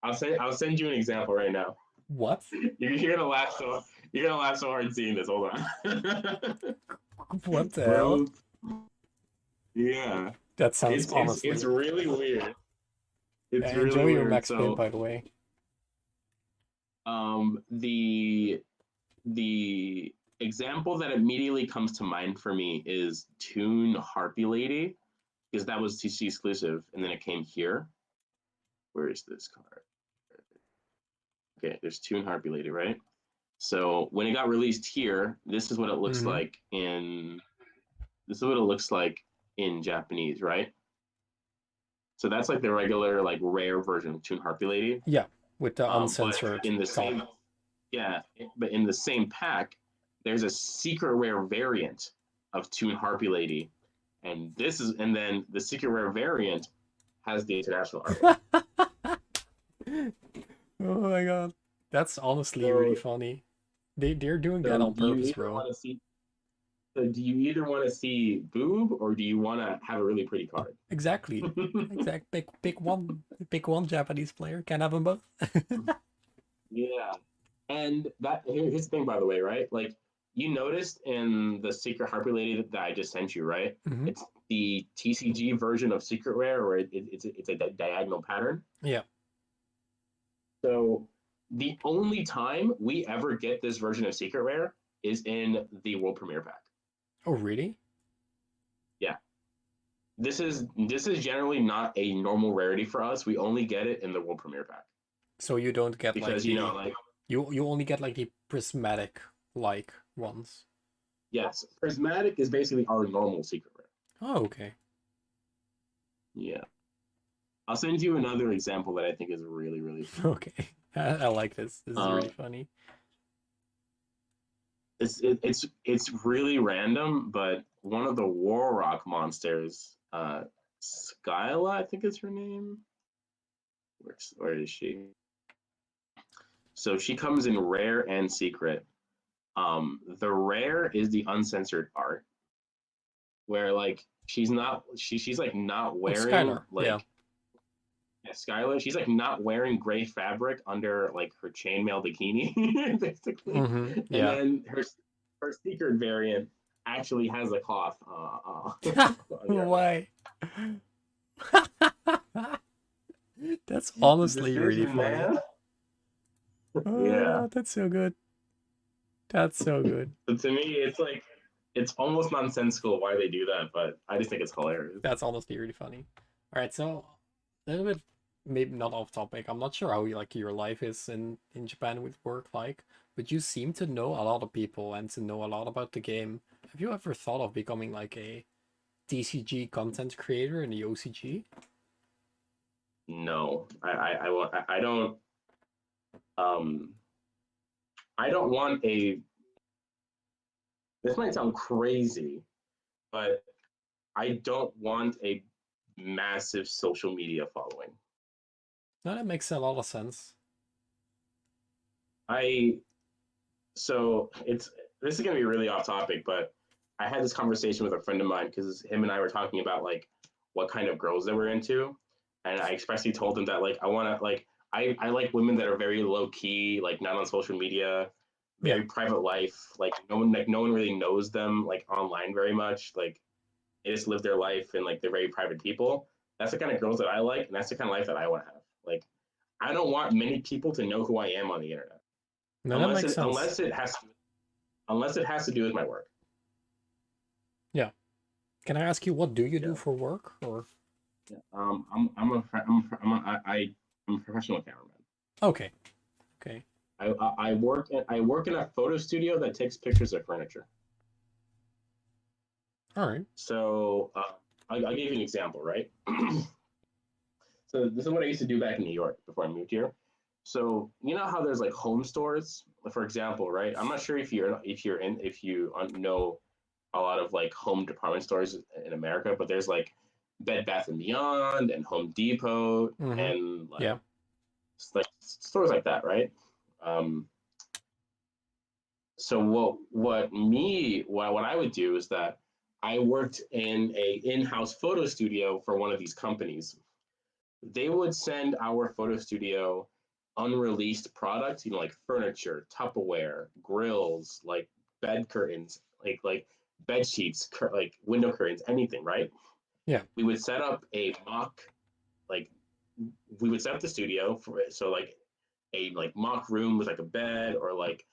I'll send you an example right now. What? You're gonna laugh so hard seeing this. Hold on. What the hell? Yeah. That sounds honestly. It's really weird. It's really enjoy weird. Your Max Pin, by the way. The example that immediately comes to mind for me is Toon Harpy Lady, because that was TCG exclusive, and then it came here. Where is this card? Okay, there's Toon Harpy Lady, right? So when it got released here, this is what it looks like in. This is what it looks like in Japanese, right? So that's like the regular, like rare version of Toon Harpy Lady. Yeah, with the uncensored. But in the same, but in the same pack, there's a secret rare variant of Toon Harpy Lady, and then the secret rare variant has the international artwork. Oh my god, that's honestly really funny. They're doing that So on do you purpose, either bro. want to see? So do you either want to see boob or do you want to have a really pretty card? Exactly. Pick one Japanese player. Can't have them both. Yeah. And here's the thing, by the way, right? Like you noticed in the Secret Harpy Lady that I just sent you, right? Mhm. It's the TCG version of Secret Rare, where it's a diagonal pattern. Yeah. So the only time we ever get this version of Secret Rare is in the World Premiere pack. Oh, really? Yeah. This is generally not a normal rarity for us. We only get it in the World Premiere pack. So you don't get like Because, the you know, like, you only get like the prismatic like ones. yes, Prismatic is basically our normal Secret Rare. Oh, okay. Yeah. I'll send you another example that I think is really, really fun. Okay. I like this. This is really funny. It's really random, but one of the War Rock monsters, Skyla, I think is her name. Where is she? So she comes in rare and secret. The rare is the uncensored art, where like she's like not wearing Skylar, like yeah. Skylar. She's like not wearing gray fabric under like her chainmail bikini, basically. Yeah. And then her secret variant actually has a cloth. Why? That's honestly really Decision, funny. man. Oh, that's so good. That's so good. But to me, it's like it's almost nonsensical why they do that, but I just think it's hilarious. That's honestly really funny. All right, so a little bit maybe not off topic. I'm not sure how like your life is in Japan with work like, but you seem to know a lot of people and to know a lot about the game. Have you ever thought of becoming like a TCG content creator in the OCG? No, I don't. I don't want a. This might sound crazy, but I don't want a massive social media following. No, that makes a lot of sense. So this is gonna be really off topic, but I had this conversation with a friend of mine because him and I were talking about like what kind of girls they were into, and I expressly told him that like I want to like I like women that are very low key, like not on social media, very private life, like no one really knows them like online very much, like they just live their life and like they're very private people. That's the kind of girls that I like, and that's the kind of life that I want to have. Like I don't want many people to know who I am on the internet No, that makes sense. unless it has to do with my work. Yeah. Can I ask you what do you do for work or? Yeah. I'm a professional cameraman. Okay. Okay. I work in a photo studio that takes pictures of furniture. All right. So I'll give you an example, right? So this is what I used to do back in New York before I moved here. So you know how there's like home stores, for example, right? I'm not sure if you know a lot of like home department stores in America, but there's like Bed Bath and Beyond and Home Depot and like, like stores like that, right? So what I would do is that I worked in a in-house photo studio for one of these companies. They would send our photo studio unreleased products, you know, like furniture, Tupperware, grills, like bed curtains, like bed sheets, like window curtains, anything, right? Yeah. We would set up a mock, like we would set up the studio for it, so like a like mock room with like a bed or like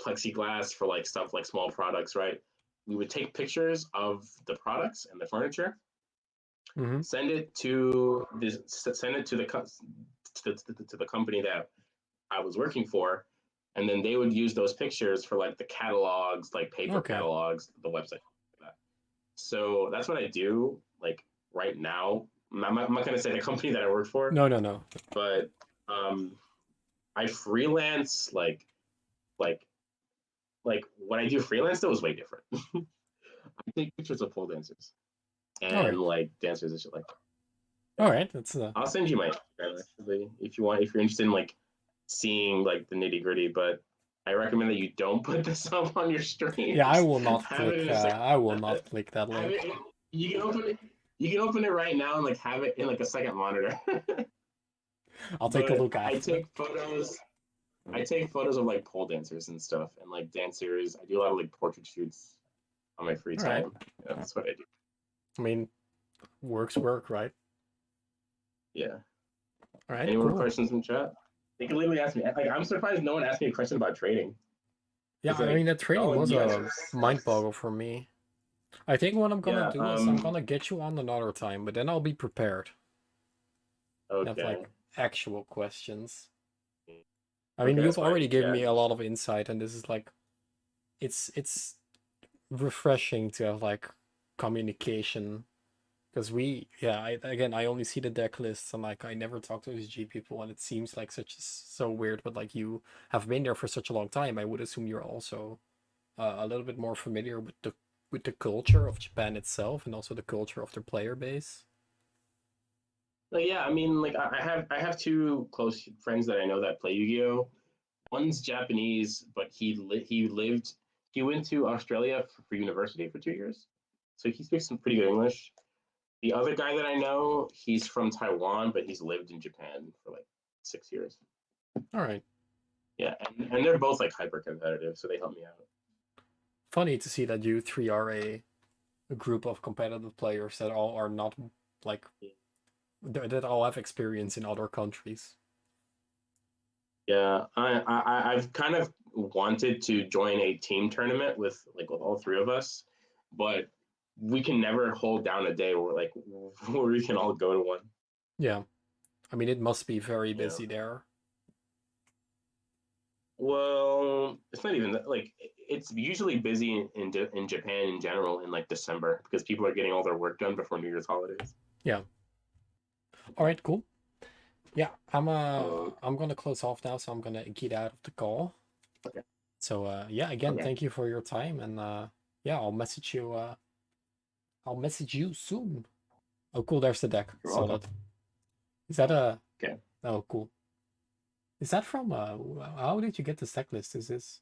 plexiglass for like stuff like small products, right? We would take pictures of the products and the furniture, send it to the company that I was working for, and then they would use those pictures for like the catalogs, like paper catalogs, the website. Like that. So that's what I do. Like right now, I'm not going to say the company that I work for. No. But I freelance like when I do freelance, that was way different. I take pictures of pole dancers and like dancers and shit like that. All right, that's I'll send you my Instagram actually if you want, if you're interested in like seeing like the nitty gritty. But I recommend that you don't put this up on your stream. Yeah, I will not Have it click. in a second. I will not click that Have link. it. You can open it. You can open it right now and like have it in like a second monitor. I'll take a But look I after. take photos. I take photos of like pole dancers and stuff, and like dancers. I do a lot of like portrait shoots on my free All right. time. Yeah, that's what I do. I mean, work, right? Yeah. All right. Any more Cool. questions from chat? They can literally ask me. Like, I'm surprised no one asked me a question about trading. Yeah, It's I like, mean, that training oh, was you guys a are mind boggle for me. I think what I'm gonna Yeah, do is I'm gonna get you on another time, but then I'll be prepared. okay. Have like actual questions. I Okay, mean, that's you've fine. already given Yeah. me a lot of insight, and this is like, it's refreshing to have like communication, because I only see the deck lists, and like I never talk to OCG people, and it seems like so weird, but like you have been there for such a long time, I would assume you're also a little bit more familiar with the culture of Japan itself, and also the culture of their player base. Like, yeah, I mean, like I have two close friends that I know that play Yu-Gi-Oh. One's Japanese, but he went to Australia for university for 2 years, so he speaks some pretty good English. The other guy that I know, he's from Taiwan, but he's lived in Japan for like 6 years. All right. Yeah, and they're both like hyper competitive, so they help me out. Funny to see that you three are a group of competitive players that all are not like that all have experience in other countries. Yeah, I've kind of wanted to join a team tournament with all three of us, but we can never hold down a day where where we can all go to one. Yeah, I mean, it must be very Yeah. busy there. Well, it's not even that. Like, it's usually busy in Japan in general in like December because people are getting all their work done before New Year's holidays. Yeah. All right, cool. Yeah, I'm gonna close off now, so I'm gonna get out of the call. Okay. So yeah, again, Okay. thank you for your time, and yeah, I'll message you. I'll message you soon. Oh, cool. There's the deck. You're Solid. welcome. Is that a? Okay. Oh, cool. Is that from? How did you get this deck list? Is this?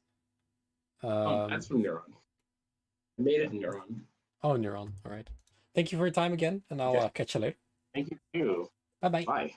That's from Neuron. I made it in Neuron. Oh, Neuron. All right. Thank you for your time again, and I'll Okay. catch you later. Thank you. Bye bye. Bye.